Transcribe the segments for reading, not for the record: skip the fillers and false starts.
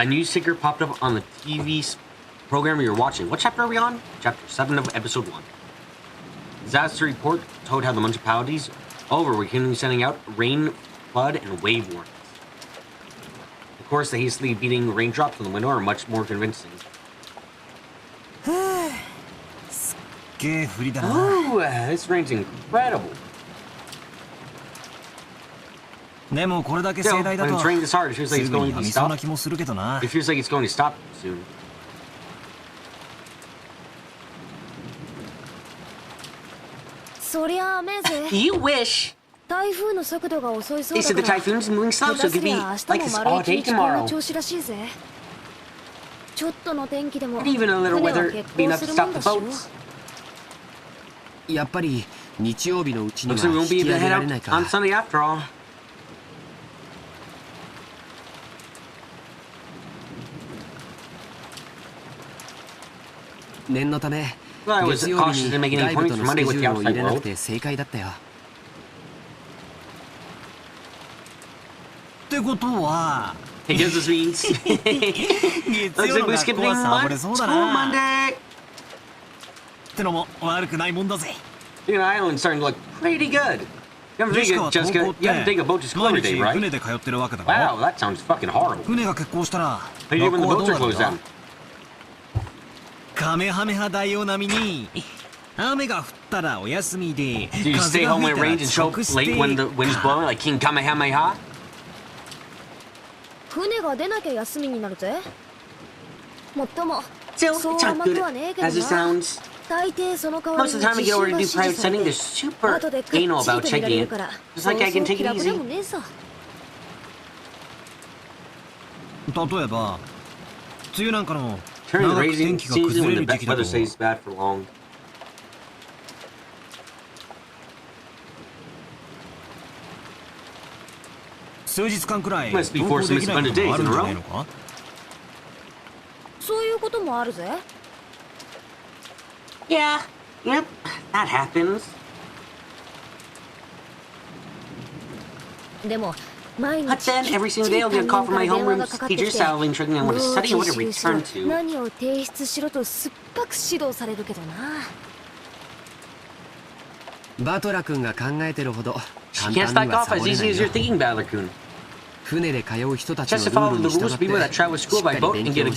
A new sticker popped up on the TV program you're watching. What chapter are we on? Chapter 7 of episode 1. Disaster report told how the municipalities over were continuing sending out rain, flood, and wave warnings. Of course, the hastily beating raindrops on the window are much more convincing. Oh, this rain's incredible. Still, when it's raining this hard, it feels like it's going to stop. It feels like it's going to stop soon. You wish. They said the typhoon's moving slow, so it could be like this all day tomorrow. And even a little weather be enough to stop the boats. Looks like we won't be able to head out on Sunday after all. Well, I was cautious in making any points for Monday with the outside world. Hey, guess this means. Looks like we skipped school Monday. The island's starting to look pretty good. You have to take a boat to school every day, right? Wow, that sounds fucking horrible. How do you do when the boats are closed down? Do you stay home when it rains and show up late when the wind's blowing like King Kamehameha? Still, it's not good as it sounds. Most of the time I get over to do private studying, they're super anal about checking it. Just like I can take it easy. Turning the raising season when the weather stays bad for long. Must be 4 suspended days in a row. Yeah, yep, that happens. But then, every single day I'll get a call from my homeroom teacher Salvin checking on what to study and what to return to. She can't slack off as easily as you're thinking, Battler-kun. Just to follow the rules of people that travel to school by boat and get a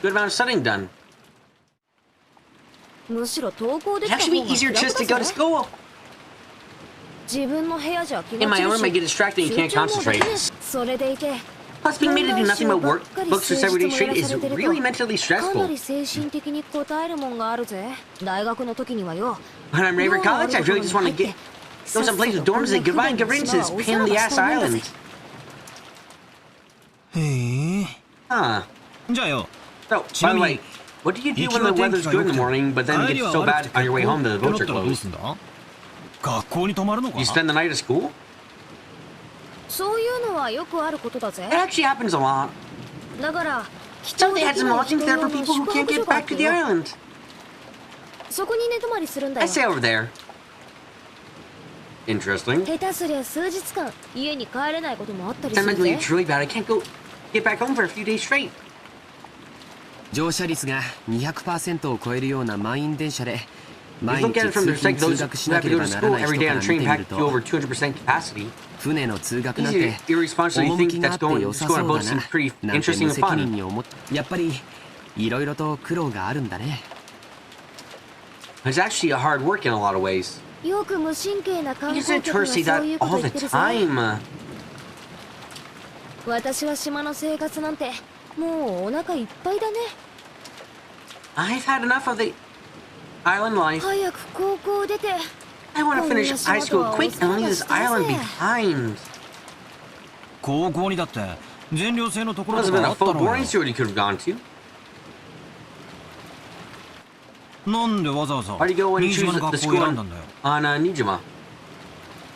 good amount of studying done. It'd actually be easier just to go to school. In my own room, I get distracted and can't concentrate. Plus, being made to do nothing but work, books for several days straight is really mentally stressful. When I'm ready for college, I really just want to go someplace with dorms and say goodbye and get rid of this pain in the ass island. Huh. So, by the way, what do you do when the weather's good in the morning, but then it gets so bad on your way home that the boats are closed? You spend the night at school? It actually happens a lot. So they had some lodgings there for people who can't get back to the island. I stay over there. Interesting. Sentimentally, it's really bad. I can't get back home for a few days straight. 乗車率が 200% を超えるような満員電車で毎日通勤通学しなければならない人から見てみると船の通学なんて趣があって良さそうだななんて無責任に思ってやっぱりいろいろと苦労があるんだね。It's actually a hard work in a lot of ways. You said tourists say that all the time. 私は島の生活なんてもうお腹いっぱいだね。I've had enough of the island life. 早く高校を出て。I want to finish high school quick and leave this island behind. 高校にだって全寮制のところとかあったのよ。Must have been a full boarding school you could have gone to. なんでわざわざ新島の学校を選んだんだよ。新島。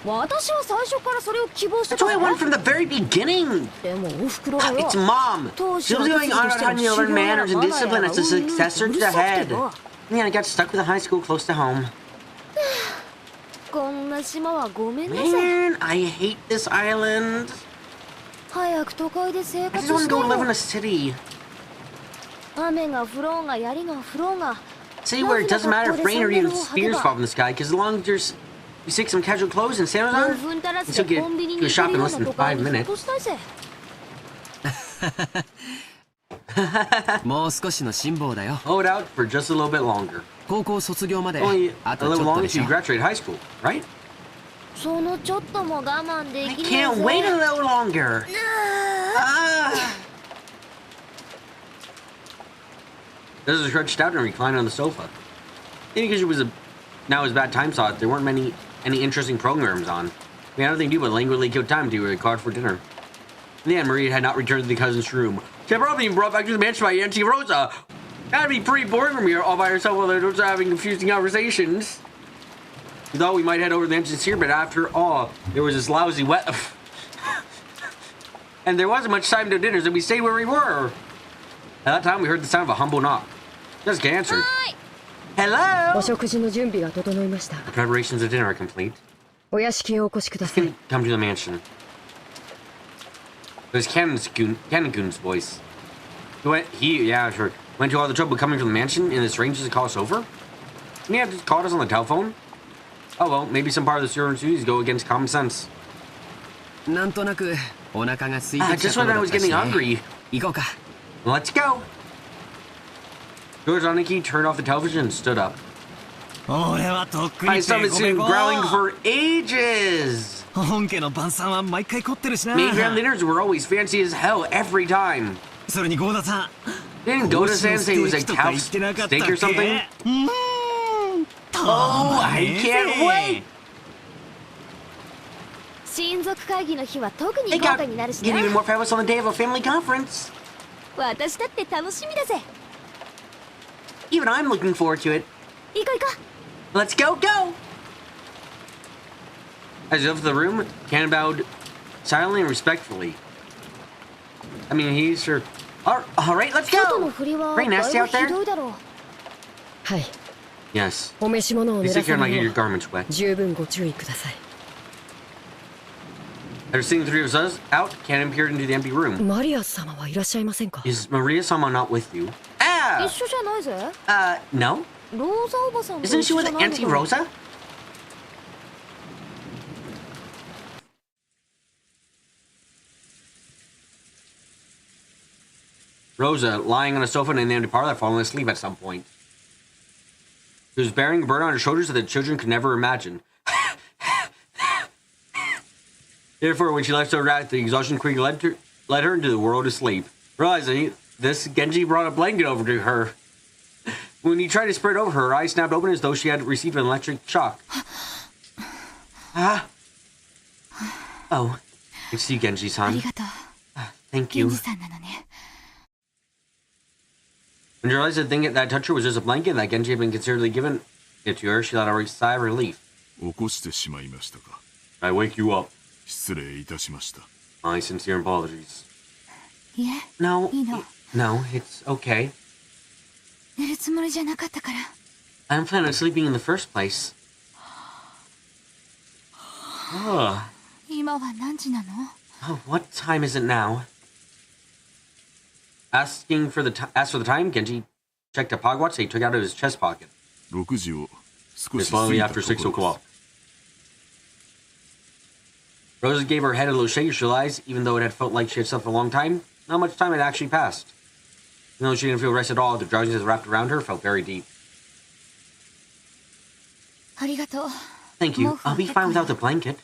私は最初からそれを希望してた。That's why I went from the very beginning. でもおふくろがよ。It's mom. She was going on how to learn manners and discipline as a successor to the head. And I got stuck with a high school close to home. こんな島はごめんなさい。Man, I hate this island. 早く都会で生 I 活 just want し to go て live in よ。 a city. 雨が降ろうが槍が降ろうが。 City where it doesn't matter if rain or even spears fall from the sky, because as long as you stick some casual clothes and sandals on, you can still get to a shop in less than 5 minutes. もう少しの辛抱だよ。Hold out for just a little bit longer. 高校卒業まで Only a little longer until you graduate high school, right? そのちょっとも我慢で I きないぜ。 can't wait a little longer. This is stretched out and reclined on the sofa. Maybe because it was now as bad time saw it, there weren't any interesting programs on. We had nothing to do but languidly kill time to card for dinner. In the end, Maria had not returned to the cousin's room. She had probably been brought back to the mansion by Auntie Rosa. That'd be pretty boring for me all by herself while they're having confusing conversations. We thought we might head over to the entrance here, but after all, there was this lousy wet... and there wasn't much time to dinner, so we stayed where we were. At that time, we heard the sound of a humble knock. Jessica answered. Hi. Hello! The preparations of dinner are complete. Come to the mansion. It was Cannon-kun's voice. Yeah, sure. Went to all the trouble coming from the mansion in the strangers to call us over? And he had just called us on the telephone? Oh well, maybe some part of the servants' duties go against common sense. Just when I was getting hungry. Let's go! George Aniki turned off the television and stood up. My stomach's been growling for ages! Main grand dinners were always fancy as hell every time. Didn't Goda-san say it was a cow steak or something? Oh, I can't wait! It got even more fabulous on the day of a family conference. Even I'm looking forward to it. Let's go! As he left the room, Cannon bowed silently and respectfully. I mean, he's sure. Alright, let's go! Very nasty out there? Yes. Be sick here and not get your garments wet. After seeing the three of us out, Cannon peered into the empty room. Is Maria-sama not with you? No? Isn't she with Auntie Rosa? Rosa, lying on a sofa in the empty parlor, had fallen asleep at some point. She was bearing a burden on her shoulders that the children could never imagine. Therefore, when she left her rat, the exhaustion quickly led her into the world of sleep. Realizing this, Genji brought a blanket over to her. When he tried to spread it over her, her eyes snapped open as though she had received an electric shock. Oh, it's you, Genji-san. Thank you. When she realized the thing that touched her was just a blanket that Genji had been considerately given it to her, she let out a sigh of relief. I wake you up. My sincere apologies. No, it's okay. I didn't plan on sleeping in the first place. Oh, what time is it now? Asked for the time, Genji checked a pocket watch that he took out of his chest pocket. It's slightly after 6 o'clock. Rosa gave her head a little shake as she realized, even though it had felt like she had slept for a long time, not much time had actually passed. Even though she didn't feel rest at all, the drowsiness wrapped around her felt very deep. Thank you. I'll be fine without the blanket.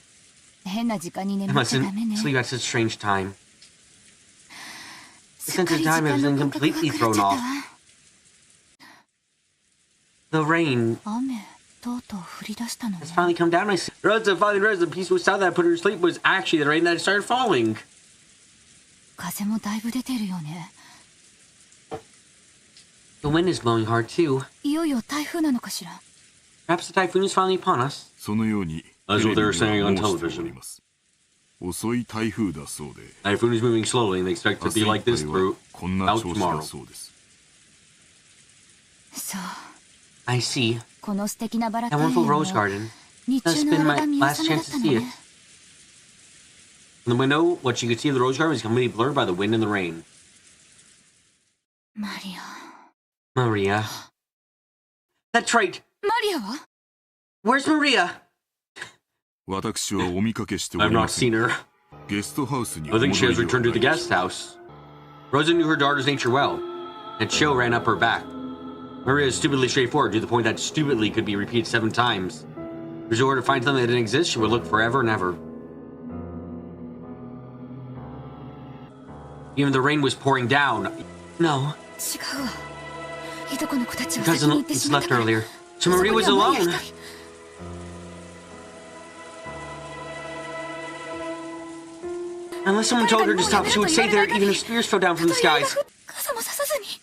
I mustn't sleep at such a strange time. The sense of time has been completely thrown off. The rain has finally come down. Rosa finally realized the peaceful sound that put her to sleep was actually the rain that had started falling. The wind is blowing hard too. Perhaps the typhoon is finally upon us. That's what they were saying on television. Typhoon is moving slowly and they expect it to be like this throughout tomorrow. I see. That wonderful rose garden. That's been my last chance to see it. From the window, what she could see of the rose garden was completely blurred by the wind and the rain. Maria. That's right. Where's Maria? I've not seen her. I think she has returned to the guest house. Rosa knew her daughter's nature well, and chill ran up her back. Maria is stupidly straightforward to the point that stupidly could be repeated 7 times. If she were to find something that didn't exist, she would look forever and ever. Even the rain was pouring down. No. Cousin left earlier. So Maria was alone. Unless someone told her to stop, she would stay there even if spears fell down from the skies.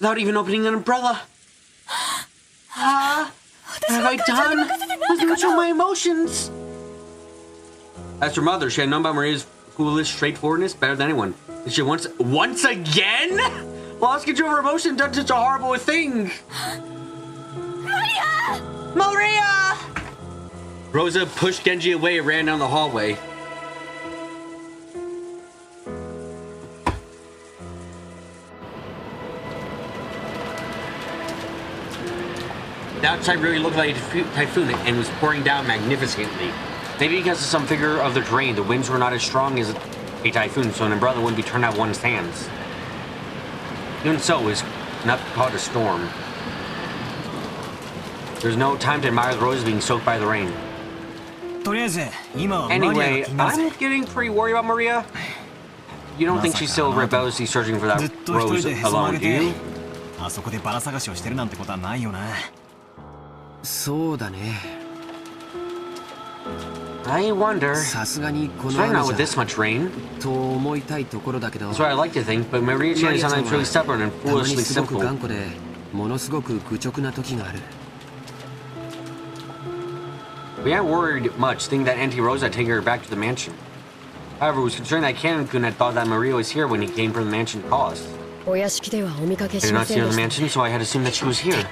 Without even opening an umbrella. What have I done? What's control my emotions? As her mother, she had known about Maria's foolish straightforwardness better than anyone. And she once again lost control of her emotion and done such a horrible thing. Maria! Rosa pushed Genji away and ran down the hallway. The outside really looked like a typhoon and was pouring down magnificently. Maybe because of some figure of the terrain, the winds were not as strong as a typhoon, so an umbrella wouldn't be turned out one's hands. Even so, it was not called a storm. There's no time to admire the roses being soaked by the rain. Anyway, I'm getting pretty worried about Maria. You don't think she's still rebelliously searching for that rose alone, do you? I wonder. Certainly not with this much rain. That's what I like to think, but Maria-chan is sometimes really stubborn and foolishly simple. We hadn't worried much, thinking that Auntie Rosa had taken her back to the mansion. However, it was concerning that Canon-kun had thought that Maria was here when he came from the mansion to call us. I did not see her in the mansion, so I had assumed that she was here.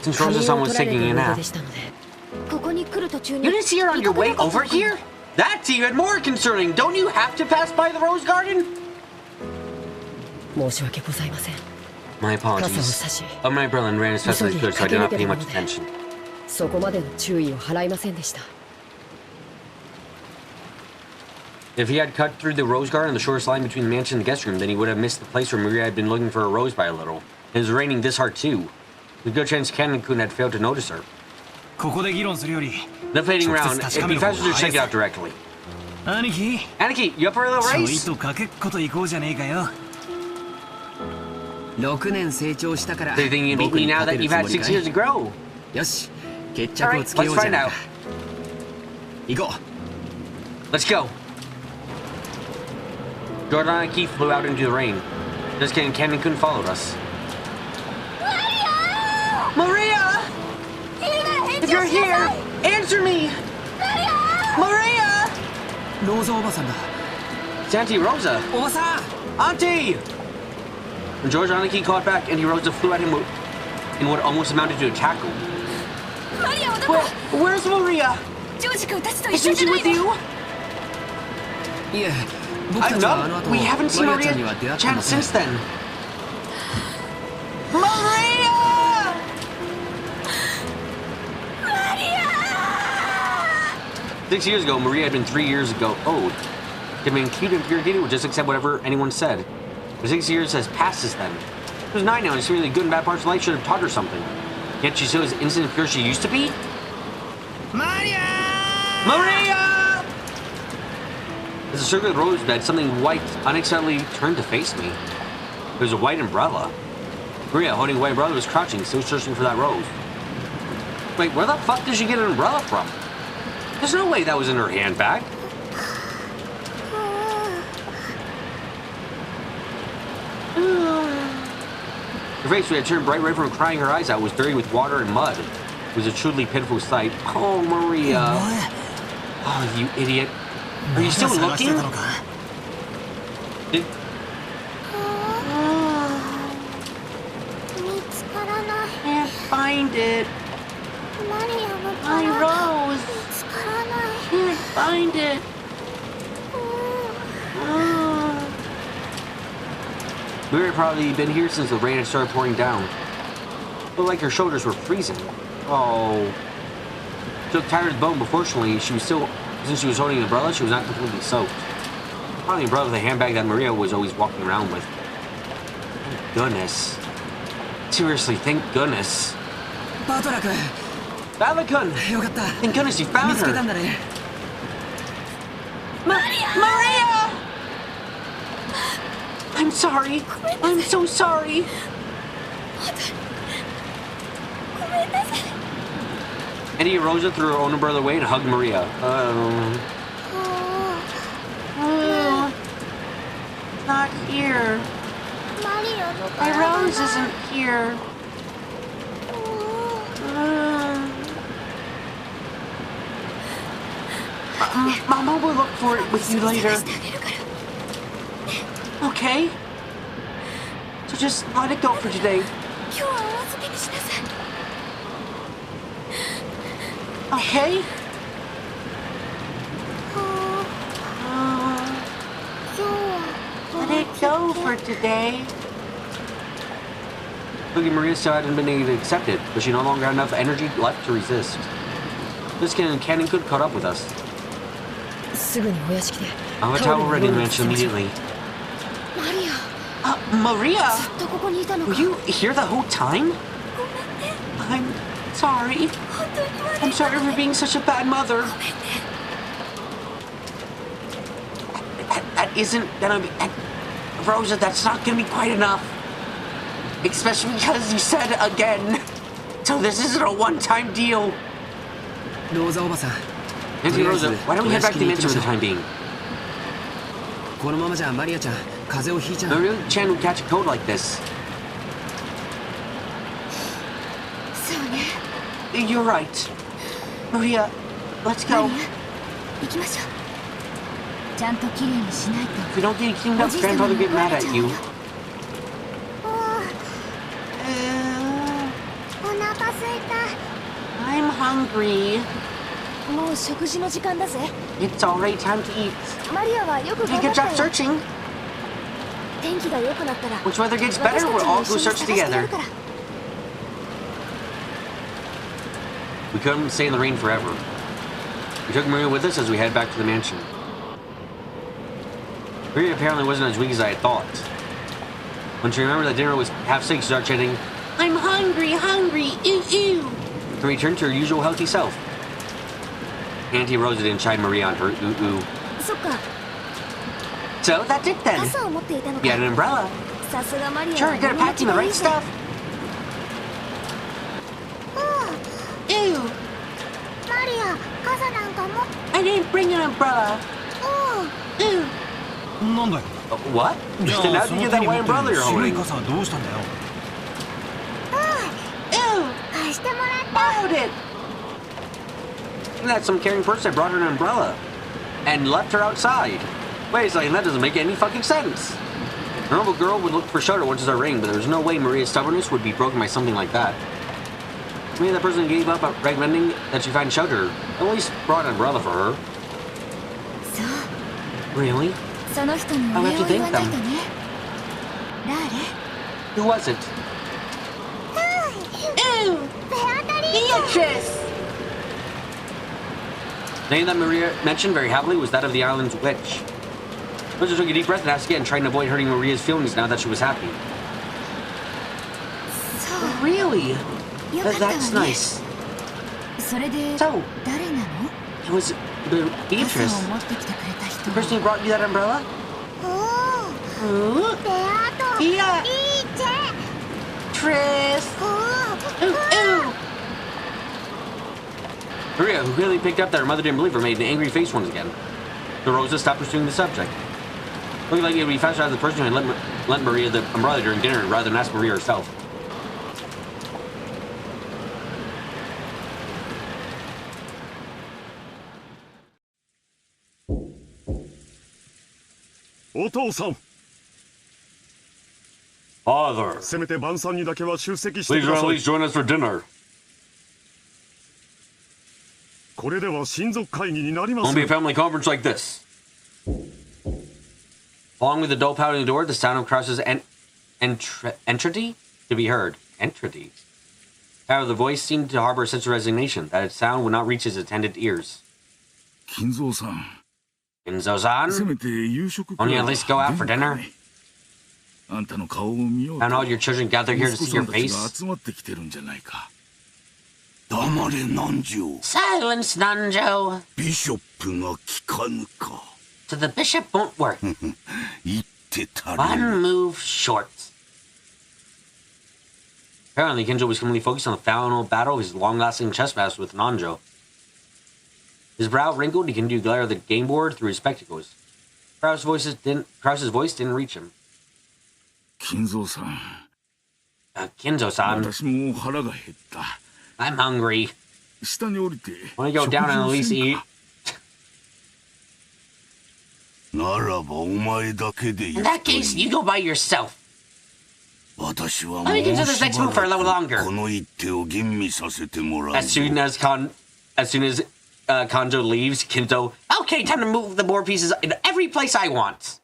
Since Rosa-sama was taking a nap. You didn't see her on your way over here? That's even more concerning! Don't you have to pass by the rose garden? My apologies. My umbrella ran as fast as I could, so I did not pay much attention. If he had cut through the rose garden, the shortest line between the mansion and the guest room, then he would have missed the place where Maria had been looking for a rose by a little. It was raining this hard too. There's a good chance Canon-kun had failed to notice her. No fading around, it'd be faster to check it out directly. Aniki, you up for a little race? So you think you beat me now that you've had 6 years to grow? Alright, let's find out. Let's go. Jordan and Keith flew out into the rain. Just kidding, Canon-kun followed us. Maria! If you're here, answer me! Maria! It's Auntie Rosa! Auntie! When George Aniki called back, Auntie Rosa flew at him in what almost amounted to a tackle. Where's Maria? Isn't she with you? No, we haven't seen Maria-chan since then. Maria! 6 years ago, Maria had been 3 years ago old. She had been cute and pure kitty would just accept whatever anyone said. But 6 years has passed since then. She was 9 now, and really good and bad parts of life should have taught her something. Yet she's still as innocent and pure as she used to be? Maria! Maria! As a circular rosebed, something white unexpectedly turned to face me. There was a white umbrella. Maria, holding a white umbrella, was crouching, still searching for that rose. Wait, where the fuck did she get an umbrella from? There's no way that was in her handbag. Her face, which had turned bright red from crying her eyes out, was dirty with water and mud. It was a truly pitiful sight. Oh, Maria. Oh, you idiot. Are you still looking? Can't find it. My rose. find it. Maria had probably been here since the rain had started pouring down. Looked like her shoulders were freezing. Oh. She looked tired as bone, but fortunately, since she was holding an umbrella, she was not completely soaked. Probably the umbrella with the handbag that Maria was always walking around with. Thank goodness. Seriously, thank goodness. Bala-kun! Thank goodness you found her! Maria! I'm sorry. I'm so sorry. Eddie and Rosa threw her own umbrella away and hugged Maria. Not here. My Rose isn't here. Mama will look for it with you later. Okay? So just let it go for today. Okay? Let it go for today. Look at Maria still hadn't been able to accept it, but she no longer had enough energy left to resist. This cannon could caught up with us. I'll have a towel ready to mention immediately. Maria! Were you here the whole time? I'm sorry. I'm sorry for being such a bad mother. That isn't gonna be... Rosa, that's not gonna be quite enough. Especially because you said again. So this isn't a one-time deal. Auntie Rosa, why don't we head back to the mansion for the time being? Maria-chan would catch a cold like this. You're right. Maria, let's go. If we don't get it cleaned up, Grandfather will get mad at you. I'm hungry. It's already time to eat. Did a good job searching. Once weather gets better, we'll all go search together. We couldn't stay in the rain forever. We took Maria with us as we head back to the mansion. Maria apparently wasn't as weak as I had thought. When she remembered that dinner was half sick, she started chanting, "I'm hungry, hungry, ew, ew," and returned to her usual healthy self. Auntie Rosa didn't chide Maria on her ooh-ooh. So that's it then. You had an umbrella. Sure, good at packing the right stuff. Ew. I didn't bring an umbrella. Ew. What? Then how did you get that white umbrella you're holding? Ew. Borrowed it. That's some caring person that brought her an umbrella and left her outside. Wait a second, that doesn't make any fucking sense. A normal girl would look for shelter once it's rain, but there's no way Maria's stubbornness would be broken by something like that. Maybe that person gave up recommending that she find shelter. At least brought an umbrella for her. Really? I'll have to thank them. Who was it? Ew! Beatrice! The name that Maria mentioned very happily was that of the island's witch. Rosa took a deep breath and asked again, trying to avoid hurting Maria's feelings now that she was happy. Really? That's nice. So, it was Beatrice. The person who brought you that umbrella? Beatrice! Ooh, ooh! Maria, who clearly picked up that her mother didn't believe her, made an angry face once again. So Rosa stopped pursuing the subject. Looking like it would be faster to have the person who had lent Maria the umbrella during dinner rather than ask Maria herself. Father, please at least join us for dinner. Won't be a family conference like this. Along with the doll pounding the door, the sound of Krause's entity to be heard. Entity. However, the voice seemed to harbor a sense of resignation, that its sound would not reach his attendant ears. Kinzo-san. Kinzo-san? Won't you at least go out for dinner? And all your children gather here to see your face? Silence, Nanjo! So the bishop won't work. One move short. Apparently, Kinzo was completely focused on the final battle of his long-lasting chess match with Nanjo. His brow wrinkled, he continued to glare at the game board through his spectacles. Krause's voice didn't reach him. Kinzo-san. Kinzo-san. I'm hungry. Want to go down and at least eat? In that case, you go by yourself. Let me consider this next move for a little longer. As soon as Kanjo leaves, Kinzo, okay, time to move the board pieces in every place I want.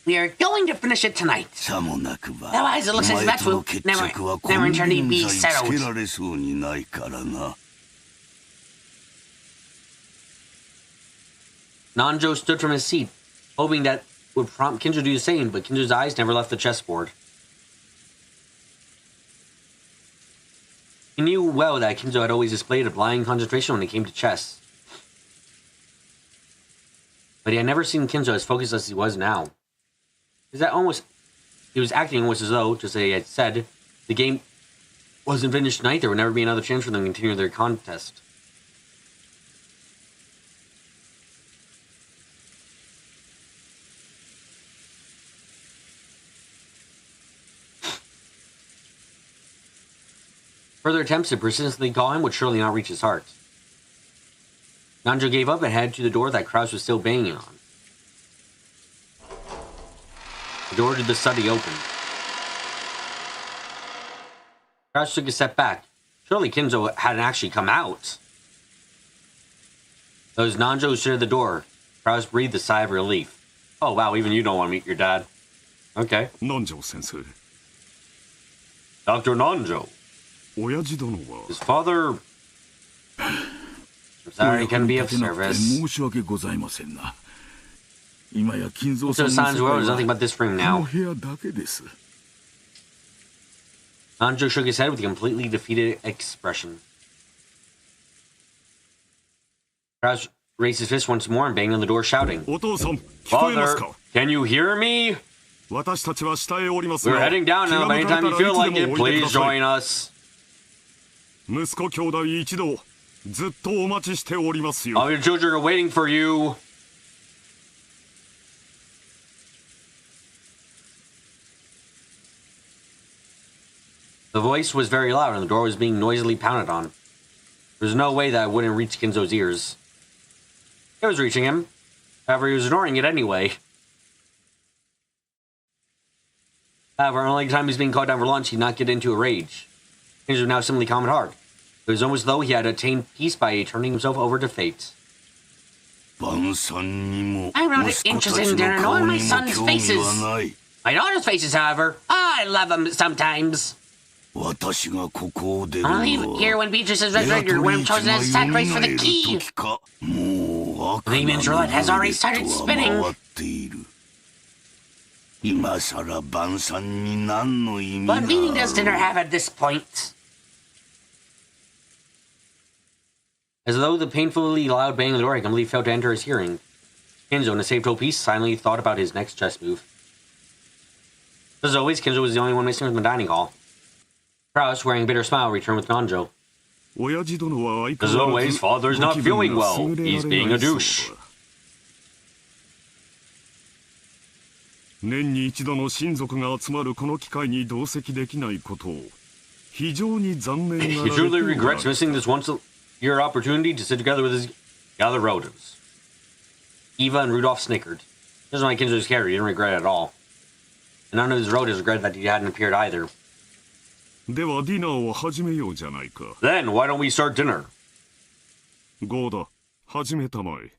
We are going to finish it tonight. Otherwise, it looks as if that will never entirely be settled. Nanjo stood from his seat, hoping that would prompt Kinzo to do the same, but Kinzo's eyes never left the chessboard. He knew well that Kinzo had always displayed a blind concentration when it came to chess. But he had never seen Kinzo as focused as he was now. He was acting almost as though, just as he had said, the game wasn't finished tonight, there would never be another chance for them to continue their contest. Further attempts to persistently call him would surely not reach his heart. Nanjo gave up and headed to the door that Krause was still banging on. The door to the study opened. Krause took a step back. Surely Kinzo hadn't actually come out. Though as Nanjo stood at the door, Krause breathed a sigh of relief. Oh wow, even you don't want to meet your dad. Okay. Nanjo-sensei. Dr. Nanjo. His father... I'm sorry, he can be of service. Kinzo-san's world is nothing but this room now. Nanjo shook his head with a completely defeated expression. Krause raised his fist once more and banged on the door, shouting, Father, can you hear me? We're heading down now, but anytime you feel like it, please join us. All your children are waiting for you. The voice was very loud and the door was being noisily pounded on. There was no way that it wouldn't reach Kinzo's ears. It was reaching him. However, he was ignoring it anyway. However, only time he was being called down for lunch, he did not get into a rage. Things were now simply calm and hard. It was almost as though he had attained peace by turning himself over to fate. I'm not interested in dinner nor my son's faces. My daughter's faces, however, I love them sometimes. I'll leave here when Beatrice is resurrected, when I'm chosen as sacrifice for the key. The demon's roulette has already started spinning. What meaning does dinner have at this point? As though the painfully loud bang of the door had completely failed to enter his hearing, Kinzo, in a safe toe piece, silently thought about his next chess move. As always, Kinzo was the only one missing from the dining hall. Krause, wearing a bitter smile, returned with Nanjo. As always, Father's not feeling well. He's being a douche. He truly regrets missing this once-a-year opportunity to sit together with his other relatives. Eva and Rudolph snickered. This is why Kinzo was scared. He didn't regret it at all. And none of his relatives regretted that he hadn't appeared either. ではディナーを始めようじゃないか。 Then why don't we start dinner? ゴーダ、始めたまえ。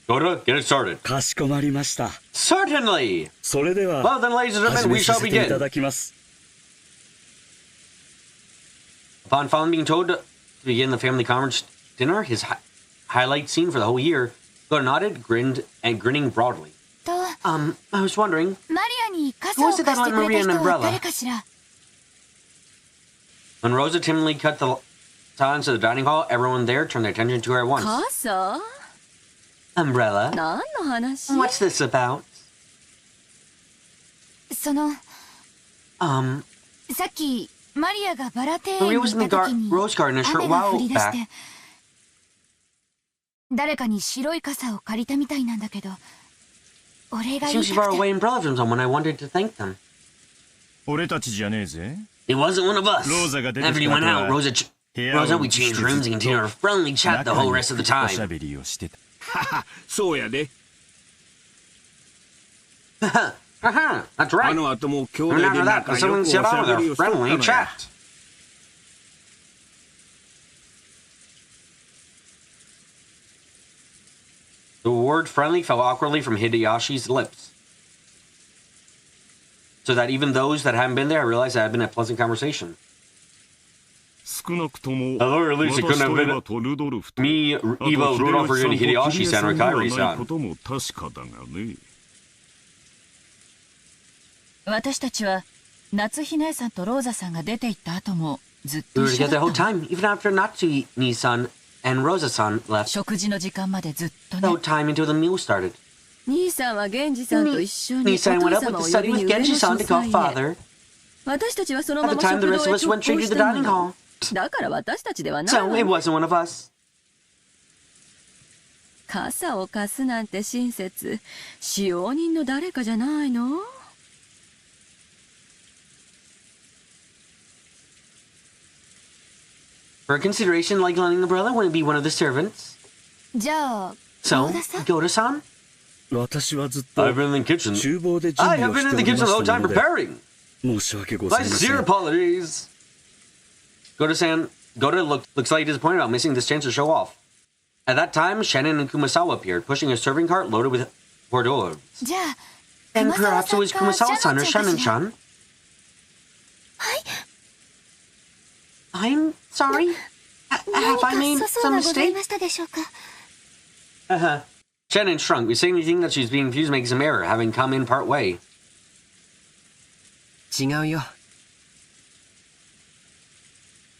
Goda, get it started. かしこまりました。 Certainly! それでは Well then, ladies and 始 gentlemen, め we さ shall せていた begin. だきます。 Upon finally being told to begin the family conference dinner, his highlight scene for the whole year, Goda nodded, grinned, and grinning broadly. と I was wondering, マリアに傘を貸してくれた人は誰かしら。 when Rosa timidly cut the silence of the dining hall, everyone there turned their attention to her at once. 傘 Umbrella? 何の話 What's this about? その Um, さっきマリアがバラ庭園 Maria に was 行 in っ the た時に rose garden a short 雨が降 while り出し back. て誰かに白い傘を借りたみたいなんだけどお礼が It 言い seems た she く borrowed て away umbrella from someone. I wanted to thank them. 俺たちじゃねえぜ。 It wasn't one of us. Rosa got After you went out, Rosa, we changed rooms and continued our friendly chat the whole rest of the おしゃ time. べりをしてた。そうやで。 That's right. あの後も兄 And 弟で after that, 仲 the 良くお siblings し set ゃ out べ with り a をしとった friendly のや。 chat. The word friendly fell awkwardly from Hideyashi's lips. So that even those that hadn't been there realized it had been a pleasant conversation. 少なくとも Although at least it 私 couldn't have と been エヴァとルドルフと me, あと Eva, Rudolph, or 秀吉 Hideyoshi さ san ん or と桐江 Kairi さんではないこ san. とも確かだがね。私たちは夏日姉さんとローザさんが出て行った後もずっと We were 一緒 together だ the った whole の。 time, even after Natsuhi-san and Rosa-san left. 食事の時間までずっと No ね。 time until the meal started. 兄さんは源氏さんと一緒にお Nisan 父 went up 様 with を the 呼び study に with 上の Genji-san 書 to call 斎へ father. 私たちはその At ま the ま time, 食 the 堂 rest へ of us 直 went straight 行 to し the たの dining よ hall. だから私たちではない So わ it wasn't one of us. 傘を貸すなんて親切使用人の誰かじゃないの For consideration, like lending an umbrella, wouldn't it be one of the servants? じゃあ So, 郷田さん Goda-san? 私はずっと I've been in the kitchen. 厨房で準 I 備 have を been し in て the おり kitchen ま the し whole た time ので preparing. 申し訳ござい My ませ sincere ん。 apologies. Goda slightly disappointed about missing this chance to show off. At that time, Shannon and Kumasawa appeared, pushing a serving cart loaded with hors d'oeuvres. じゃあ And 熊沢 perhaps it was さんか Kumasawa-san or シャノンちゃんかしら Shannon-chan. I'm sorry. Have 何 I か made 粗相 some がござい mistake? ましたでしょうか Shannon shrunk, saying anything that she was being confused making some error, having come in part way. 違うよ。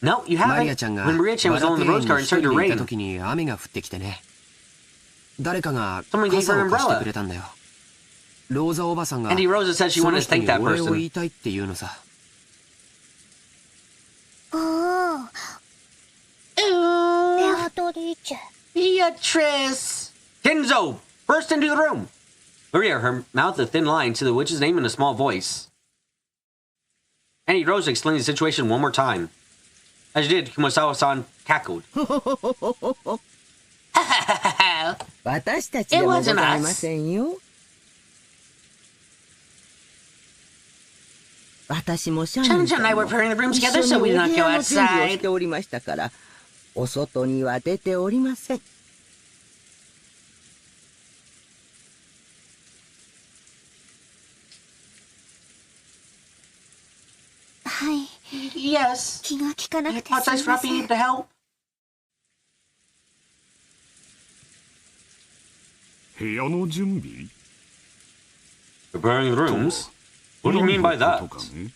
No, you マリア haven't. ちゃんが When Maria-chan バ was ラ on 庭 the 園 rose に garden, it 一 started 人 to でいた rain. 時に雨が降ってきてね。誰かが Someone 傘 gave her を an 貸して umbrella. くれたんだよ。ローザおばさんが Auntie Rosa said she そ wanted の to 人 thank に that お礼を person. 言いたいっていうのさ。おおベアトリーチェ Beatrice! Kenzo! Burst into the room! Maria, her mouth a thin line, to the witch's name in a small voice. Auntie Rosa explained the situation one more time. As she did, Kumasawa-san cackled. 私たちでもございませんよ。私もシャノン Shannon and I were preparing the room 一 together 緒 so に we お did 部 not 屋 go の準備をし outside. ておりましたから、お外には出ておりません。はい Yes. 気が利かな I くてす apologize み for ま not せ being ん able to help. 部屋の準備 Preparing the rooms? What do you mean by 何 that? のことかね。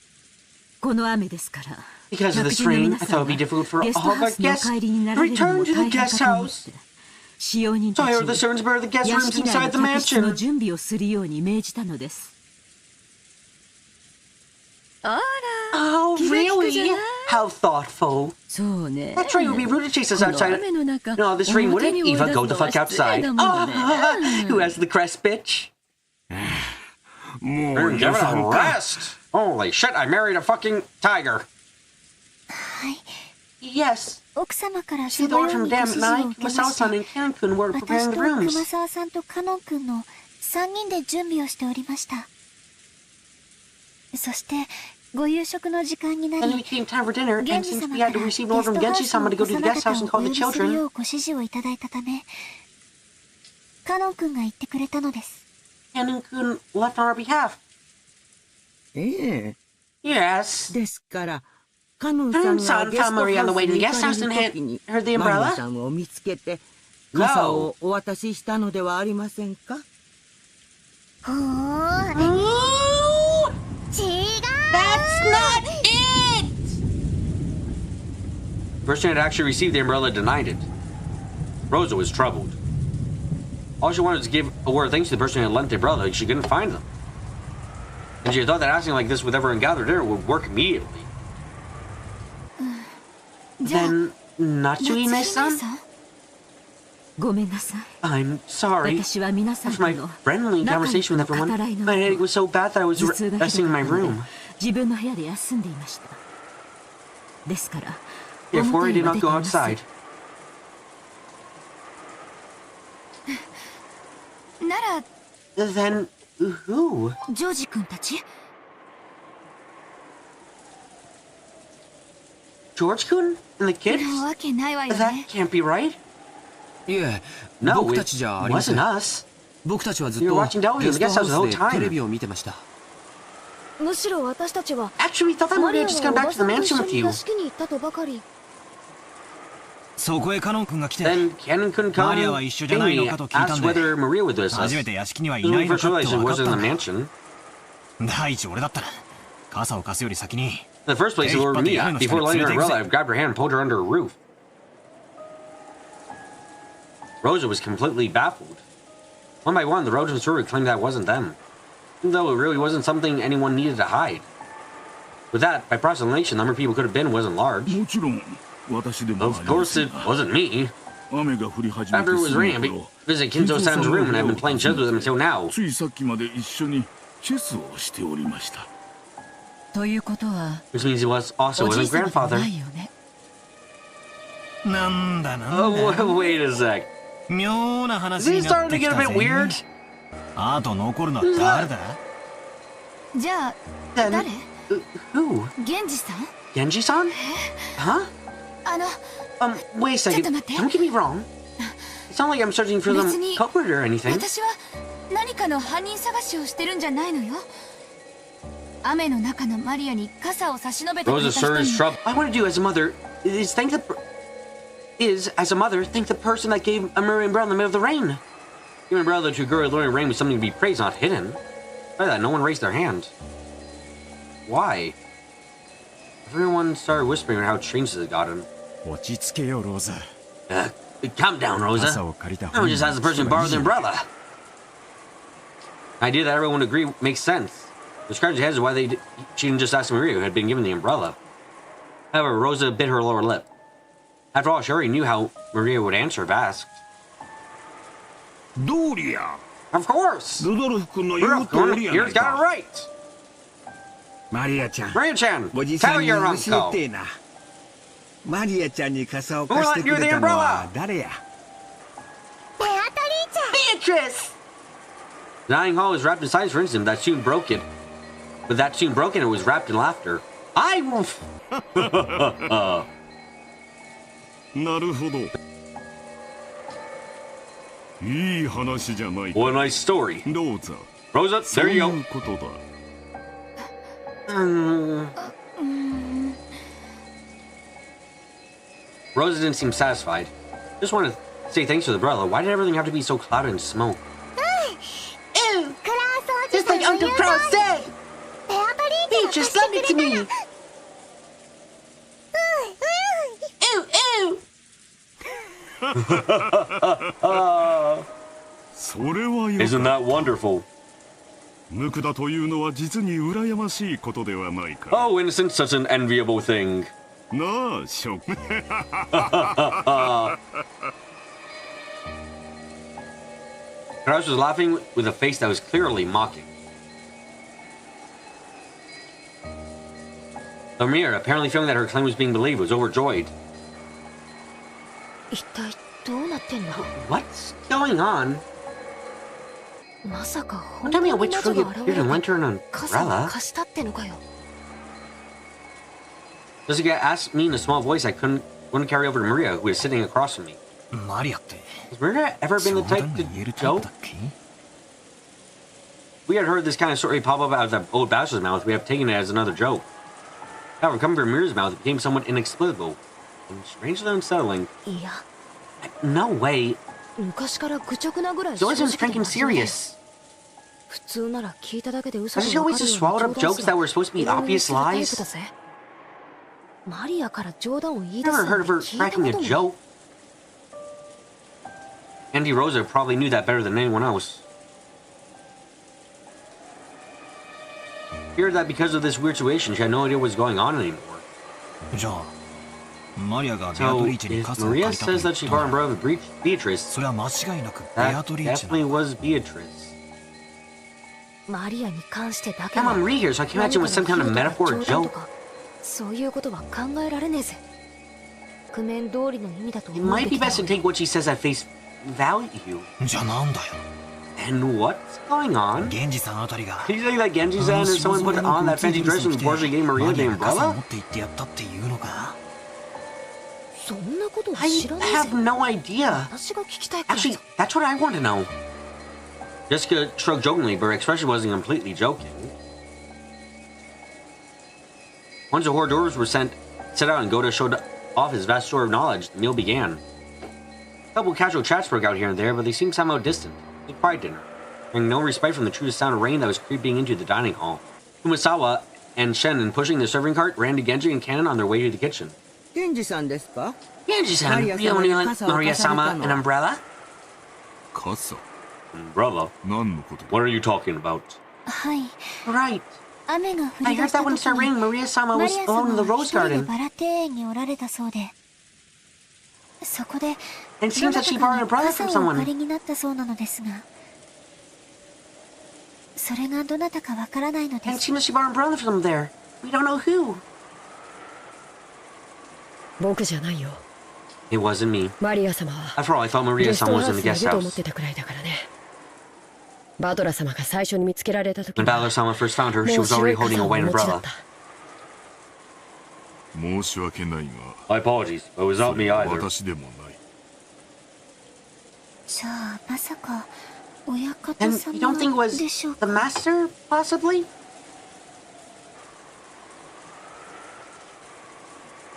この雨ですから。 Because of 客 this 人の rain, 皆 I さ thought it ん would be は difficult for ゲスト all of ハ our ウスにお guests 帰りにな to られるの return も to the 大変 guest かと思っ house. て、使用人 So た I ち heard the に servants bear the guest 屋 rooms 敷内 inside the の客室の mansion. 準備をするように命じたのです。あら Oh, 気が利くじゃない really? How thoughtful. そうね That train would be rude to chase us この outside. 雨の中 No, this rain 表 wouldn't に追い Eva 出 go す the のは fuck 失礼 outside. だもんね Who has the crest, bitch? もう Give 予 it 算 a か。 rest. Holy shit, I married a fucking tiger. はい Yes. 奥様から See そ the の order よう from にご Damn 指示を Night, 受けまし Masao-san て and Cancun were 私 preparing と the 熊 rooms. 沢さんとカノン君の3人で準備をしておりました。そしてご夕食の時間になり、 Then it became time for dinner, 源 and 氏 since 様 we か had ら to ゲス receive ト an order ハ from ウ Genji スの sama to go to 幼 the 方 guest house を and お call 呼 the びする children. ようご指示をいただいたため、カノン君が言ってくれたのです。 Canon-kun left on our behalf. ええ。 Yes. ですから、カノンさん Canon が san ゲス found ト Marie ハ on ウ the ス way to the に guest 行か house れ and る had 時に、 her the マリア umbrella. さんを見つけて、傘をお渡ししたのではありませんか？ほー。Ooh, 違う。 that's not it! The person who had actually received the umbrella denied it. Rosa was troubled. All she wanted was to give a word of thanks to the person who had lent the umbrella. She couldn't find them. And she thought that asking like this with everyone gathered there would work immediately. Then, Natsuhime-san? ごめんなさい。 I'm sorry. 私は皆さん After と my の friendly 仲良 conversation く with の everyone, 語らいの my headache was so bad that I was 頭痛が resting ひ in ど my かったの room. で自分の部屋で休んでいました。ですから、 Therefore, I 表 did へは not 出て go いません。 outside. なら、 Then, who? ジョージ君たち？ George-kun? And the kids? なわけないわよ That ね。 can't be right. いえ、 No, 僕 it たちじゃありません。 wasn't us. 僕たちはずっ We were と watching television ゲストハウ the whole ス time. でテレビを見てました。むしろ私たちは Actually, we thought that マ Maria リア had just が come お back ば to さ the んと一 mansion 緒 with に you. 屋敷に行ったとばかり。そこへカノン君が来て、 Then Canon couldn't come マリアは一緒じゃ and ないの me かと聞いた asked んで、 whether Maria was with us. 初めて屋敷にはい When な we いの first かって realized she 分かっ wasn't た in ん the だ。 mansion. 第一俺だったら、傘を貸すより先に、 In the first place, they lured me out. Before letting her umbrella, I grabbed her hand and pulled her under a roof. Rosa was completely baffled. One by one, the Rosa would claimed that wasn't them, even though it really wasn't something anyone needed to hide. With that, by proclamation, the number of people could have been wasn't large. もちろん私でもあり Of ま course, せん it が wasn't me. 雨が降り始め After て it す was ぐ raining, の I visited Kinzo-san's room, and I've been playing chess with him until now. ついさっきまで一緒にチェスをしておりました。ということは、 Which means he was お also じ with い his さまでも grandfather. ないよね。なんだなんだ。 Wait a sec. 妙な話 Is に he なっ starting to てき get た a ぜ。 bit weird? あと残るのは誰だ？じゃあ、 Then, 誰？ who? 源氏さん？ Genji-san? Huh? ち Wait a ょっ second. と待って Don't get me wrong. It's not like I'm searching for 別 some に culprit or anything. 私は何かの犯人探しをしてるんじゃないのよ。雨の中のマリアに傘を差し伸べてくれ Rosa た人 sure に is trouble. I want to do as a mother is thank the as a mother thank the person that gave a Maria umbrella in the middle of the rain. Giving umbrella to a girl during rain was something to be praised, not hidden. By that, no one raised their hand. Why? Everyone started whispering how strange this had gotten. 落ち着けよ、ローザ。 Calm down, Rosa. 傘を借りた I was just as the person who borrowed the umbrella. An idea that everyone would agree makes sense. The scratched heads why she didn't just ask Maria who had been given the umbrella. However, Rosa bit her lower lip. After all, she already knew how Maria would answer if asked. 道理や。 Of course! ルドルフ君の言う Rudolph, 通りやない yours got it か。 right! マリアちゃん、 Maria-chan, おじさ tell んに your 教 uncle! えてえな。マリアちゃんに傘を貸してくれたのは誰や？ベアトリーチェ Beatrice! The dining hall was wrapped in silence for instance, that soon broke it. But that soon broken, it was wrapped in laughter. I will... なるほど。いい話じゃないか。 What a nice story. ローザ、 Rosa, そう there い you うことだ。 go. Rosa didn't seem satisfied. Just wanted to say thanks to the brother. Why did everything have to be so clouded in smoke? Ew! Just like Uncle Cross said! ベアトリーチェ Beatrice, lend it to me! Ew! それはよ。 Isn't that wonderful? 無垢だというのは実に羨ましいことではないか。 Oh, innocence, such an enviable thing. なあ、ショック。 Crouch was laughing with a face that was clearly mocking. Lemire, apparently feeling that her claim was being believed, was overjoyed. 一体どうなってんの？ What's going on? Don't tell me a witch really appeared and lent her an umbrella. Jessica asked me in a small voice I wouldn't carry over to Maria, who was sitting across from me. Has Maria ever been the type to joke? We had heard this kind of story pop up out of the old bachelor's mouth. We have taken it as another joke. However, coming from Maria's mouth, it became somewhat inexplicable and strangely unsettling. No way. She wasn't drinking serious. Has she always just swallowed up jokes that were supposed to be obvious lies? Never heard of her cracking a joke. Andy Rosa probably knew that better than anyone else. Feared that because of this weird situation, she had no idea what was going on anymore. So, if Maria says that she borrowed an umbrella with Beatrice, that definitely was Beatrice. I'm on Marie here, so I can imagine it was some kind of metaphor or joke. It might be best to take what she says at face value. And what's going on? Can you say that Genji-san or someone put on that fancy dress and unfortunately gave Maria the umbrella? I have no idea. Actually, that's what I want to know. Jessica shrugged jokingly, but her expression wasn't completely joking. Once the hors d'oeuvres were set out and Goda showed off his vast store of knowledge, the meal began. A couple casual chats broke out here and there, but they seemed somehow distant. A quiet dinner, bringing no respite from the true sound of rain that was creeping into the dining hall. Kumasawa and Shen, pushing the serving cart, ran to Genji and Cannon on their way to the kitchen. Genji-san desu ka? Genji-san, you only lent Maria-sama an umbrella? Kasa? Umbrella? What are you talking about? Right. I heard that when it started raining, Maria-sama was alone in the rose garden. And it seems that she borrowed an umbrella from someone. And it seems that she borrowed an umbrella from someone there. We don't know who. It wasn't me. After all, I thought Maria-sama was in the guest house. When Butler-sama first found her, she was already holding a white umbrella. My apologies, but it was not me either. And you don't think it was the master, possibly?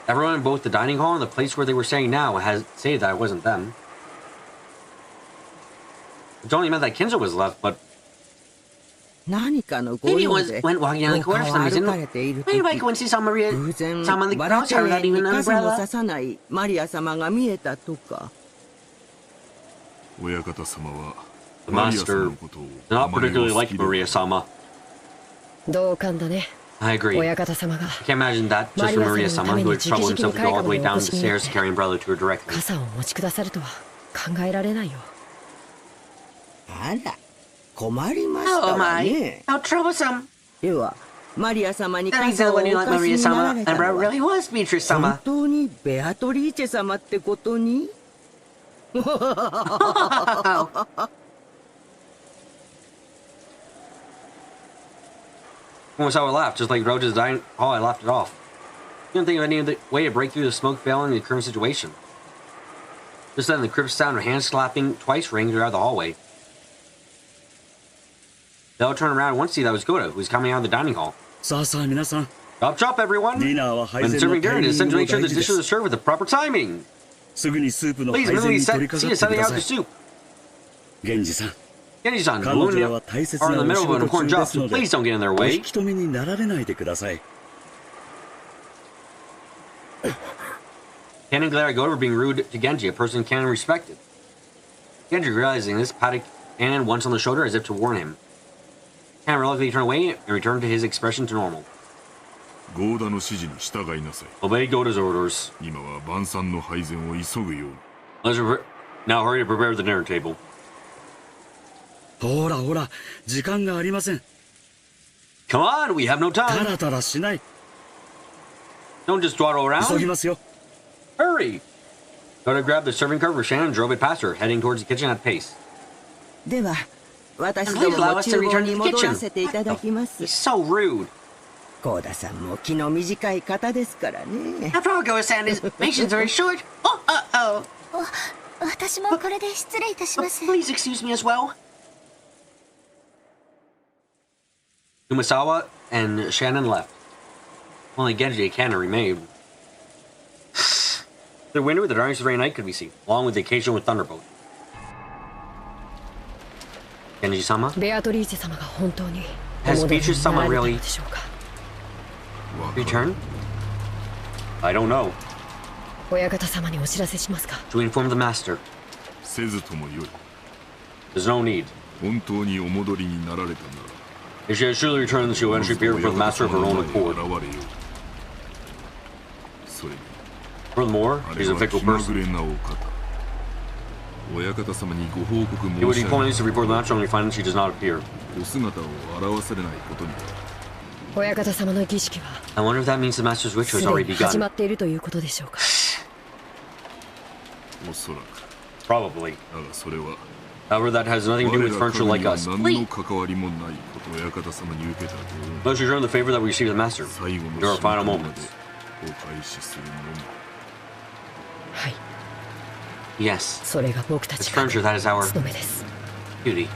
Everyone in both the dining hall and the place where they were staying now has said that it wasn't them. It only meant that Kinzo was left, but maybe it went walking down the corridor for some reason. Maybe by coincidence saw Maria-sama on the crossbar without even an umbrella. The master did not particularly like Maria-sama. I agree. I can't imagine that just for Maria-sama, who had troubled himself to go all the way down the stairs to carry an umbrella to her directly. Oh my, how troublesome. That means that when you let Maria-sama, an umbrella really was Beatrice-sama. Kumasawa laughed, just like Roja's dining hall. I laughed it off. He didn't think of any other way to break through the smoke veil in the current situation. Just then, the crisp sound of hands slapping twice rang throughout the hallway. They all turned around and once see that was Goda, who was coming out of the dining hall. Chop chop, everyone! When serving dinner, it is essential to make sure the dishes are served with the proper timing. Please immediately see to setting out the soup. Genji-san, the women are in the middle of an important job, so please don't get in their way. Ken and Glare Goda were being rude to Genji, a person Ken respected. Genji, realizing this, patted Ken once on the shoulder as if to warn him. Ken reluctantly turned away and returned to his expression to normal. Obey Goda's orders. Let's now hurry to prepare the dinner table. Come on, we have no time. Don't just dawdle around. Hurry! Goda grabbed the serving cart for Shannon and drove it past her, heading towards the kitchen at pace. 私どもも厨房に戻らせていただきます。So rude. コーダさんも気の短い方ですからね。After all, Go-san, his patience very short. Oh. 私もこれで失礼いたします。Please excuse me as well. Umasawa and Shannon left. Only Genji and Kana remained. The window with the darkness of the rainy night could be seen, along with the occasional thunderbolt. Genji-sama? Has Beatrice-sama really returned? I don't know. To inform the master. せずともよい。 There's no need. 本当にお戻りになられたなら。 If she has truly returned, she will eventually appear before the master of her own accord. Furthermore, she's a fickle person. It would be pointless to report the master when we find that she does not appear. I wonder if that means the master's ritual has already begun. Probably. However, that has nothing to do with furniture like us. Please. Let's return the favor that we received the master. There are final moments. Yes. It's furniture that is our duty.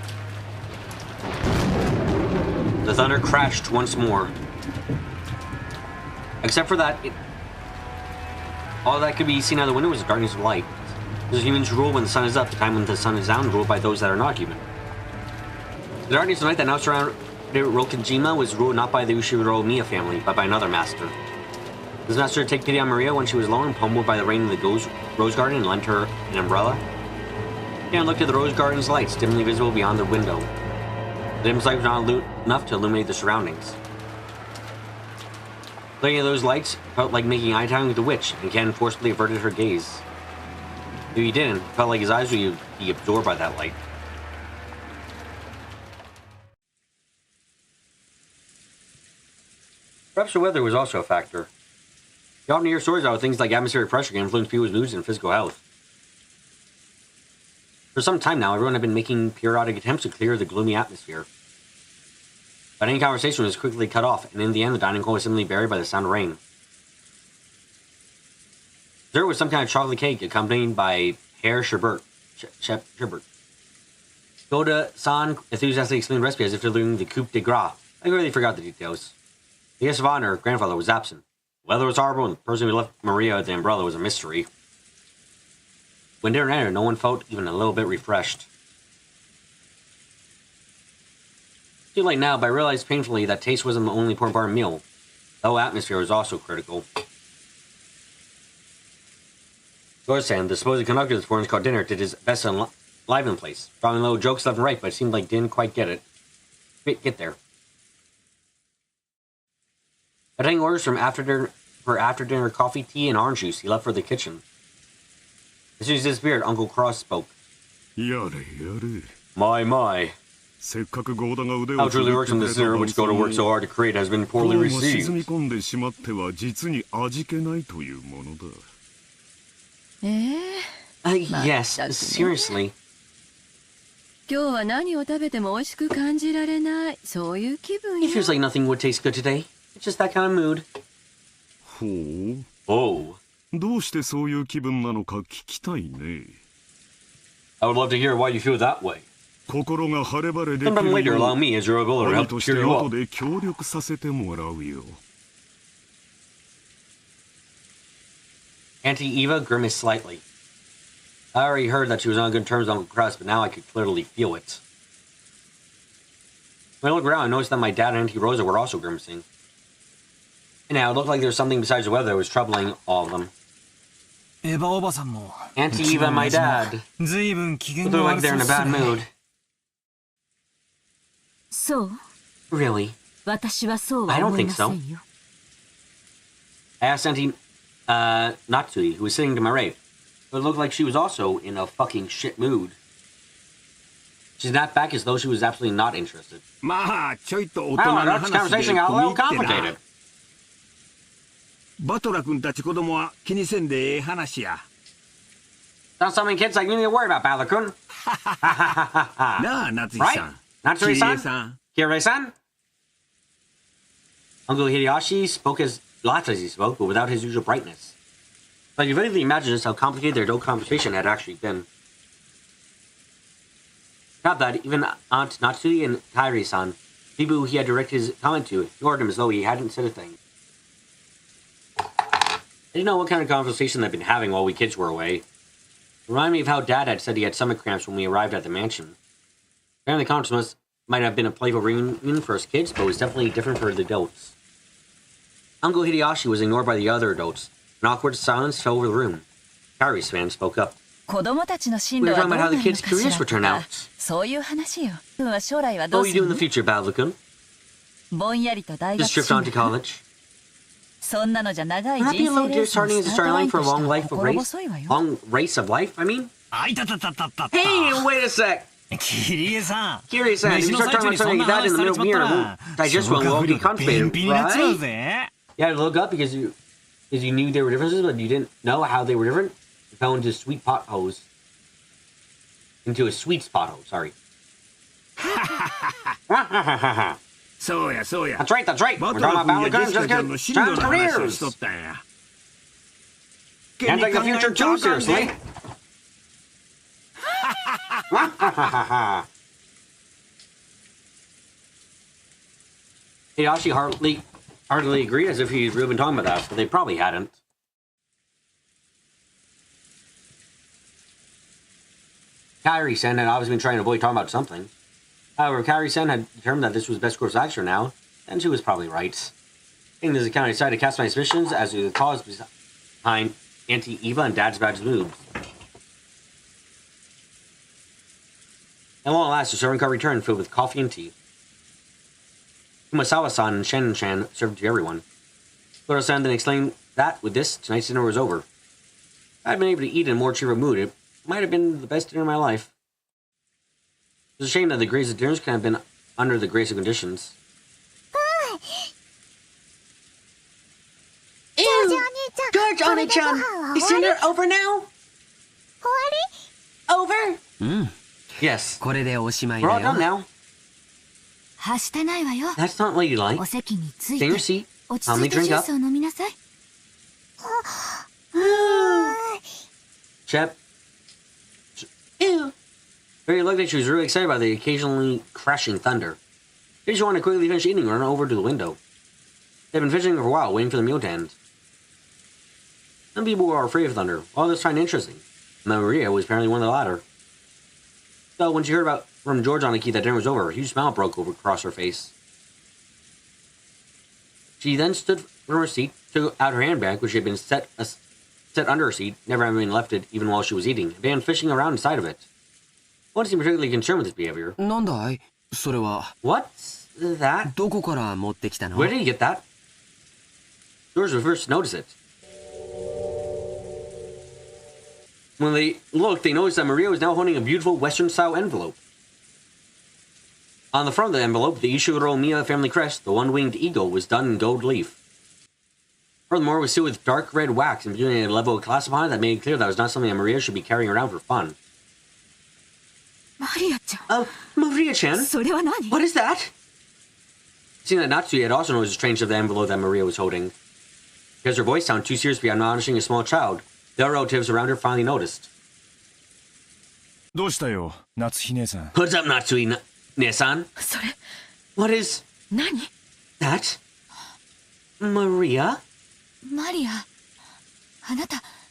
The thunder crashed once more. Except for that, all that could be seen out of the window was the darkness of light. As humans rule when the sun is up, the time when the sun is down ruled by those that are not human. The darkness of night that now surrounded Rokujima was ruled not by the Ushiro Miya family, but by another master. This master would take pity on Maria when she was alone and pummeled by the rain in the rose garden and lent her an umbrella. He looked at the rose garden's lights, dimly visible beyond the window. The dim light was not enough to illuminate the surroundings. Looking at those lights felt like making eye contact with the witch, and Ken forcibly averted her gaze. If he didn't, it felt like his eyes would be absorbed by that light. Perhaps the weather was also a factor. You often hear stories about things like atmospheric pressure can influence people's moods and physical health. For some time now, everyone had been making periodic attempts to clear the gloomy atmosphere. But any conversation was quickly cut off, and in the end, the dining hall was simply buried by the sound of rain. Dessert was some kind of chocolate cake accompanied by pear sherbet. Goda-san enthusiastically explained the recipe as if delivering the coup de grace. I really forgot the details. The guest of honor, grandfather, was absent. The weather was horrible, and the person who left Maria with the umbrella was a mystery. When dinner ended, no one felt even a little bit refreshed. Too late now, but I realized painfully that taste wasn't the only important part of the meal. The whole atmosphere was also critical. Gorsan, the supposed conductor of this morning's called dinner, did his best to enliven the place, drawing little jokes left and right, but it seemed like didn't quite get there. Getting orders for after dinner coffee, tea, and orange juice, he left for the kitchen. As soon as he disappeared, Uncle Cross spoke. My. How truly works from this dinner which Goda worked so hard to create has been poorly received. Yes, seriously. It feels like nothing would taste good today. It's just that kind of mood. Oh. I would love to hear why you feel that way. Sometime later, allow me, as your ability, to help cheer you up. Auntie Eva grimaced slightly. I already heard that she was on good terms with Uncle Cross, but now I could clearly feel it. When I looked around, I noticed that my dad and Auntie Rosa were also grimacing. And now it looked like there was something besides the weather that was troubling all of them. Auntie Eva and my dad look like they're in a bad mood. Really? I don't think so. I asked Auntie Natsui, who was sitting to my right, but it looked like she was also in a fucking shit mood. She snapped back as though she was absolutely not interested. Well, our conversation got a little complicated. Not something kids like you need to worry about, Bala-kun. Right? Natsuri-san? Kirei-san? Uncle Hideyoshi spoke as loud as he spoke, but without his usual brightness. But you vividly imagine just how complicated their adult conversation had actually been. Not that, even Aunt Natsui and Kairi-san, people who he had directed his comment to, ignored him as though he hadn't said a thing. I didn't know what kind of conversation they'd been having while we kids were away. It reminded me of how Dad had said he had stomach cramps when we arrived at the mansion. Apparently the conference might have been a playful reunion for us kids, but it was definitely different for the adults. Uncle Hideyoshi was ignored by the other adults. An awkward silence fell over the room. Kairi's fan spoke up. We were talking about how the kids' careers would turn out. What will you do in the future, Badlukun? Just drift on to college? Would that be a little disheartening as a storyline for a long race of life, I mean? Hey, wait a sec! Kirie-san, if you start talking about something like that in the middle of mirror, it won't digest well and won't be constipated, right? You had to look up because you knew there were differences, but you didn't know how they were different. You fell into sweet potholes. Into a sweet spot hole, sorry. That's right. We're talking about Badlukun, Jessica's careers. Can't take the future too seriously. Hideyoshi hardly agreed, as if he'd really been talking about that, but they probably hadn't. Kairi-sen had obviously been trying to avoid talking about something. However, Kairi-sen had determined that this was the best course of action now, and she was probably right. Taking this account, I decided to cast my suspicions as to the cause behind Auntie Eva and Dad's bad moods. At long last, the serving car returned filled with coffee and tea. Kumasawa-san and Shannon-chan served it to everyone. Kuro-san then exclaimed that, with this, tonight's dinner was over. If I had been able to eat in a more cheerful mood, it might have been the best dinner of my life. It was a shame that the grace of dinners could have been under the grace of conditions. Ew! George Oni-chan! Is dinner over now? Over? Yes. We're all done now. That's not ladylike. Stay in your seat. Calmly drink up. Shep. Ew. Very looked like she was really excited by the occasionally crashing thunder. She just wanted to quickly finish eating and run over to the window. They'd been fidgeting for a while, waiting for the meal to end. Some people were afraid of thunder, while others find it interesting. Maria was apparently one of the latter. So when she heard from George Aniki that dinner was over, a huge smile broke across her face. She then stood from her seat, took out her handbag, which had been set under her seat, never having been left it even while she was eating, and began fishing around inside of it. No one seemed particularly concerned with this behavior. What's that? Where did you get that? George was first to notice it. When they looked, they noticed that Maria was now holding a beautiful Western-style envelope. On the front of the envelope, the Ishiguro Miya family crest, the one-winged eagle, was done in gold leaf. Furthermore, it was sealed with dark red wax and between a level of glass upon it that made it clear that was not something that Maria should be carrying around for fun. Maria-chan. Oh, Maria-chan? What is that? Seeing that Natsui had also noticed the strangeness of the envelope that Maria was holding. Because her voice sounded too serious to be admonishing a small child, the other relatives around her finally noticed. What's up, Natsui-ne-san? What is... that? Maria?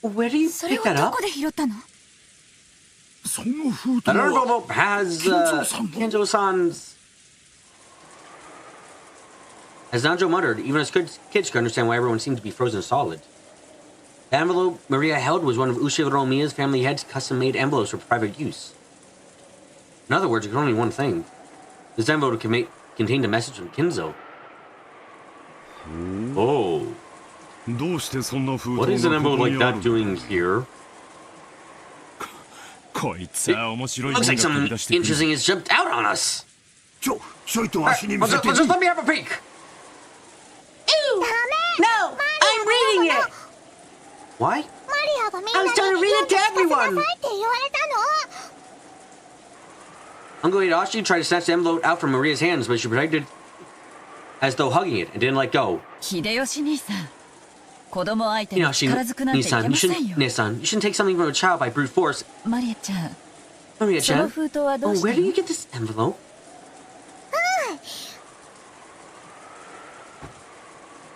Where do you pick that up? That envelope has, Kenzo-san's... As Nanjo muttered, even as kids could understand why everyone seemed to be frozen solid. The envelope Maria held was one of Ushiguro Miya's family head's custom-made envelopes for private use. In other words, it could only mean one thing. This envelope contained a message from Kinzo. Oh. What is an envelope like that doing here? Looks like something interesting has jumped out on us. Just let me have a peek. Ew! No! I'm reading it! Why? I was trying to read it to everyone! Uncle Hideyoshi tried to snatch the envelope out from Maria's hands, but she protected it as though hugging it and didn't let go. 秀吉兄さん、子供相手に Hideyoshi, 力ずくなんていけませんよ。 Nissan, you shouldn't take something from a child by brute force. マリアちゃん、 Maria-chan, その封筒はどう oh, した where の did you get this envelope?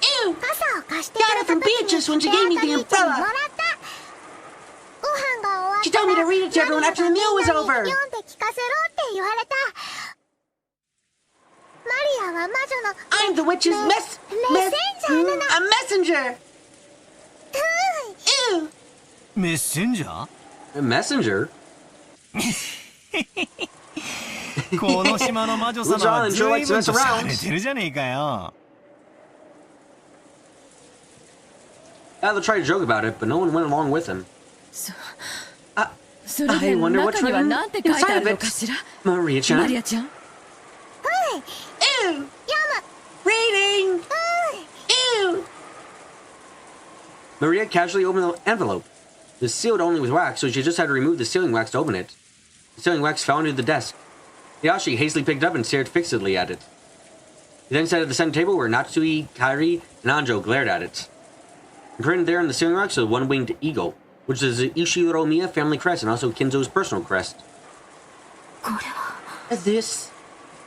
Ew! Got it from Beatrice when she gave me the umbrella. She told me to read it to everyone after the meal was over. I'm the witch's a messenger. Ew! メッセンジャー A messenger? この島の魔女様は随分と洒落てるじゃねえかよ。Adler tried to joke about it, but no one went along with him. それで I wonder what's 中には written 何て書いてあ inside る of のかしら it. Maria-chan. マリアちゃん Ew! Reading! Ew! Maria casually opened the envelope. It was sealed only with wax, so she just had to remove the sealing wax to open it. The sealing wax fell into the desk. Hideyoshi hastily picked it up and stared fixedly at it. He then sat at the center table where Natsui, Kairi, and Anjo glared at it. Imprinted there on the sealing wax was a one-winged eagle, which is the Ishiro Miya family crest and also Kinzo's personal crest. This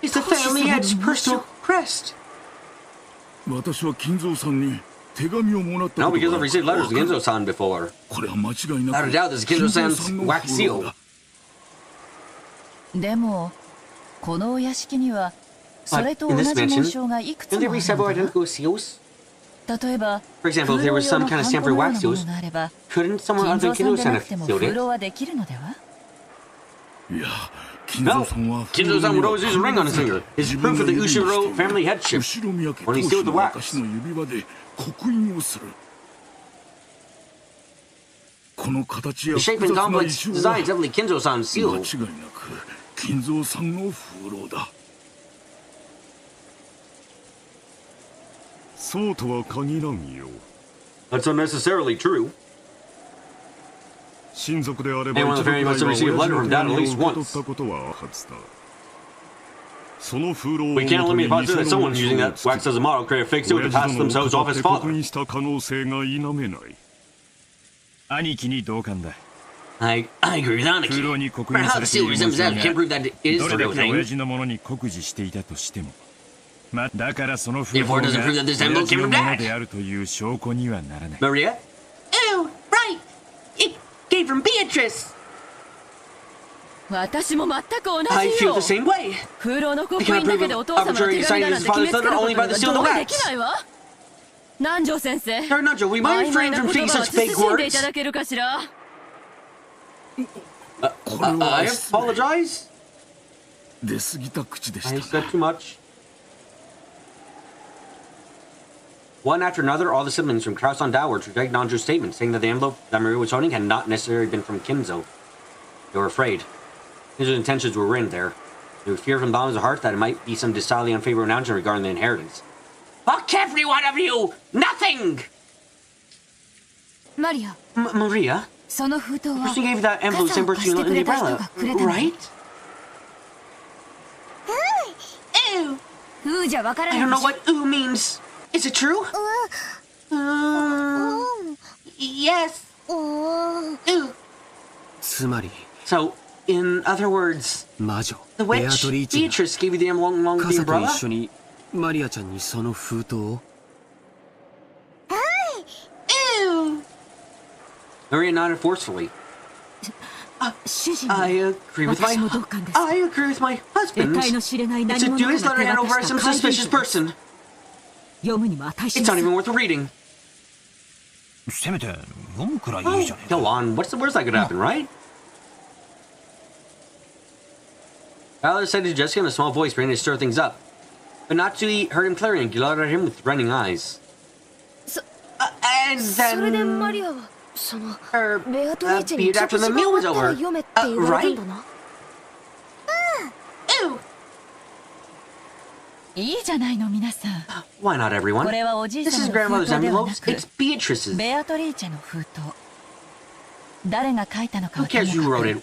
is the family head's personal crest. 私は金蔵さんに手紙をもらった No, こと because が I've received letters to Kinzo-san before. これは間違いな Without a く doubt, this is 金蔵 Kinzo-san's さんの wax 風 seal. だ。でもこのお屋敷にはそ But れと in 同 this じ紋 mansion, 章がいくつ don't も there あ be る several のだ identical seals? 例えば For example, if 風 there 呂 was 用 some の kind ハ of ン stamp コ for のよう wax なも seals, のがあれば couldn't someone 金 other 蔵 than さんでな Kinzo-san くて have も sealed 風 it? 呂はできるのでは いや、金蔵 No, さんは Kinzo-san would always use a ring on his finger. It's proof of the Ushiro family headship. 後ろ宮家 When he 当 sealed 主 the の wax. 証の指輪で刻印をする。この形や The shape 複 and 雑な complex 衣装 design は is definitely Kinzo-san's 間 seal. 違いなく金蔵さんの風呂だ。そうとは限らんよ。 That's unnecessarily true. 親族であれば Anyone in the family must have received a letter from dad at least 受け取 once. ったことははずだ。その風呂を We can't 元に eliminate the 偽 possibility that の someone 紋 using 章を that つけ wax as a model created a fake seal to 親 pass 父殿を themselves 語 off って as 刻 father. 印した可能性が否めない。兄貴に同感だ。 I agree with 風呂 Aniki. に刻 But 印 how さ the れてい seal る resembles 紋章 that can't が prove that it is ど the れだ real け親 thing. 父のものに酷似していたとしても、だからその Therefore, 風貌 it が doesn't prove that this 親 envelope 父 came の from もの dad. であるという証拠にはならない。 Maria? Ew, right. It came from Beatrice. 私も全く同 I じ feel よ the same way. 風呂の刻印だけでお父様の手紙だなんて決めつけることには同意できないわ南條先生 Sir Nacho, we 曖 might 昧 refrain な from 言 saying 葉は such fake 慎んでいた words. だけるかしら I apologize. 出過ぎた口でし I た said too much. One after another, all the siblings from Kraus on downwards rejected Nanjo's statement, saying that the envelope that Maria was holding had not necessarily been from Kinzo. They were afraid. Kinzo's intentions were written there. They would fear from the bottom of their heart that it might be some decidedly unfavorable announcement regarding the inheritance. Fuck every one of you! Nothing! マリア Maria? その封筒 The は person who gave you that envelope 傘 same を貸 person して in く the れた人 umbrella, がくれたの right? Ew! うーじゃわから I ない don't で know しょ what ooh means. Is it true? Yes. Ooh. つまり So, in other words, 魔女 the ベア witch トリーチェが Beatrice gave you the emblem along with the 傘と umbrella? 一緒にマリアちゃんにその封筒を Ew. Maria nodded forcefully. 主人 I agree with my 私も同感です I agree with my 得 husband. 体の知れない It's 何 a 者か dubious が letter 手 hand 渡 over し some た怪 suspicious 文書 person. 読むにも値し It's ま not せ even ん worth reading. せめて読むくらいい Oh, いじゃねえか。 go on. What's the worst that could happen, right? Valor said to Jessica in a small voice, trying to stir things up. But Natsui heard him clearly and glowered at him with running eyes. And それでマ then リアはその her ベアトリーチェ beat に after 食 the 事が meal 終 was わったら over. 読めって言われたんだな Ew. いいじゃないの皆さん。 Why not こ everyone? れはおじい This さん is の封 grandmother's 筒ではな envelopes. く It's Beatrice's. ベアトリーチェの封筒。誰が書いたのか Who はとも cares who か wrote く it?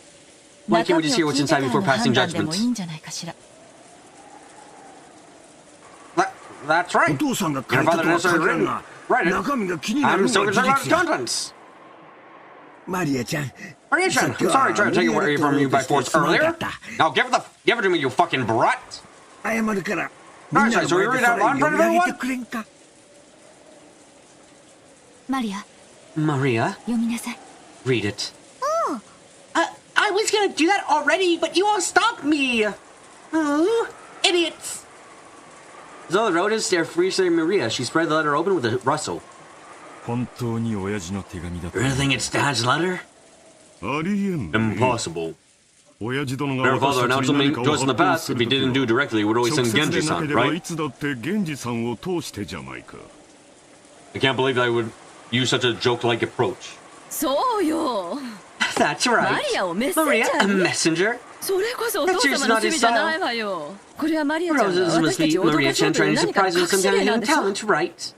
Why can't we just hear what's inside before passing judgment? That's right. Your father necessarily written. Right. I'm so concerned about its contents. Maria-chan, I'm sorry I tried to take it away from you by force earlier. Now give it to me, you fucking brat. Alright, so we read out loud in front of everyone? Maria? Read it. Oh. I was gonna do that already, but you all stopped me. Oh, idiots. Zoe wrote it, stare furiously at Maria. She spread the letter open with a rustle. You really think it's Dad's letter? Impossible. Our father announced something to us in the past. If he didn't do directly, he would always send Genji-san, right? I can't believe I would use such a joke-like approach. That's right. Maria, a messenger? That's just not his style. Roses must be Maria-chan trying to surprise us with some kind of hidden talent, right?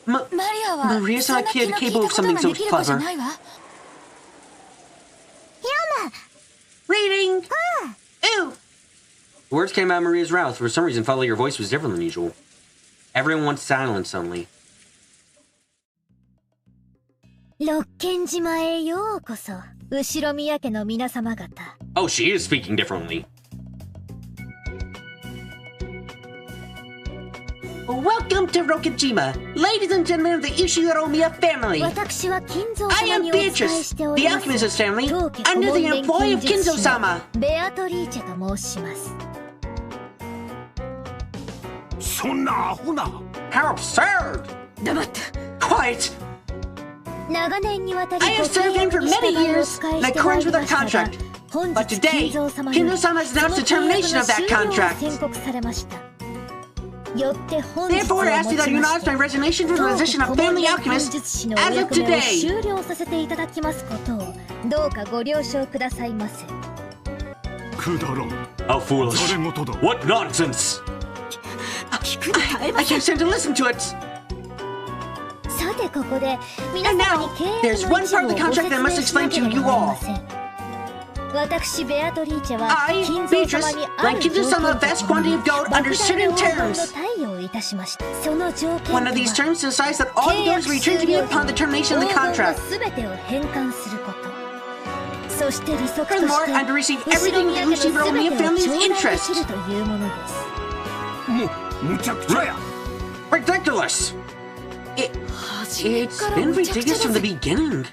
Maria's not a kid capable of something so clever. Reading! Ew! The words came out of Maria's mouth. For some reason, felt like her voice was different than usual. Everyone went silent suddenly. Oh, she is speaking differently. Welcome to Rokujima, ladies and gentlemen of the Ushiro-miya family. I am Beatrice, the alchemist's family, under the employ of Kinzo-sama. How absurd! Quiet! I have served him for many years in accordance with our contract, but today, Kinzo-sama has announced the termination of that contract. Therefore, I ask you that you acknowledge my resignation from the position of family alchemist as of today. How foolish. What nonsense! I can't stand to listen to it. And now, there's one part of the contract that I must explain to you all. I, Beatrice, lent Kinzo-sama a vast quantity of gold under certain terms. One of these terms decides that all the gold is returned to me upon the termination of the contract. Furthermore, I'm to receive everything in the Ushiro-miya family's interest. Ridiculous! It's been ridiculous from the beginning.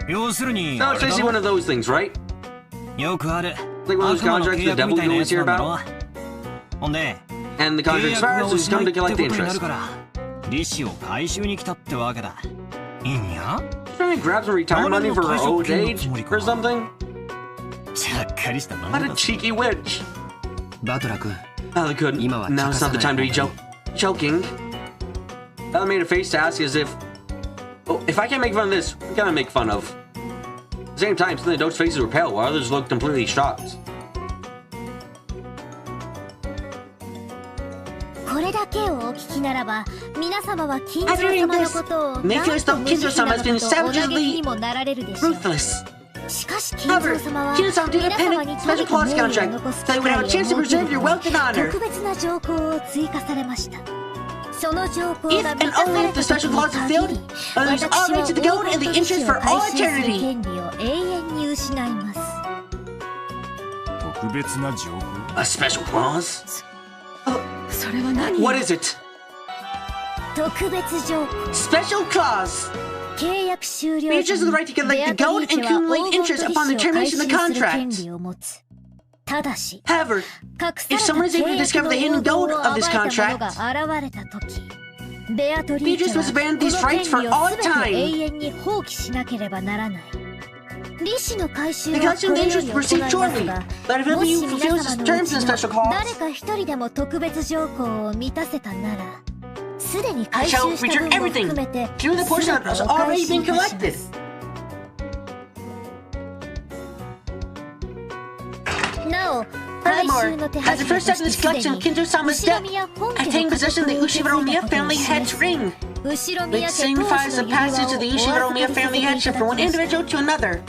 No, it's basically one of those things, right? Like one of those contracts the devil you always hear about? And the contract expires, so he's come to collect the interest. Trying to grab some retirement money for her old age or something? What a cheeky witch! Valakun, now it's not the time to be joking. Ella made a face to ask as if, oh, if I can't make fun of this, what can I make fun of? At the same time, some of the adults' faces were pale, while others looked completely shocked. After hearing this, may feel as though Kinzo-sama has been savagely ruthless. However, Kinzo-sama did append a special clause contract, so you would have a chance to preserve your wealth and honor. If and only if the special clause is filled, I'll lose all rights to the gold and the interest for all eternity. A special clause? What is it? Special clause. Beatrice has the right to collect the gold and accumulate interest upon the termination of the contract. However, if someone is able to discover the hidden gold of this contract, Beatrice must abandon these rights for all time. The collection of the interest will proceed shortly, but if only you fulfill the terms of the special clause, I shall return everything, including the portion that has already been collected. Furthermore, as the first step in this collection of Kinzo-sama's debt, I take possession of the Ushiro-miya family head's ring, It signifies the passage of the Ushiro Miya family headship from one individual to another.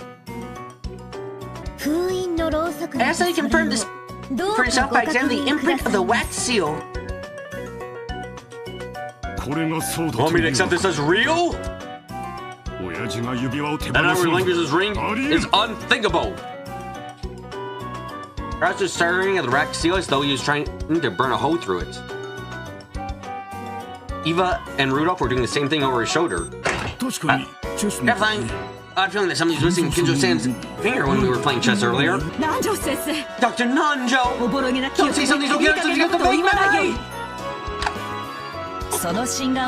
I ask that you confirm this for yourself by examining the imprint of the wax seal. Want me to accept this as real? That I relinquish his ring is unthinkable. Perhaps just staring at the wax seal as though he was trying to burn a hole through it. Eva and Rudolph were doing the same thing over his shoulder. I'm feeling that somebody's missing Kinjo-san's finger when we were playing chess earlier. Dr. Nanjo! Don't say something's okay until you get the fake memory!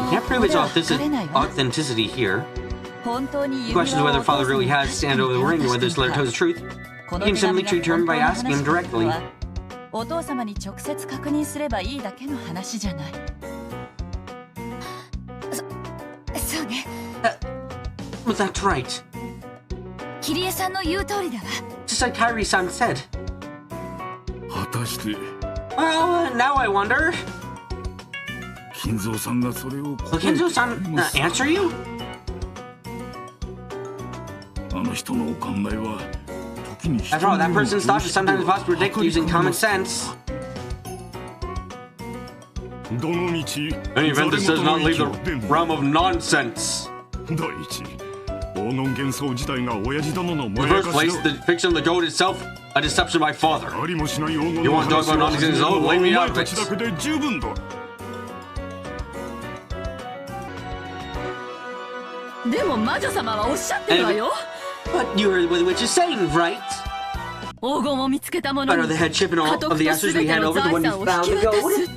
Can't prove its authenticity here. He questions whether Father really has stand over the ring or whether this letter tells the truth. You can simply treat him by asking him directly. But that's right. Just like Kairi-san said. Well, now I wonder. Will Kinzo-san answer you? After all, that person's thought is sometimes possible to predict using common sense. Any event that does not leave the realm of nonsense. In the first place, the fiction of the goat itself, a deception by father. You want to talk about nonsense? Oh, leave me out of it. But you heard what the witch is saying, right? Out of the headship and all of the answers we hand over to when you found the goat.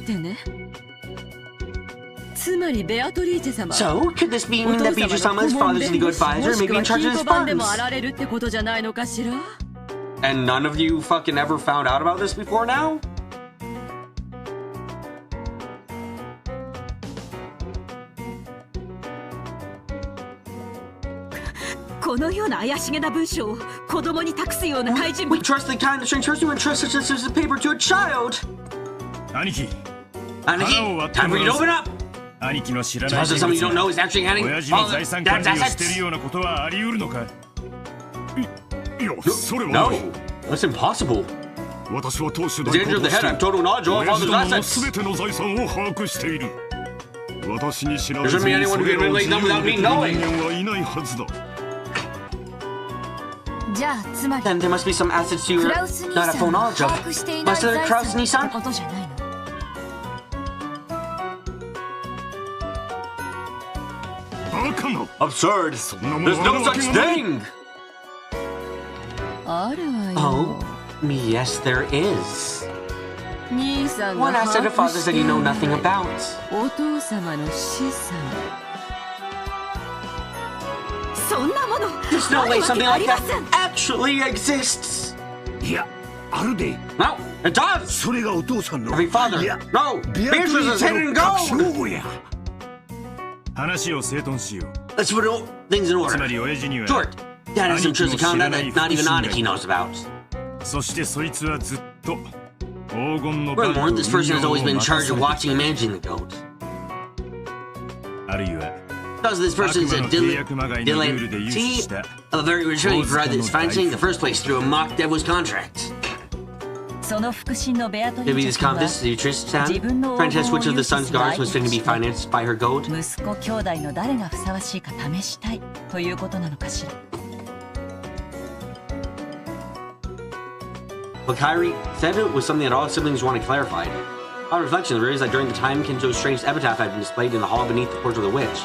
So, could this mean that Beatrice-sama, father's legal advisor, may be in charge of his funds? And none of you fucking ever found out about this before now? We trust the kind of strange person who entrusts such a paper to a child! Aniki, time for you to open up! Suppose that something you don't know is actually handing all Dad's assets? No, that's impossible. The danger of the head, I have total knowledge of all father's assets. There shouldn't be anyone who can relate them without me knowing. Then there must be some assets you not have full knowledge of. Must there Kraus-ni-san? Absurd! There's no such thing! Oh, yes there is. One asset of father's that you know nothing about. There's no way something like that actually exists! No, it does! Every father, no! Beatrice is hidden gold! Let's put things in order. Short, Dad has some tricks account that not even Aniki knows about. Furthermore, this person has always been in charge of watching and managing the goat. Because this person is a dilettante of a very rich family who provided this financing in the first place through a mock devil's contract. Maybe this confidence to Beatrice-san, trying to test which of the sun's guards was fitting to be financed by her gold. But Kairi said it was something that all siblings wanted clarified. On reflection, there is that during the time Kinzo's strange epitaph had been displayed in the hall beneath the portrait of the witch,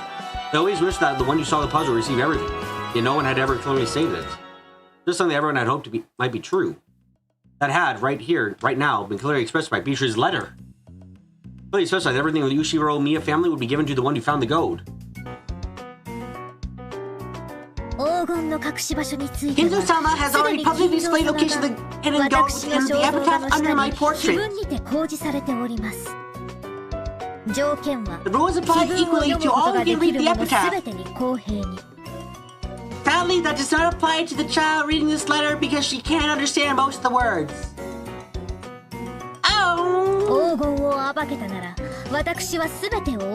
they always wished that the one who saw the puzzle received everything, yet no one had ever clearly stated it. Just something everyone had hoped might be true. That had, right here, right now, been clearly expressed by Beatrice's letter. Clearly specified that everything of the Ushiro Miya family would be given to the one who found the gold. Kinzo-sama has already publicly displayed the location of the hidden gold in the epitaph under my portrait. The rules apply equally to all who can read the epitaph. Sadly, that does not apply to the child reading this letter because she can't understand most of the words. Oh!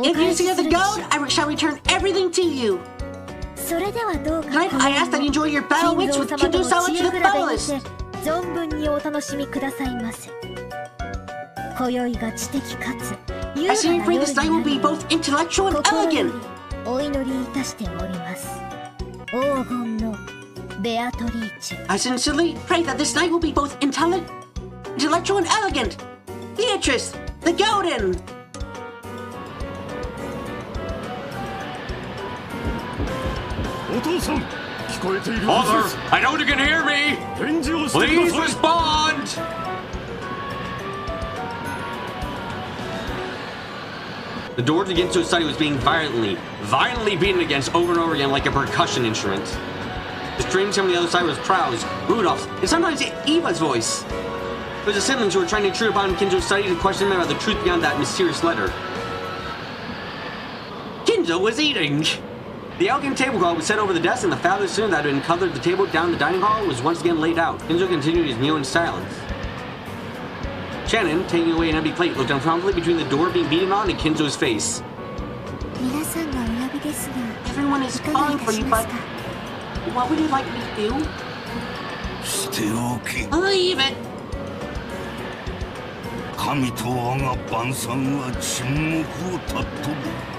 If you see the goat, I shall return everything to you. Tonight, I ask that you enjoy your battle wits with Kinzo-sama to the fullest. I see you free this night will be both intellectual and elegant. I sincerely pray that this night will be both intellectual and elegant. Beatrice, the Golden. Father, I know you can hear me. Please respond. The door to Ginzo's study was being violently beaten against over and over again like a percussion instrument. The screams from the other side was Krau's, Rudolph's, and sometimes Eva's voice. It was the siblings who were trying to intrude upon Kinzo's study to question him about the truth beyond that mysterious letter. Kinzo was eating. The elegant tablecloth was set over the desk, and the fabulous dinner that had been covered at the table down the dining hall was once again laid out. Kinzo continued his meal in silence. Shannon, taking away an empty plate, looked uncomfortably between the door being beaten on and Kinzo's face. Everyone is calling for you, but what would you like me to do? Leave it.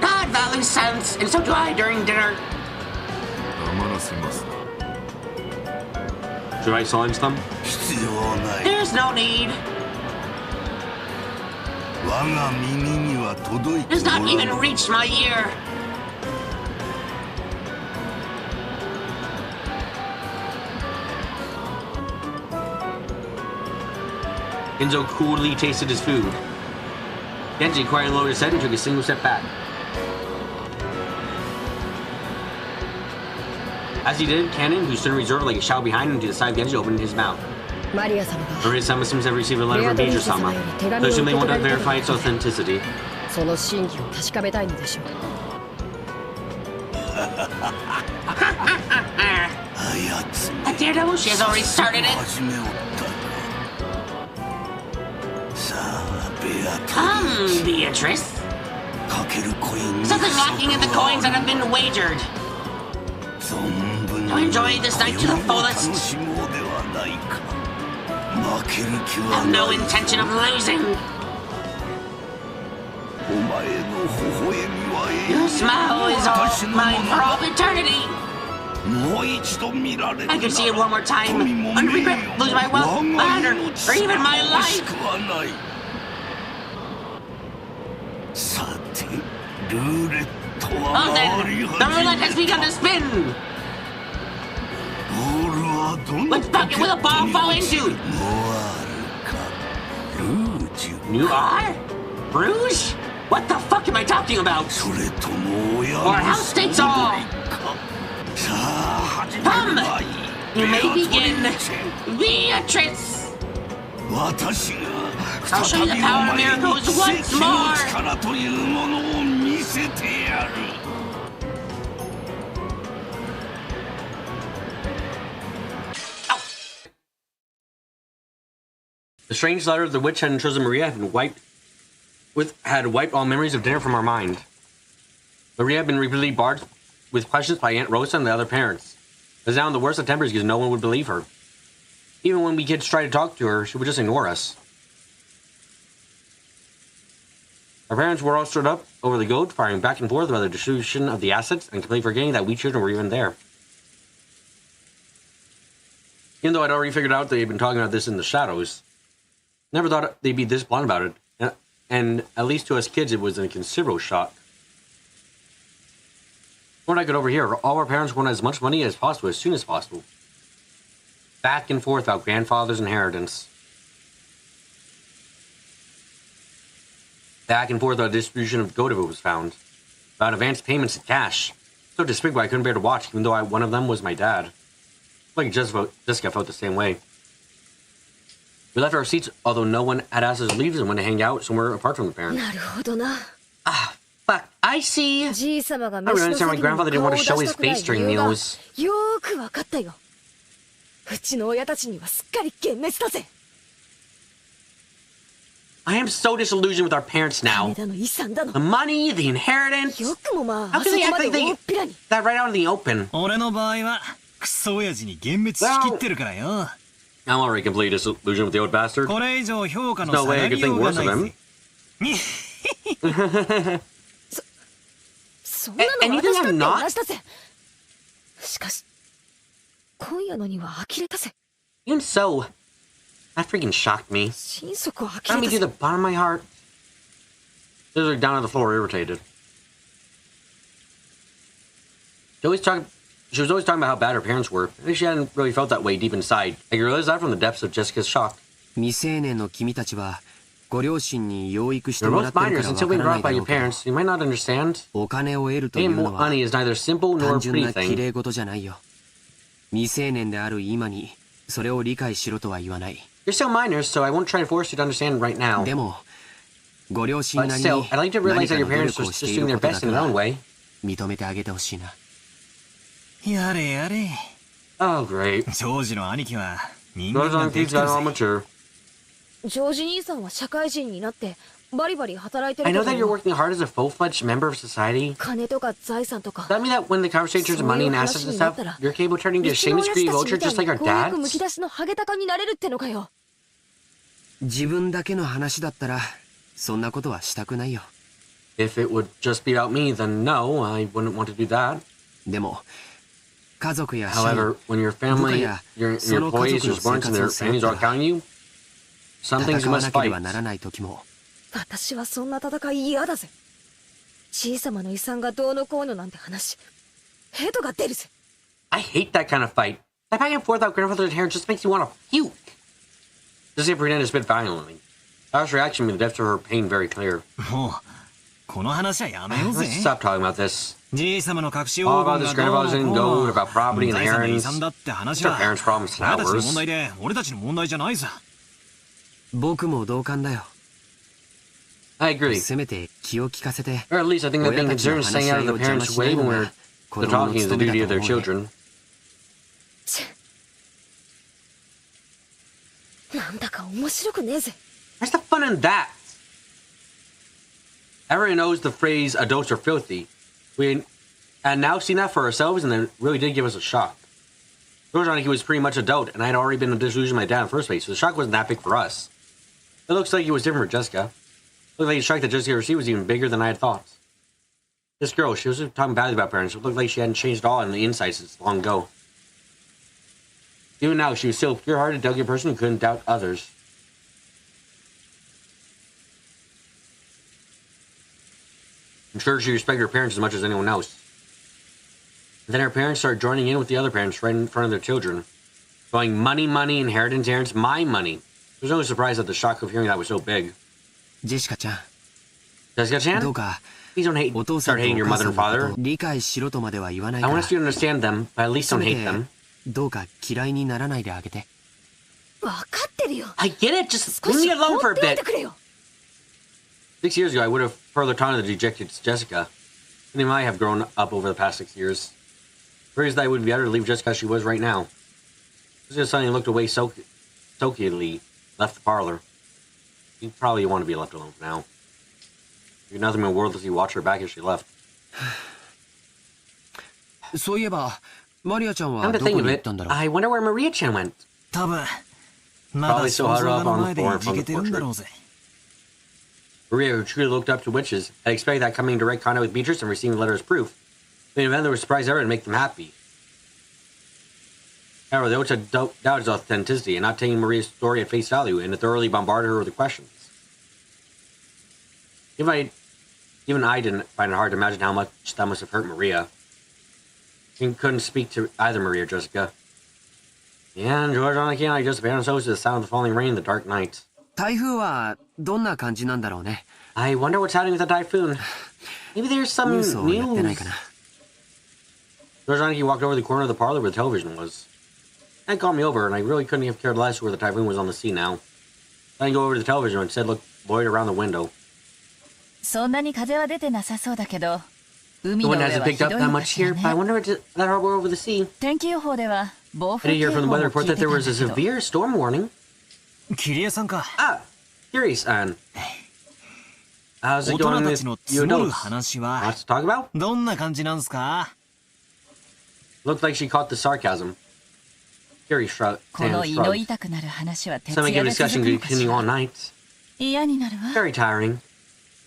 God values silence, and so do I during dinner. Should I silence them? There's no need. It does not even reach my ear. Kinzo coolly tasted his food. Genji quietly lowered his head and took a single step back. As he did, Cannon, who stood in reserve like a shadow behind him to the side of Genji, opened his mouth. Maria-sama seems to have received a letter from Beatrice-sama. So assume they want to verify its authenticity. A daredevil, she has already started it. Come, Beatrice. Something lacking in the coins that have been wagered. To enjoy this night to the fullest. Have no intention of losing. Your smile is all mine for all eternity. I can see it one more time, and regret losing my wealth, my honor, or even my life. Oh, then, the roulette has begun to spin. Which bucket will the ball fall into? You are? Rouge? What the fuck am I talking about? Or house states all? Come! You may begin. Beatrice! I'll show you the power of miracles once more! The strange letter the witch had chosen Maria had wiped all memories of dinner from our mind. Maria had been repeatedly barred with questions by Aunt Rosa and the other parents. Was now in the worst of tempers because no one would believe her. Even when we kids tried to talk to her, she would just ignore us. Our parents were all stood up over the goat, firing back and forth about the distribution of the assets and completely forgetting that we children were even there. Even though I'd already figured out they'd been talking about this in the shadows, never thought they'd be this blunt about it. And at least to us kids, it was a considerable shock. From what I could overhear, all our parents wanted as much money as possible as soon as possible. Back and forth about grandfather's inheritance. Back and forth about the distribution of goat if it was found. About advance payments in cash. So despicable I couldn't bear to watch, even though one of them was my dad. Like Jessica felt the same way. We left our seats, although no one had asked us to leave and went to hang out somewhere apart from the parents. Ah, fuck, I see. I don't understand why grandfather didn't want to show his face during meals. I am so disillusioned with our parents now. The money, the inheritance. How can they act like that right out in the open? Well, I'm already completely disillusioned with the old bastard. There's no way I could think worse of him. Anything I'm not? Even so, that freaking shocked me. Got me to the bottom of my heart. Literally down on the floor, irritated. She was always talking about how bad her parents were. I think she hadn't really felt that way deep inside. I realized that from the depths of Jessica's shock. You're both minors until being brought up by your parents. You might not understand. Getting money is neither simple nor a pretty thing. You're still minors, so I won't try to force you to understand right now. But still, I'd like to realize that your parents are just doing their best in their own way. Oh, great. Those uncles got all mature. I know that you're working hard as a full-fledged member of society. Does that mean that when the conversation turns to money and assets and stuff, you're capable of turning into a shameless greedy vulture just like our dads? If it would just be about me, then no, I wouldn't want to do that. However, when your family, your employees, your supporters, and their families are counting you, some things you must fight. I hate that kind of fight. That back and forth about grandfather's inheritance just makes me want to puke. Just if Brienne is spit violently. Sarah's reaction made the depths of her pain very clear. Let's stop talking about this. All about this grandfather's in gold, about property and inheritance. It's our parents' problems, not ours. I agree. Or at least I think that being concerned is staying out of the parents' way when they're talking is the duty of their children. Where's the fun in that? Everyone knows the phrase adults are filthy. We had now seen that for ourselves, and it really did give us a shock. George was pretty much adult, and I had already been disillusioned with my dad in the first place, so the shock wasn't that big for us. It looks like it was different for Jessica. It looked like the shock that Jessica received was even bigger than I had thought. This girl, she was talking badly about parents. It looked like she hadn't changed at all on the inside since long ago. Even now, she was still a pure-hearted, delicate person who couldn't doubt others. I'm sure she respected her parents as much as anyone else. And then her parents started joining in with the other parents right in front of their children. Going, money, money, inheritance, inheritance, my money. There's no surprise that the shock of hearing that was so big. Jessica-chan? Please don't start hating your mother and father. I want us to understand them, but at least don't hate them. I get it, just leave me alone for a bit. 6 years ago, I would have further taunted the dejected Jessica. And they might have grown up over the past 6 years. Whereas that it would be better to leave Jessica as she was right now. Jessica suddenly looked away sulkily, left the parlor. You probably want to be left alone for now. You're nothing in the world as you watch her back as she left. Come to think of it, I wonder where Maria-chan went. Probably still huddled up on the floor in front of the portrait. Maria, who truly looked up to witches, had expected that coming in direct contact with Beatrice and receiving the letter as proof. But in the event, they were surprised ever to make them happy. However, they also doubted his authenticity and not taking Maria's story at face value and thoroughly bombarded her with questions. Even I didn't find it hard to imagine how much that must have hurt Maria. He couldn't speak to either Maria or Jessica. Yeah, and George and I just abandoned ourselves to the sound of the falling rain in the dark night. I wonder what's happening with the typhoon. Maybe there's some news. George and walked over to the corner of the parlor where the television was. That called me over, and I really couldn't have cared less where the typhoon was on the sea now. I didn't go over to the television and instead looked Lloyd around the window. The wind hasn't picked up that much here, but I wonder if that harbor over the sea. I did hear from the weather report that there was a severe storm warning. Ah, Curious-san. How's it going with your notes? Lots to talk about? どんな感じなんすか? Looked like she caught the sarcasm. Curious shrugged. この胃の痛くなる話は徹 Some 夜 make で a 続 discussion くのか continuing し all ら。 night. 嫌になるわ。 Very tiring.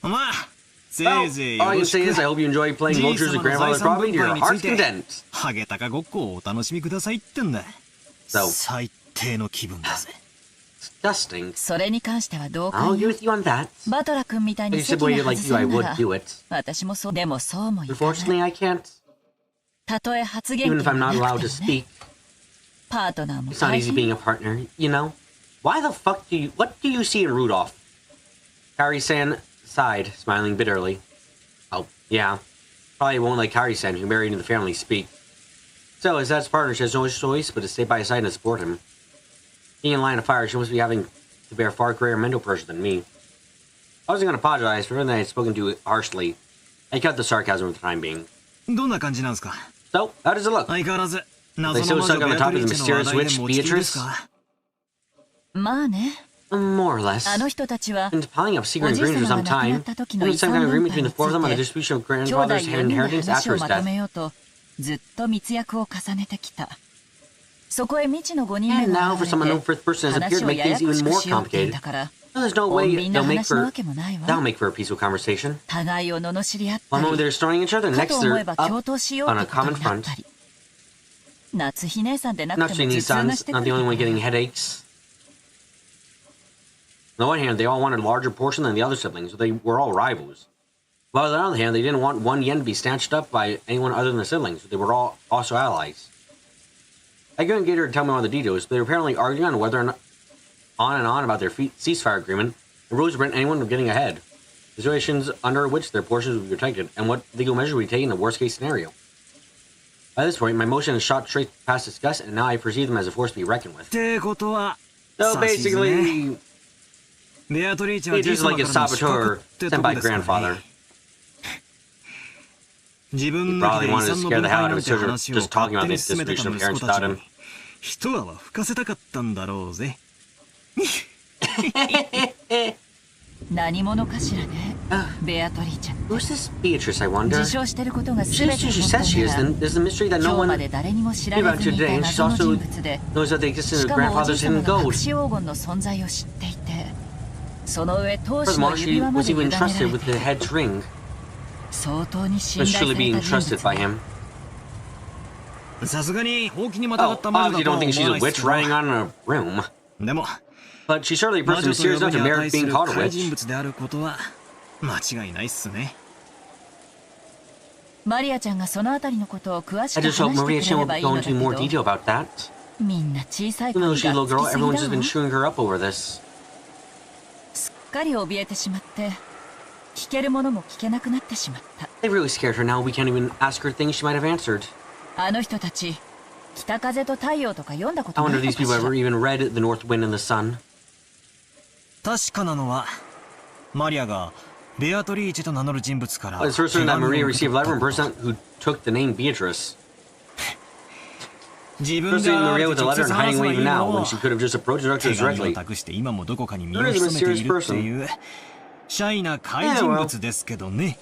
まあ、せ Well, いぜい all よ I ろ can し say く。 is I hope you enjoy playing vultures with grandfather's property to your heart's content. ハゲタカごっこをお楽しみくださいってんだ。 So, 最低の気分だぜ。 disgusting. それに関しては同 I'll 感 agree よ。 with you on that. バトラ君みたいに If you 席が situated 外 like せ you, I るな would ら do it. 私もそう。でもそうもいかない。 Unfortunately, I can't. たとえ発言 Even 権 if が I'm な not く allowed ても to ね。 speak. パートナーも It's not 大 easy 変。 being a partner, you know? Why the fuck do you... What do you see in Rudolph? Kairi-san sighed, smiling bitterly. Oh, yeah. Probably won't let Kairi-san, who married into the family, speak. So, as that's partner, she has no choice but to stay by his side and support him. Being in line of fire, she must be having to bear far greater mental pressure than me. I wasn't going to apologize for anything I had spoken to harshly. I cut the sarcasm for the time being. どんな感じなんすか? So, how does it look? 相変わらず、 They 謎 still の魔 stuck 女 on ベ the ア top ト of リ the ーチェの話 mysterious 題で witch 持ちきりです Beatrice? か? まあね。 More or less. あの人たちは Been piling up secret おじい agreements for 様 some が亡くな time. った時の And 遺 some 産 kind of 分 agreement 配 between に the つ four of them on the いて distribution of 兄弟 grandfather's 4人で inheritance 話 after を his まと death. めようとずっと密約を重ねてきた。そこへ未知の5人目 And が now for 現 some れ unknown て fifth person has appeared 話 to を make やや things こし even く more しようって言うん complicated. だから。 There's no 穏 way 便な that'll make 話な for わけもないわ。 a peaceful conversation. 互いを罵り合ったり One moment they're stoning each other, か next と思え they're ば up 共闘しよう on っ a てこと common になっ front. たり。夏日姉さんでなくて Not も saying 頭 these 痛が sons, してく not る the か only ら one getting headaches. On the one hand, they all wanted a larger portion than the other siblings, so they were all rivals. While on the other hand, they didn't want one yen to be snatched up by anyone other than the siblings, so they were all also allies. I couldn't get her to tell me all the details, but they were apparently arguing on whether or not on and on about their ceasefire agreement, and rules to prevent anyone from getting ahead. The situations under which their portions would be protected, and what legal measures would be taken in the worst case scenario. By this point, my motion has shot straight past disgust, and now I perceive them as a force to be reckoned with. ってことは、 So basically, ベアトリーチェは it's じい just 様 like か a らの資格 saboteur ってと sent こ by ですか grandfather. ね。自分 He の気 probably で遺 wanted to 産の scare 分 the 配 hell out な of ん his て children 話を just 勝 talking 手 about に the 進めてた distribution of 息子 parents たち without に him. 一泡吹かせたかったんだろうぜ。何者かしらね。ベアトリーチェ。 Who's this Beatrice, I wonder? 自称してることが全 She's て who she 本 says she is, 当なら then there's a mystery that 今 no 日ま one で誰にも知ら knew れ about ずにいた today, and 謎 she の also 人物で knows that they existed し in か her もおじい grandfather's 様 hidden が gold. 隠し黄金の存在を知っていてその上当主 Furthermore, の she 指輪ま was で委ね even ら trusted れ with て the head's ring. 相当に信 Was 頼 truly され being た人 trusted 物 by ね him. さすがにほうきにまたが Oh, った魔女 obviously だ you とは don't think 思 she's わ a ないっ witch すわ。 riding on a broom. でも、 But she's certainly a 魔 person 女と mysterious 呼ぶ enough to に merit 値す being る called a 怪人 witch. 物であることは間違いないっすね。マリアちゃんがそのあたりのことを詳し I く just hope 話して Maria くれ Chan れば will いいの go だ into け more ど detail about that. みんな小さい子 Even though に she's a がっ little つ girl, きすぎ everyone's だ just わ been chewing her up over this. すっかり怯えてしまって聞けるものも聞けなくなってしまった They really scared her now. We can't even ask her things she might have answered. あの人たち北風と太陽とか読んだこ I とな wonder い if の these かし people ら ever even read The North Wind and the Sun. 確かなのは、マリアがベアトリーチェと名乗る人物から It's for 手 certain that 紙を Maria 受け received 取 a った letter こ from a と。 person who took the name Beatrice. 自分 First で seeing 現 Maria れ with て a 直 letter 接 and 話 hiding せば away いい even の now を when she could have just approached the 手 doctors 紙を directly. 託して今もどこかに身を潜めているっていうシャイな怪人物ですけどね。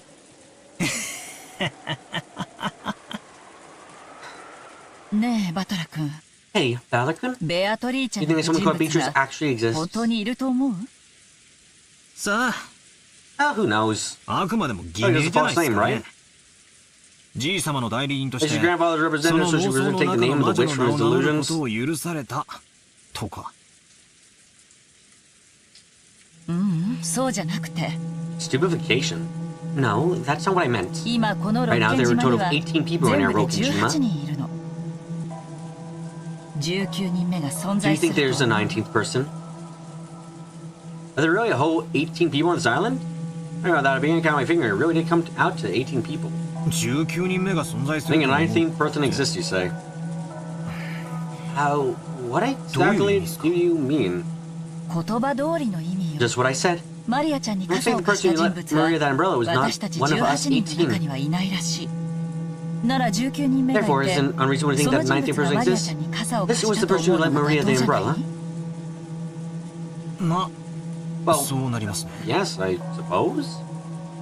ねえバトラ君 Hey, Balakun? ベアトリーチェ You think の that 人 someone 物 called Beatrice が actually 本 exists? 当にいると思うさあ、 Who knows? あくまでも偽 Oh, 名 just a じゃない false です name, か right? ね。じい様の代理人とし Is て your grandfather's そ representative の so she 妄 was 想 to の take the 中の name 魔 of the 女 witch の from 名を his 名乗るこ delusions? とを許されたとか。そうじゃなくて Stupefaction? No, that's not what I meant. 今この Right now, 六 there 軒 are a 島 total に of は 18 people 全 in our 部で Rokenjima. 18人いるの19人目が存 Do you 在す think る there's と a 19th person? Are there really a whole 18 people on this island? I don't know, that being count my finger, it really did come out to 18 people. 19人目が存在す I る think と a 思う 19th person exists, you say? How... What exactly do you mean? 言葉通りの意味よ Just what I said. マリアちゃんに I 傘 think を the 貸し person た who 人 let 物は Maria that umbrella was 私た not ち one of us 18人の中 18. にはいないらしいなら19人目がいて Therefore, it's unreasonable to そ think の that 人 19th 物が person マリア exists. ちゃんに傘を This 貸し was た the と person 思 who うの let が Maria 妥 the 当じゃない umbrella. ま、Well, yes, I suppose.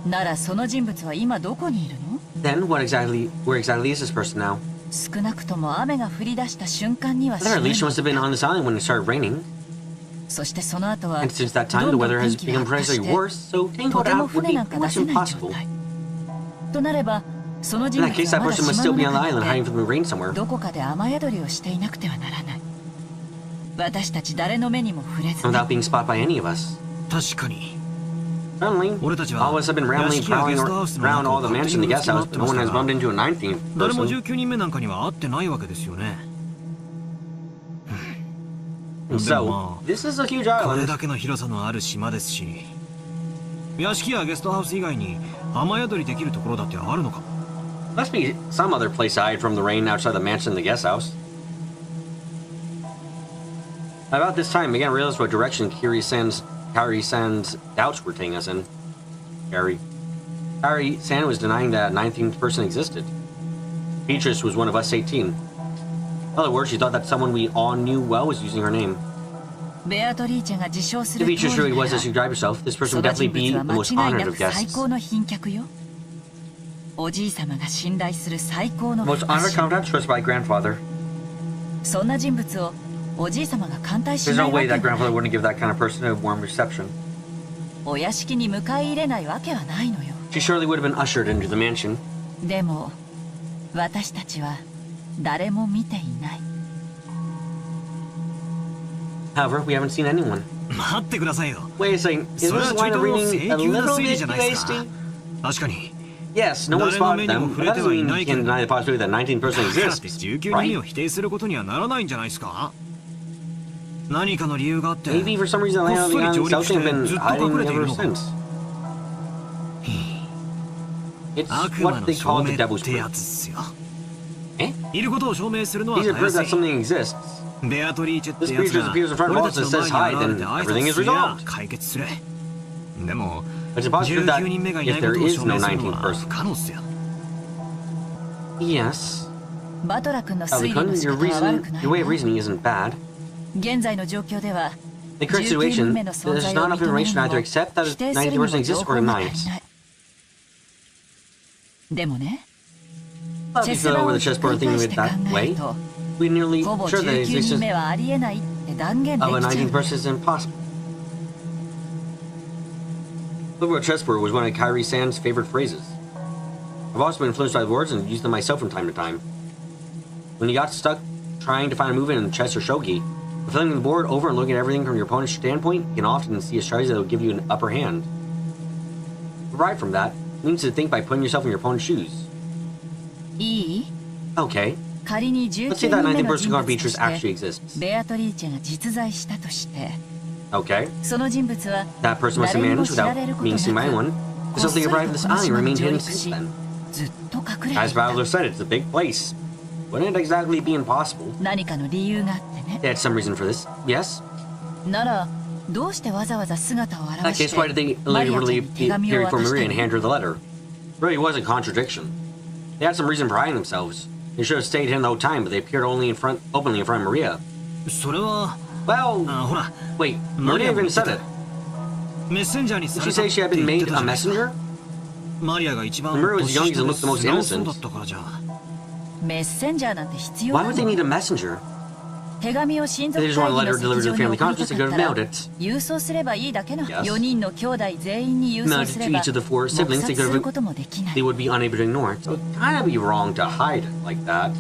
ならその人物は今どこにいるの？ Then where exactly is this person now? 少なくとも雨が降り出した瞬間には At least she must have been on this island when it started raining. そしてその後は And since that time, the weather has become progressively worse, so taking her out would be pretty much impossible. となればその In 人 that 物 case, that はまだ person must 島 still の be on the 中 island hiding で from the rain somewhere. どこかで雨宿りをしていなくてはならない。私たち誰の目にも触れずに Without being spotted by any of us. 確かに Suddenly, all of us have been rambling, prowling around all the mansion and the guest house, but no one has bumped into a 19th 誰も person. 19人目なんかには会ってないわけですよね。 And so, this is a huge これ island. だけの広さのある島ですし、屋敷やゲストハウス以外に雨宿りできるところだってあるのかも。 Must be some other place to hide from the rain outside the mansion and the guest house. About this time, I began to realize what direction Kairi-san's doubts were taking us in. Kairi-san was denying that a 19th person existed. Beatrice was one of us 18. In other words, she thought that someone we all knew well was using her name. ベアトリーチェが自称する If 通 Beatrice り really な was ら as she described herself, this person そ would の definitely 人 be 物 the は most 間違い honored な of く最 guests. 高の賓客よ。おじい様が信頼する最高の Most 不可 honored 視 confidant trusted by grandfather. そんな人物をおじい様が歓待し There's な no いわ way け that がな grandfather い。 wouldn't give that kind of person a warm reception. お屋敷に迎え入れないわけはないのよ。 She surely would have been ushered into the mansion. でも私たちは誰も見ていない。 However, we haven't seen anyone. 待ってくださいよ。 Wait a second, is それ this はちょい line と of reading 請 a 求な little 推理 bit じゃないですか。 hasty? 確かに。 Yes, no one 誰の spotted 目にも them, 触 but れ that て doesn't はい mean な you いけど。 can deny the possibility that 19th person だって exists, 19人目 right? を否定することにはならないんじゃないですか。何かの理由があって。 Maybe for some reason the こっ land そ on り the 上 island 陸して have been ずっと hiding 隠れている ever のか。 since. It's 悪魔 what の they 証 call 明 the っ devil's てや proof. つっすよ。え？いることを証明するのは These た are や proof す that い。 something exists. ベアトリーチェって This やつ creature が appears in front of 俺 us た that ちの says 前 hi, に現れ then て挨 everything 拶 is すりゃ resolved. 解決する。でも But it's impossible that 19人目がいな if いこ there とを is 証 no 明するの 19th は person. 不可能っすよ。 Yes. バトラ君の推理の Alicon, 仕 your 方は悪く reason, ない your way of わ。 reasoning isn't bad. 現在の状況では The current 19人 situation, 目の存 there's 在 not を enough 認める information に to も either accept that 否 a 定する 19th にも person 情 exists 報 or が足 deny り it. ない。でもね、 Well, チェ if ス you 盤 know を where ひ the っく chessboard り thinking 返 of し it て考 that え way, ると we're nearly ほぼ sure that 19 人 existence 目はありえないって断言で of a きちゃ 19th う。 person is impossible. The word chessboard was one of Kairi-san's favorite phrases. I've also been influenced by the words and used them myself from time to time. When you got stuck trying to find a movement in chess or shogi, flipping the board over and looking at everything from your opponent's standpoint, you can often see a strategy that will give you an upper hand. Aside from that, it means to think by putting yourself in your opponent's shoes. いい？ Okay, 仮に let's 19 say that 人目 19th の person 人 called 物と Beatrice し actually て exists. ベアトリーチェが実在したとして、 Okay, その人物は that person must have 誰にも managed 知ら without れること being seen by なく anyone. こ There's っそ something りと arrived こ in this の island 島 and に remained 上 hidden 陸 since し、 then. ずっと隠れてい As た。 Bowler said, it's a big place. Wouldn't it exactly be impossible? 何かの理由があってね。 They had some reason for this. Yes. ならどうしてわざわざ姿を In that 現し case, why did they てマリアちゃん literally に手紙を appear before 渡した Maria and の？ hand her the letter? It really was a contradiction. They had some reason for hiding themselves. They should have stayed hidden the whole time, but they appeared openly in front of Maria. それは Well, ほら wait, Maria even said it. メッセンジャーに Did さ she れた say っ she て had 言 been って made たじ a ゃないですか。 messenger? マリアが一番 Maria was 年 young 下 and で looked the most 素直そうだ innocent. ったからじゃ。メッセンジャーなんて必要 Why な would they の？ need a messenger? 手紙を親族 They 会 just want a 議 letter の席 delivered to 上 the に family 送りた conference. か They っ could た have ら mailed it. 郵送すればいいだけの。 Yes. 4人の兄弟全員に郵 Not 送すれ to ば each of the four 黙 siblings. 殺 They す could る have. こともできな They い。 would be unable to ignore it. So it'd kind of be wrong to hide it like that.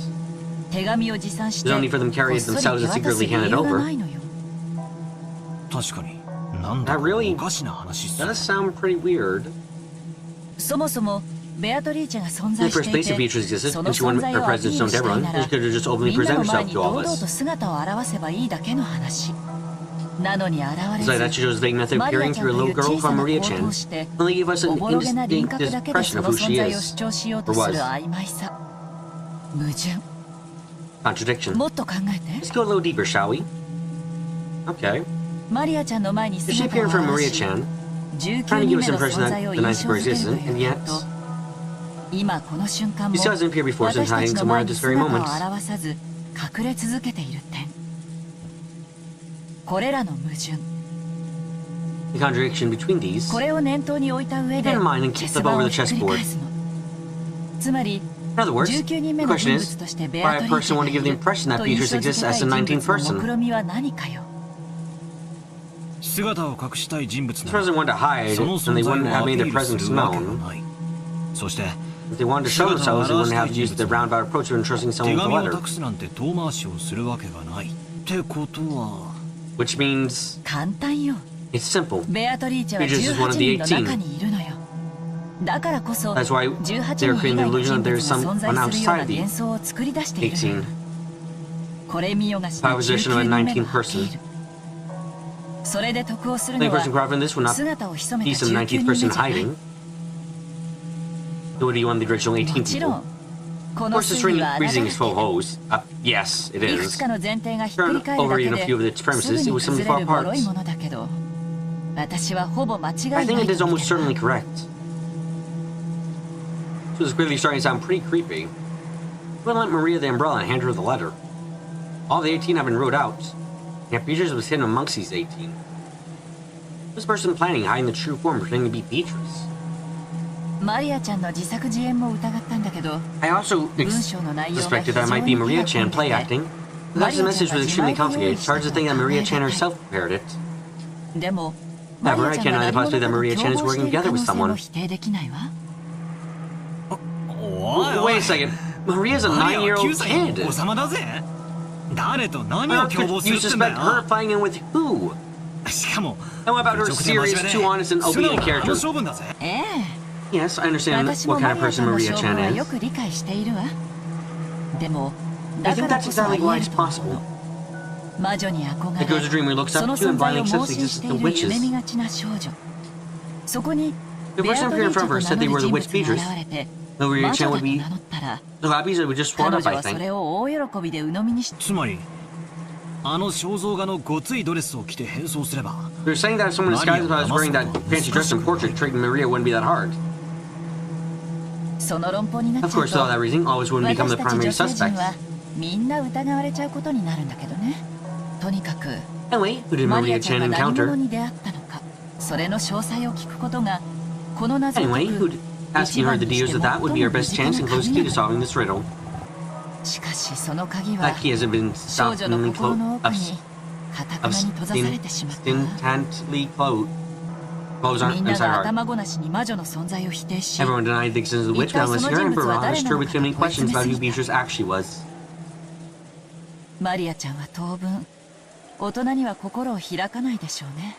手紙を持参して There's no need for them to こ carry っ it そり themselves 手 and 渡 secretly す理 hand 由 it が over. ないのよ。確かに。なんだ That か really おかしな話っす That よ。 does sound pretty weird. そもそもベアトリーチェが存 In 在 the し first てい place, if て、 Beatrice existed その and she 存 wanted 在 her をアピ presence ー known ル to したい everyone, な she ら could have just openly みんな presented の前 herself に to all 堂 of 々と us. 姿を現せばいいだけの話。なのに現れ It's like that ず she chose a vague method of マリア appearing ちゃん through a とい little う girl 小さ called な Maria 行動 Chen. をして Only gave us お an ぼろげな輪郭だけで indistinct その impression of who 存 she 在を is. 主張しようと Or する was. 曖昧さ、矛盾。 Contradiction. もっと考えて。 Let's go a little deeper, shall we? Okay. マリアちゃんの前に If she 姿を appeared in front of 現 Maria し Chan, 19 trying to 人 give 目 us の the impression 存在 that を the 印 19th 象 person づける isn't, という and こ yet と、今この瞬間 she も still hasn't appeared before 私 since た hiding ちの somewhere 前 at に this 姿 very を moment. 現さず隠れ続けている点、これらの矛盾 The contradiction between these. これを念頭に置いた上で Keep in mind and keep チェス them 盤 over を the ひっくり chessboard. 返すの。つまり In other words, 19人 the 目の question 人 is, 物としてベ why ア a トリーチ person ェ want が to い give the る impression that と印 Beatrice 象づ exists けた as い a 人 19th 物の person. 目論みは何かよ。姿を隠したい人物 This なら person wanted to hide, その and they 存在 wouldn't を have アピ made ー their ルす presence るわけが known. ない。そして If they wanted to show themselves, they wouldn't have to use the roundabout approach of entrusting 手 someone with 紙 a を letter. 託すなんて遠回しをするわけがない。ってことは Which means 簡単よ。 it's simple. ベアトリーチェは Beatrice is one of 18 the 人の中にいるのよ。だからこそ That's why 18 they're 人以 creating the 外の illusion 人 that 物 there's が someone 存在するような outside 幻 the 想を作り出しているのよ。 18. これ見よがしの Proposition of a 19人目の 19th アピ person. ール。それで得をする The の person caught in this would は not 姿を潜め be た some 19 19th 人目じ person ゃない。 hiding. It would be one of the original も 18ちろ people. んこ Of の course, 推 this 理はあなた reasoning だ is full け hose. Yes, it いくつ is. かの前提がひっくり Turn 返る over だ even け a few of its です premises. ぐ It に was 崩 simply れ far る脆い apart. ものだけど、私はほぼ間違いな I い think と it is 見 almost てるわ certainly correct. So it's clearly starting to sound pretty creepy. Wouldn't let Maria the umbrella and hand her the letter. All the 18 have been ruled out. Yet Beatrice was hidden amongst these 18. This person planning hiding the true form, pretending to be Beatrice. マリアちゃんの自作自演も疑ったんだけど、 I also 文章の内容が suspected 非 that it 常 might be に Maria 手が込ん Chan で play て、 acting. Because the message was extremely complicated. It's hard to think that Maria Chan herself prepared it. でも、マリ However, ア I ちゃん cannot が何 possibly 者 that かと Maria 共 Chan is 謀して working いる可 together 能 with 性も someone. 否定できないわ。おいお Wait い a second. Maria's a マリアは 9-year-old 9歳の kid. お子様だぜ。誰と何 How を共謀 could す you るってんだ suspect her よ。 playing in with who? しかも And what about her 愚直で真 serious, 面目で too honest, and 素直 obedient なあの character? 性分だぜ。ええ、 Yes, I understand 私も what マ kind リ of アち person ゃんの Maria 性分 Chan は is. よく理解しているわ。でも、 I だか think ら that's こそあ exactly り why え it's ると思う possible. の。魔女に憧 It goes a れ、 dream we looks そ up の to 存 and 在 blindly を accepts 盲 the 信し existence て of いる夢 witches. 見がちな少女。そこに、 The ベア person ト appearing リ in ーチェ front と of her 名 said 乗 they る were the 人 witch 物が Beatrice. 現れて、 Maria 魔 Chan 女だ would と be 名乗ったら、 the copies that would just 彼 sworn 女 up, I はそ think. れを大喜びで鵜呑みにしつまりあの肖像画のごついドレスを着て変装すれば They're saying that if someone disguised as wearing that fancy dress and portrait, tricking Maria wouldn't be that hard. その論法になっ Of ちゃう course, と without that reasoning, always wouldn't become 私 the たち primary 女性陣 suspect. はみんな疑われちゃうことになるんだけどね。とにかく Anyway, who did マリ Maria アちゃん Chan が何者 encounter? に出会ったのか、それの詳細を聞くことがこの謎を Anyway, 解 who'd く asking 一 her 番 the として details 最 of that も would 身 be our best 近 chance な and 鍵 closest な key の。 to solving this riddle. しかしその鍵は That key hasn't been 少女の stoppingly 心の奥に closed. かたくなに閉ざされてしまったわ。 Intently closed. Closed み on んな inside が heart. 頭ごなしに魔女の存在を否定し、 Everyone denied the existence of the witch, now unless her emperor has disturbed with too many questions about who Beatrice actually was. マリアちゃんは当分大人には心を開かないでしょうね。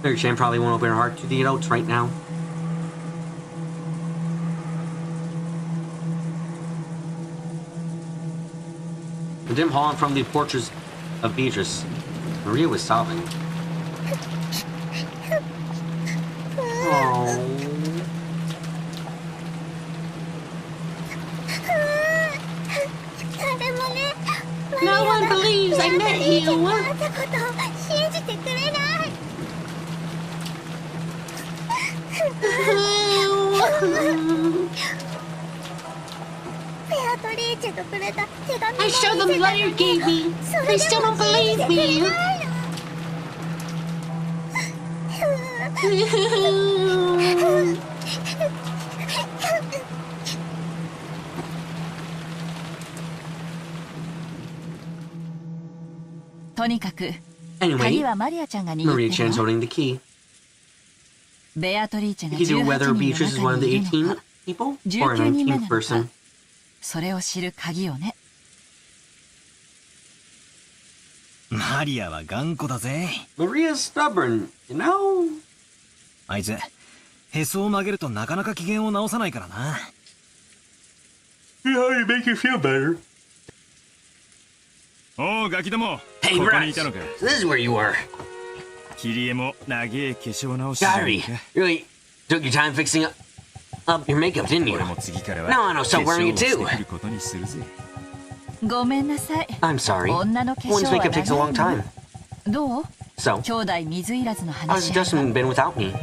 Mary Chan probably won't open her heart to the adults right now. The dim hall in front of the portraits of Beatrice. Maria was sobbing. Oh. No one believes I met you. I showed them the letter you gave me. They still don't believe me. Anyway, とにかく Anyway, 鍵はマリアちゃんが握 Maria ってる Chan's わ。 holding the key. ベアトリーチェが You can do 18 whether 人 Beatrice is の one 中 of the にいるの 18 か、 people or a 19人目な 19th のか、 person. それを知る鍵をね。マリアは頑固だぜ。 Maria's stubborn, you know? あいつへそを曲げるとなかなか機嫌を直さないからな。 Yeah, you make you feel better. おうガキども、 Hey, ここにい Bryce, たのか。 so this is where you were. キリエも長え化粧直しじゃない Gary, か。 really took your time fixing up your makeup, didn't you? 俺も次からは Now I know, stop 化 wearing 粧 it をして too. くることにするぜ。ごめんなさい。 I'm sorry. 女の化粧 Women's は makeup takes a long 長い time. の。どう？ So, 兄弟水入らずの how's 話し合い Justin been without me?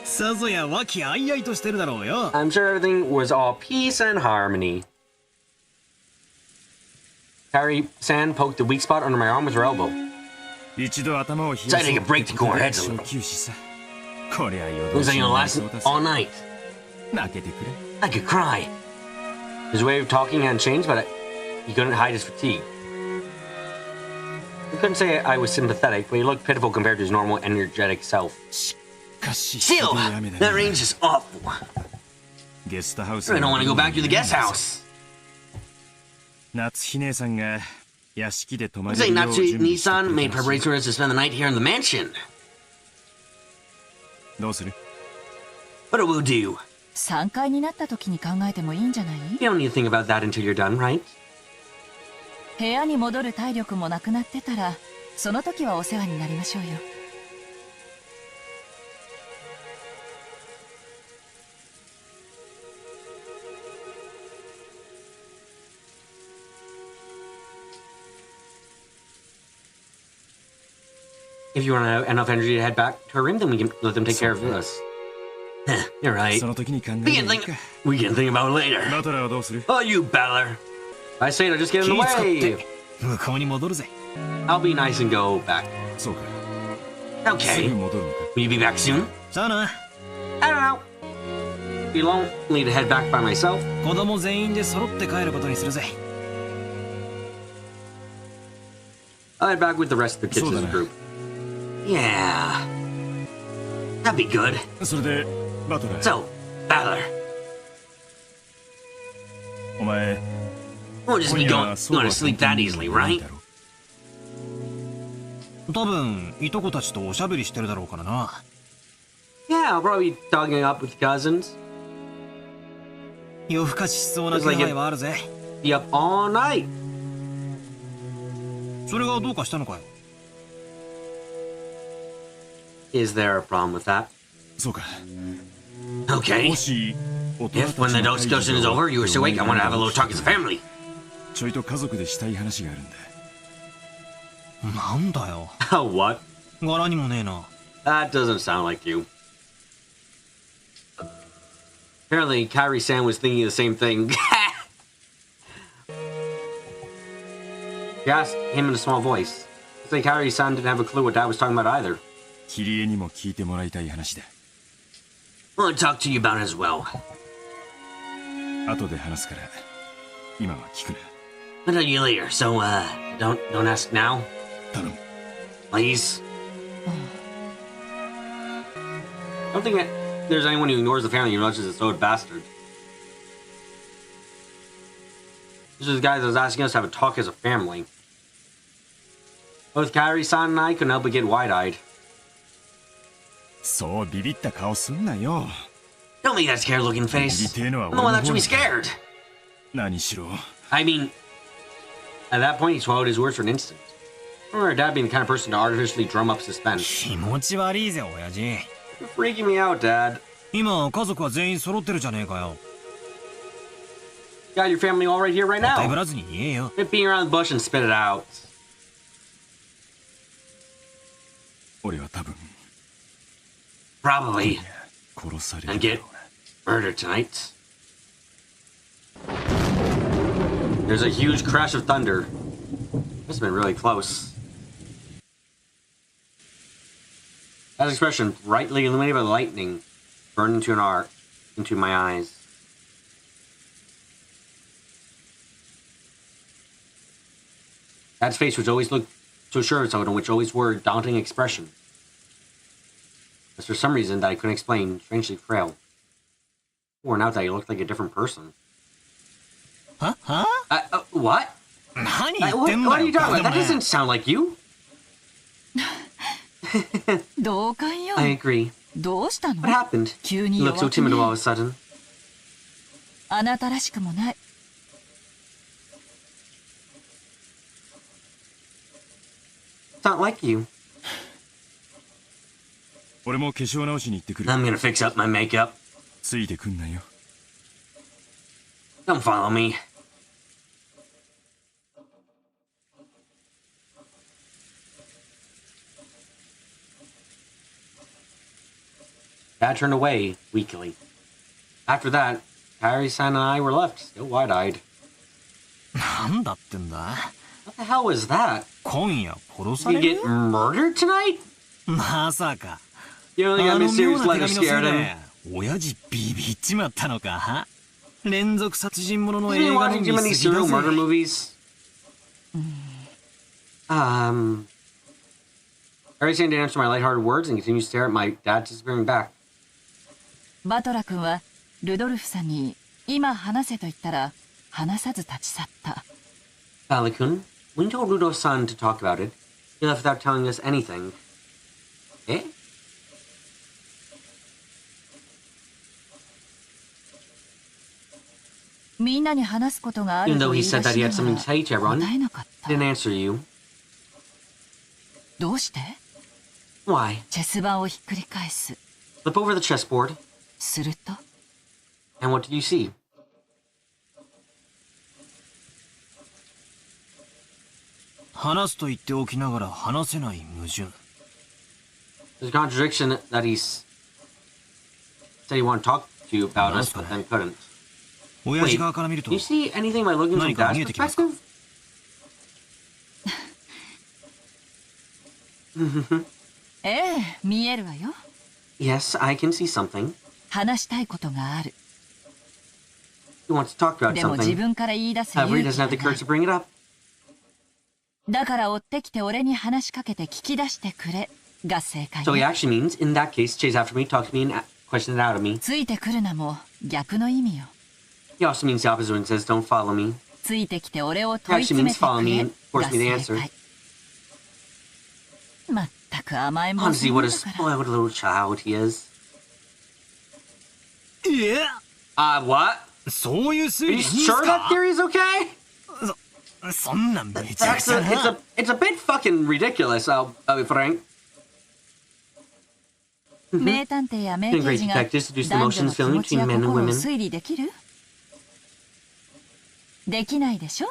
さぞや和気あいあいとしてるだろうよ。 I'm sure everything was all peace and harmony. Carrie-san poked the weak spot under my arm with her elbow. Decided to take a break to cool our heads a little. Looks like it'll last all night. I could cry. His way of talking hadn't changed, but he couldn't hide his fatigue. I couldn't say I was sympathetic, but he looked pitiful compared to his normal, energetic self. Still, that range is awful. I don't want to go back to the guest house. Looks like Natsu-Nisan made preparations to spend the night here in the mansion. What it will do? 3階になった時に考えてもいいんじゃない？ You don't need to think about that until you're done, right? 部屋に戻る体力もなくなってたら、その時はお世話になりましょうよ。If you run out enough energy to head back to her room, then we can let them take care of us. You're right. We can think about it later. Oh, you battler. I say to just get in the way. I'll be nice and go back. Okay. Will you be back soon? I don't know. Be lonely to head back by myself. I'll head back with the rest of the kids' group. Yeah. That'd be good. So, battler. Won't just be going to sleep that easily, right? 多分いとこたちとおしゃべりしてるだろうからな。Yeah, I'll probably be talking up with cousins. 夜更かししそうな気配はあるぜ。Be up all night. それがどうかしたのかよ。Is there a problem with that? Okay. If when the adult discussion is over, you are still awake, I want to have a little talk as a family. なんだよ。What? 柄にもねえな。That doesn't sound like you. Apparently, Kairi-san was thinking the same thing. She asked him in a small voice. It's like Kairi-san didn't have a clue what Dad was talking about either. I want to talk to you about it as well. I'll tell you later, so don't ask now. Please. I don't think that there's anyone who ignores the family as much as this old bastard. This is the guy that was asking us to have a talk as a family. Both Kairi-san and I couldn't help but get wide-eyed. Don't make that scared-looking face. I'm the one that should be scared. I mean, at that point, he swallowed his words for an instant. I remember Dad being the kind of person to artificially drum up suspense. You're freaking me out, Dad. 今家族は全員揃ってるじゃねえかよ。 You got your family all right here right now. ぶらずに言えよ。 Quit being around the bush and spit it out. Probably. And get murdered tonight. There's a huge crash of thunder. Must have been really close. That expression, brightly illuminated by the lightning, burned into my eyes. Dad's face, which always looked so sure of itself and which always wore a daunting expression, was for some reason that I couldn't explain, strangely frail. Worn out that he looked like a different person. Huh? What? What are you talking about? That doesn't sound like you. I agree. What happened? You look so timid all of a sudden. あなたらしくもない。 It's not like you. I'm gonna fix up my makeup. Don't follow me. Dad turned away, weakly. After that, Kairi-san and I were left, still wide-eyed. なんだってんだ。What the hell was that? 今夜殺さ You れる get murdered tonight? まさか You only got mysterious letter scared him. 親父ビビっちまったのか連続殺人者の Have you 映 been 画の watching too many 見過ぎだ serial ぜ murder movies? Harry Sand didn't answer my lighthearted words and continues to stare at my dad disappearing back. バトラ君はルドルフさんに今話せと言ったら話さず立ち去った。Balakun, when you told Rudolph-san to talk about it, he left without telling us anything. Eh? みんなに話すことがある Even と though 言 he い出し said that he な had が something ら to say to everyone, 答えなかった。 didn't answer you. どうして？ Why? チェス盤をひっくり返す。 Flip over the chessboard, すると and what did you see? 話すと言っておきながら話せない矛盾 There's a contradiction that he's said he wanted to talk to you about us, but then couldn't. 親父側から見ると Do you see anything by looking from 何か Dad's 見えてきますか perspective? ええ、見えるわよ。 Yes, I can see something. 話したいことがある。 He wants to talk about でも自 something. 分から言い出す However, 勇 he 気 doesn't が have the ない courage to bring it up. だから追ってきて俺に話しかけて聞き出してくれが正解 So he ね。 actually means, in that case, chase after me, talk to me, and question it out of me. ついてくるなも逆の意味よ。 He also means the opposite when he says, don't follow me. ついてきて俺を He 問い actually 詰め means てく follow me れ and が force me to 正 answer. 解。まったく甘えん坊 Honestly, さん what だ a から。 spoiled little child he is. いや What? そういう Are 推 you 理いいんす sure that か theory is okay? そんなんめちゃく That's ちゃ it's a bit fucking ridiculous, I'll be frank. 名探偵や名刑事が Great detectives deduce the 男女の emotions 気 feeling 持ちや between men and 心を women. 推理できる？できないでしょ？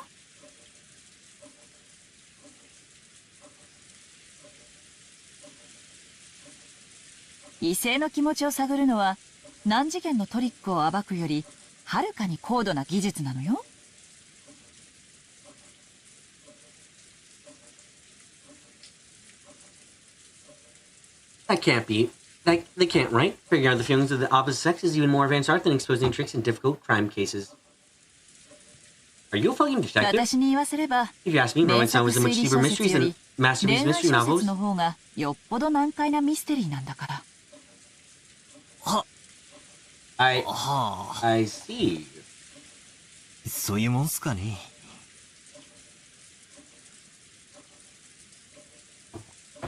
異性の気持ちを探るのは何次元のトリックを暴くよりはるかに高度な技術なのよ。That can't be. They can't, right? Figuring out the feelings of the opposite sex is even more advanced art than exposing tricks in difficult crime cases. Are you a fucking detective? 私に言わせれば If you ask me, 名 Romance 作 Novel is a 推 much 理 deeper 小 mystery 説よ than り masterpiece 恋愛 mystery 小 novels. 説の方がよっぽど難解なミステリーなんだから。 I はあ I see. そういうもんすかね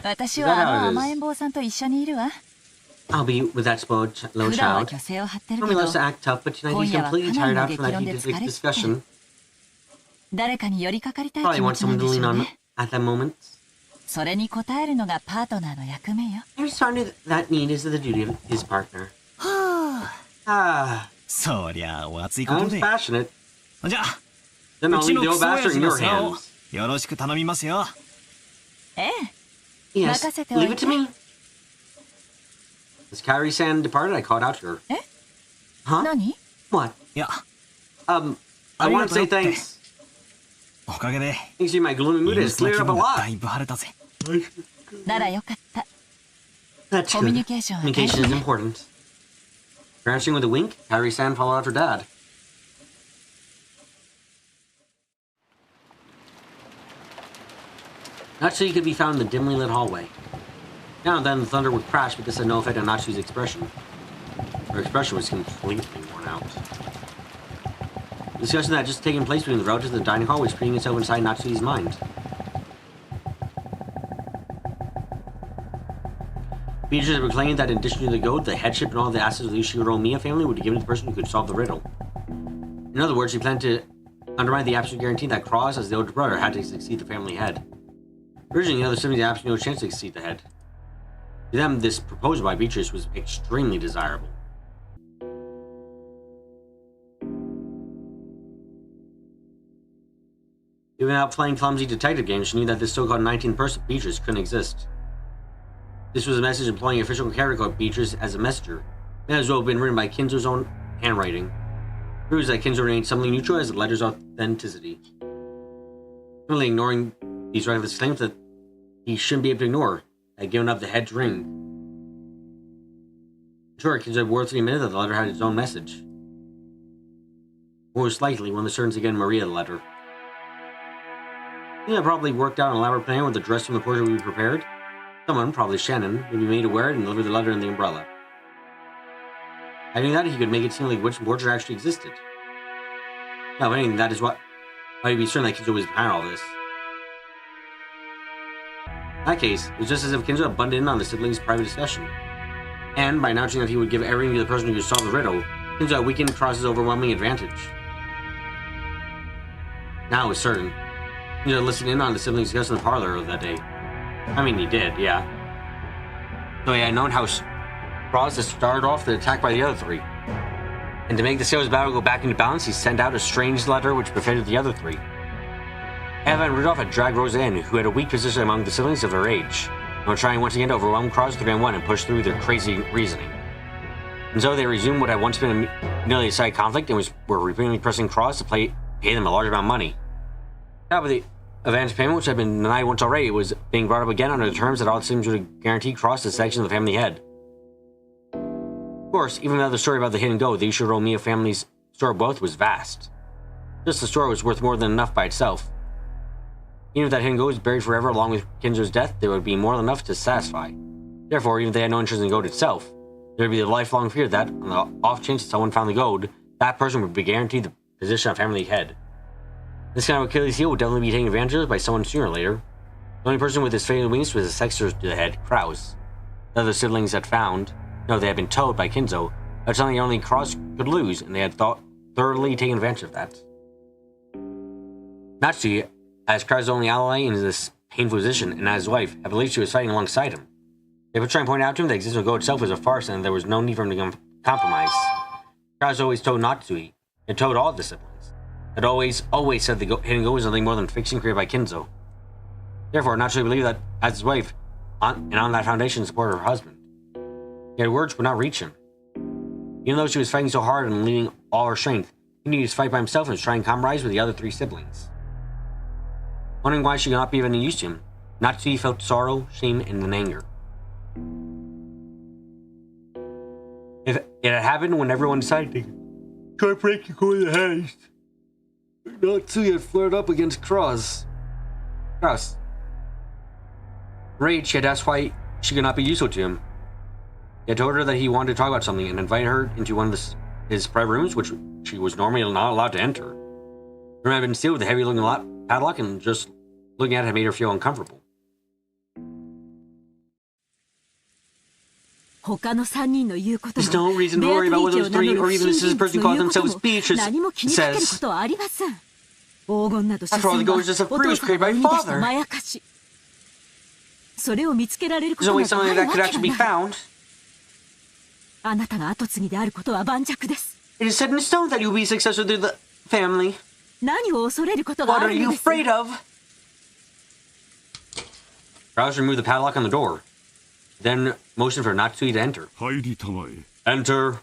私はあの甘えん坊さんと一緒にいるわ。 I'll be with that spoiled little 普段は child. 虚勢を張ってるけ Normally ど loves to act tough, but tonight he's 今夜は completely かな tired りの out 激 from that 論で heated 疲れ切って discussion. 誰かに寄りかかりたい Probably 気持 wants ちな someone んで to しょ lean う on ね。 at that moment. それに応えるのがパートナーの役目よ。 I responded that need is the duty of his partner. はあ Ah, そりゃお熱いこと sounds で passionate. じゃあ Then う I'll ち leave の the ク old ソ親 bastard 父 in の your 世話を hands. よろしく頼みますよええ。 Yes, 任せておいて。 leave it to me. As Kairi-san departed, I called out to her. え？ Huh? 何？ What? いや I want to say ありがとうよって thanks. おかげで You see, my gloomy mood 憂 has 鬱な cleared 気 up a 分が lot. だいぶ晴れたぜならよかった。 That's コミュ good. ニケーションは大 Communication 事 is ね。 important. Branching with a wink, Kairi-san followed after Dad. Natsuki could be found in the dimly lit hallway. Now and then the thunder would crash, but this had no effect on Natsuki's expression. Her expression was completely worn out. The discussion that had just taken place between the relatives in the dining hall was repeating itself inside Natsuki's mind. Beatrice had proclaimed that in addition to the goat, the headship and all the assets of the Ushiguro Miya family would be given to the person who could solve the riddle. In other words, she planned to undermine the absolute guarantee that Cross, as the older brother, had to succeed the family head. Originally, the other siblings had absolutely no chance to succeed the head. To them, this proposal by Beatrice was extremely desirable. Even without playing clumsy detective games, she knew that this so-called 19th person, Beatrice, couldn't exist. This was a message employing an official character called Beatrice as a messenger. It may as well have been written by Kinzo's own handwriting. It proves that Kinzo remained something neutral as the letter's authenticity. No Really ignoring these reckless claims that he shouldn't be able to ignore, had given up the head ring. Sure, Kinzo worthily admitted that the letter had its own message. Most likely, one of the servants had given Maria the letter. He had probably worked out an elaborate plan where the dress from the portrait would be prepared. Someone, probably Shannon, would be made to wear it and deliver the letter in the umbrella. Having that, he could make it seem like which portrait actually existed. Now, if anything, that is why he'd be certain that Kinzo was behind all this. In that case, it was just as if Kinzo had butted in on the siblings' private discussion. And, by announcing that he would give everything to the person who could solve the riddle, Kinzo had weakened Cross's overwhelming advantage. Now it was certain. Kinzo had listened in on the siblings' discussion in the parlor of that day. I mean, he did, yeah. So he had known how Cross had started off the attack by the other three. And to make the sales battle go back into balance, he sent out a strange letter which befitted the other three. Eva and Rudolph had dragged Rosa in, who had a weak position among the siblings of their age, and were trying once again to overwhelm Cross 3-on-1 and push through their crazy reasoning. And so they resumed what had once been nearly a side conflict and were repeatedly pressing Cross to pay them a large amount of money. Now, with the advance payment, which had been denied once already, was being brought up again under the terms that all seemed to guarantee Cross the section of the family head. Of course, even though the story about the hidden goat, the Ishiro-Miya family's store of wealth was vast. Just the store was worth more than enough by itself. Even if that hidden goat was buried forever along with Kinzo's death, there would be more than enough to satisfy. Therefore, even if they had no interest in the goat itself, there would be the lifelong fear that, on the off chance that someone found the goat, that person would be guaranteed the position of family head. This kind of Achilles heel would definitely be taken advantage of by someone sooner or later. The only person with his fatal wings was the successor to the head, Kraus. The other siblings had found, they had been told by Kinzo, that something only Cross could lose, and they had thoroughly taken advantage of that. Natsuki, as Kraus' only ally in this painful position, and as his wife, had believed she was fighting alongside him. They would try and point out to him that the existence of the goat itself was a farce and there was no need for him to compromise. Kraus always told Natsuki, and told all of the siblings, had always said the hidden goat was nothing more than fiction created by Kinzo. Therefore, Natsuki believed that, as his wife, and on that foundation, supported her husband. Yet her words would not reach him. Even though she was fighting so hard and leaving all her strength, he needed to fight by himself and was trying to compromise with the other three siblings. Wondering why she could not be of any use to him, Natsuki felt sorrow, shame, and then anger. If it had happened when everyone decided to try to break the goat in the head, Natsuki had flared up against Kraus. Rage, she had asked why she could not be useful to him. He had told her that he wanted to talk about something and invited her into one of his private rooms, which she was normally not allowed to enter. The room had been sealed with a heavy-looking padlock, and just looking at it had made her feel uncomfortable. There's no reason to worry about whether it was three or even this person who called themselves Beatrice says. After all, the goat is just a bruise created by father. There's no way something like that could actually be found. It is set in stone that you will be successor to the family. What are you afraid of? Kraus removed the padlock on the door, then motioned for Natsuki to enter. Enter.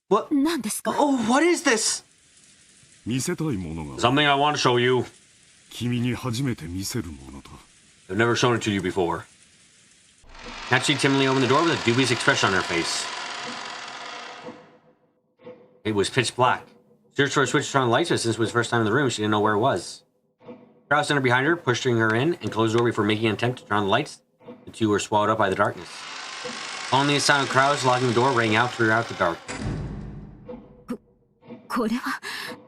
What? Oh, what is this? Something I want to show you. I've never shown it to you before. Natsuki timidly opened the door with a dubious expression on her face. It was pitch black. She searched for a switch to turn on the lights, but since it was the first time in the room, she didn't know where it was. Kraus entered behind her, pushing her in, and closed the door before making an attempt to turn on the lights. The two were swallowed up by the darkness. Only the sound of Kraus locking the door rang out throughout the dark.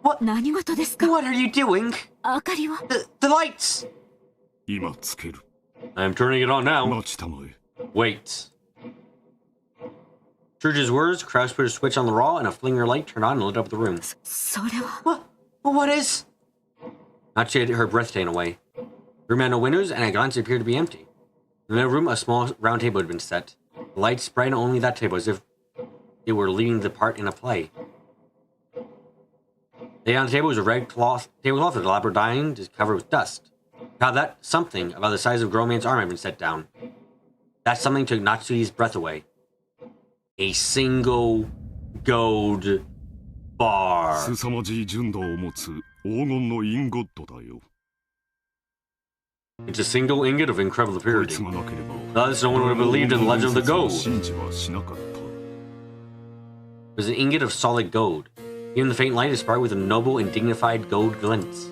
What? What are you doing? The lights! I am turning it on now. Wait. True to his words, Kraus put a switch on the raw, and a flinger light turned on and lit up the room. What is? Natsuki had her breath taken away. The room had no windows, and at a glance it appeared to be empty. In the room, a small round table had been set. The lights brightened only that table, as if it were leading the part in a play. Laid on the table was a red tablecloth with elaborate dining, just covered with dust. Now that something about the size of a grown man's arm had been set down. That something took Natsuki's breath away. A single gold bar. It's a single ingot of incredible purity. Thus, no one would have believed in the legend of the gold. It was an ingot of solid gold. Even the faint light is sparked with a noble and dignified gold glints.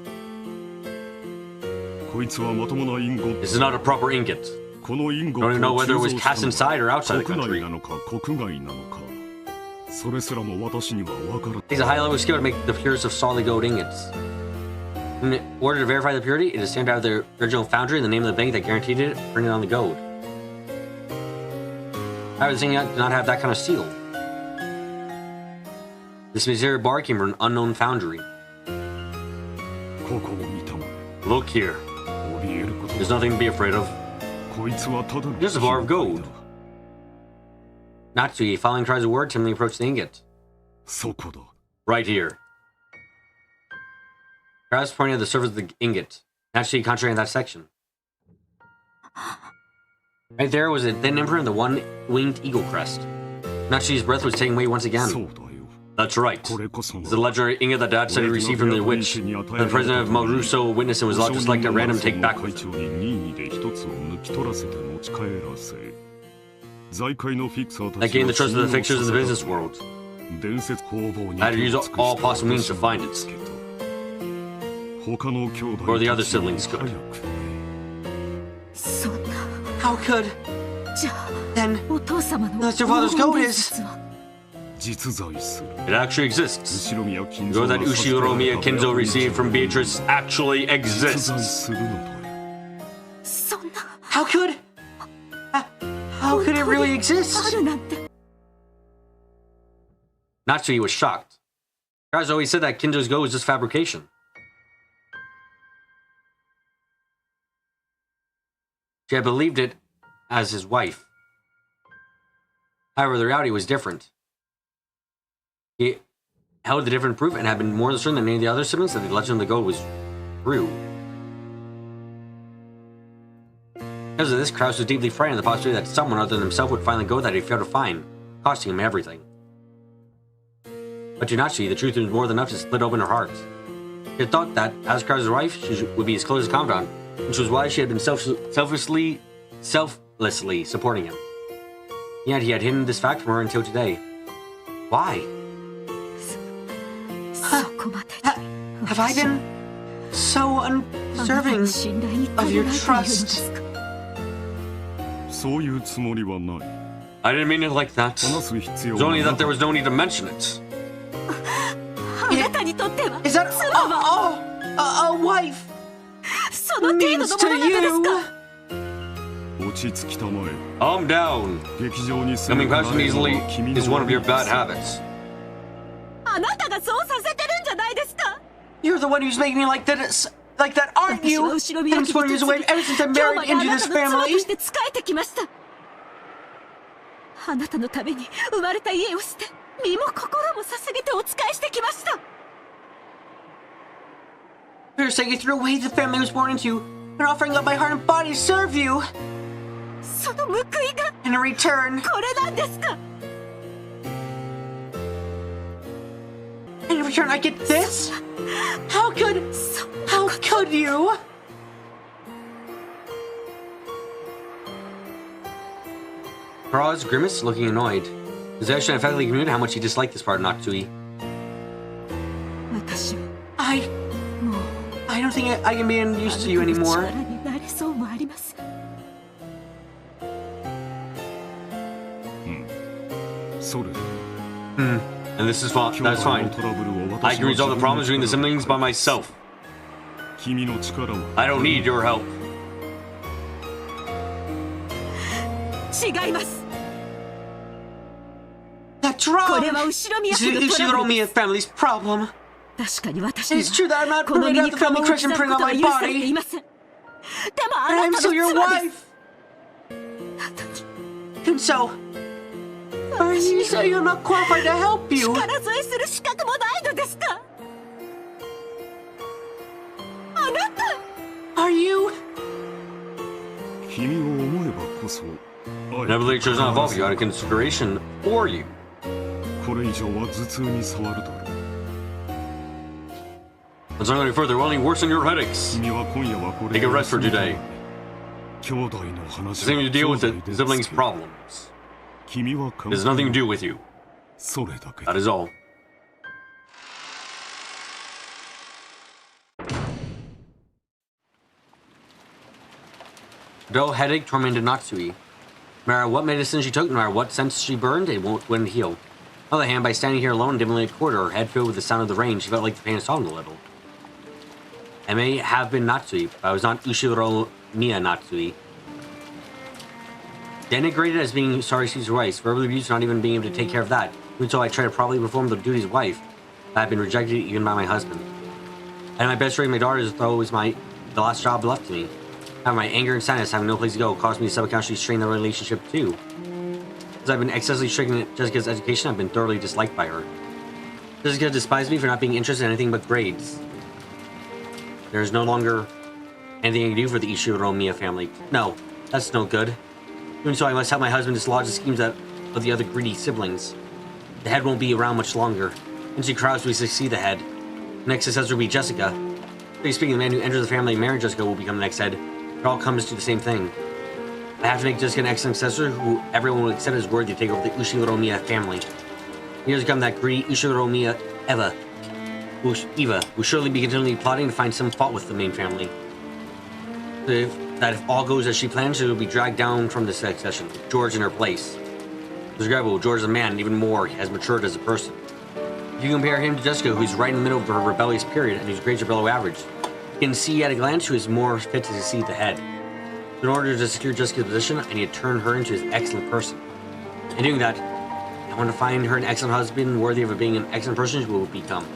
This is not a proper ingot. I don't even know whether it was cast inside or outside the country. It takes a high level of skill to make the purest of solid gold ingots. In order to verify the purity, it is stamped out of the original foundry and the name of the bank that guaranteed it printed on the gold. However, this ingot did not have that kind of seal. This mysterious bar came from an unknown foundry. Look here. There's nothing to be afraid of. Just a bar of gold. Natsui, following tries a word, timidly approached the ingot. Right here. Krause pointed at the surface of the ingot. Natsui concentrated on that section. Right there was a thin imprint of the one-winged eagle crest. Natsui's breath was taking away once again. That's right. It's the legendary ingot that Dad said he received from the witch. The president of Moruso witnessed and was not just like a random take back with him. That gained the trust of the fixers in the business world. I had to use all possible means to find it. Or the other siblings could. How could? Then, that's your father's goat is. It actually exists. The goat that Ushiromiya Kenzo received from Beatrice actually exists. How could? How could it really exist? Natsui was shocked. Guys always said that Kenzo's goat was just fabrication. She had believed it as his wife. However, the reality was different. He held the different proof and had been more certain than any of the other siblings that the legend of the goat was true. Because of this, Krause was deeply frightened of the possibility that someone other than himself would find the goat that he failed to find, costing him everything. But to Natsui, the truth was more than enough to split open her heart. She had thought that, as Krause's wife, she would be his closest confidant, which was why she had been selflessly supporting him. Yet he had hidden this fact from her until today. Why? Have I been so undeserving of your trust? I didn't mean it like that. It was only that there was no need to mention it. Is that a wife means to you? Calm down. Coming passion easily is one of your bad habits. You're the one who's making me like that, aren't you? I'm 20 years away ever since I married into this family. For your sake, I threw away the family I was born into, and offering up my heart and body to serve you. And in return, I get this? How could you? Krause grimaced, looking annoyed. His action effectively communicated how much he disliked this part of Natsui. I don't think I can be used to you anymore. And this is fine. That's fine. I can resolve the problems between the siblings by myself. I don't need your help. That's wrong. It's the Ushiromiya family's problem. It's true that I'm not permitted to have the family crest imprint on my body. But I'm still your wife. And so, are you saying I'm not qualified to help you? Are you? Never let chose not involve you out of consideration for you. Let's not go any further. We'll only worsen your headaches. Take a rest for today. nothing to deal with the siblings' problems. It has nothing to do with you. That is all. A dull headache tormented Natsui. No matter what medicine she took, no matter what sense she burned, it wouldn't heal. On the other hand, by standing here alone in dimly lit corridor, her head filled with the sound of the rain, she felt like the pain had softened a little. I may have been Natsui, but I was not Ushiro Miya Natsui. Denigrated as being sorry she's rice, verbally abused, not even being able to take care of that. Even so, I tried to properly perform the duties of wife. I had been rejected even by my husband. And my best friend, my daughter, as though it was the last job left to me. Having my anger and sadness, having no place to go, caused me to subconsciously strain the relationship too. As I've been excessively strict in Jessica's education, I've been thoroughly disliked by her. Jessica despised me for not being interested in anything but grades. There is no longer anything I can do for the Ishiro Miya family. No, that's no good. Even so, I must help my husband dislodge the schemes of the other greedy siblings. The head won't be around much longer. When she crowds, we succeed the head. The next successor will be Jessica. Speaking, the man who enters the family and marries Jessica will become the next head. It all comes to the same thing. I have to make Jessica an excellent successor who everyone will accept as worthy to take over the Ushiro Miya family. He has become that greedy Ushiro Miya Eva, who surely be continually plotting to find some fault with the main family. If all goes as she plans, she will be dragged down from the succession, with George in her place. It's regrettable, George is a man, and even more, he has matured as a person. If you compare him to Jessica, who's right in the middle of her rebellious period and whose grades are below average, you can see at a glance who is more fit to succeed the head. In order to secure Jessica's position, I need to turn her into an excellent person. In doing that, I want to find her an excellent husband worthy of being an excellent person she will become.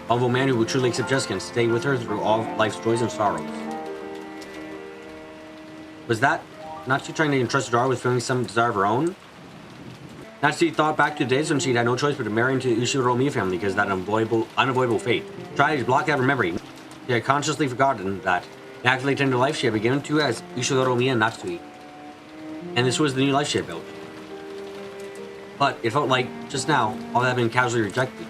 A humble man who will truly accept Jessica and stay with her through all of life's joys and sorrows. Was that Natsu trying to entrust her daughter with feeling some desire of her own? Natsu thought back to the days when she had no choice but to marry into the Ushiro Miya family because of that unavoidable fate. Tried to block out her memory. She had consciously forgotten that. In actively tender life, she had begun to as Ushiro Miya Natsui. And this was the new life she had built. But it felt like, just now, all that had been casually rejected.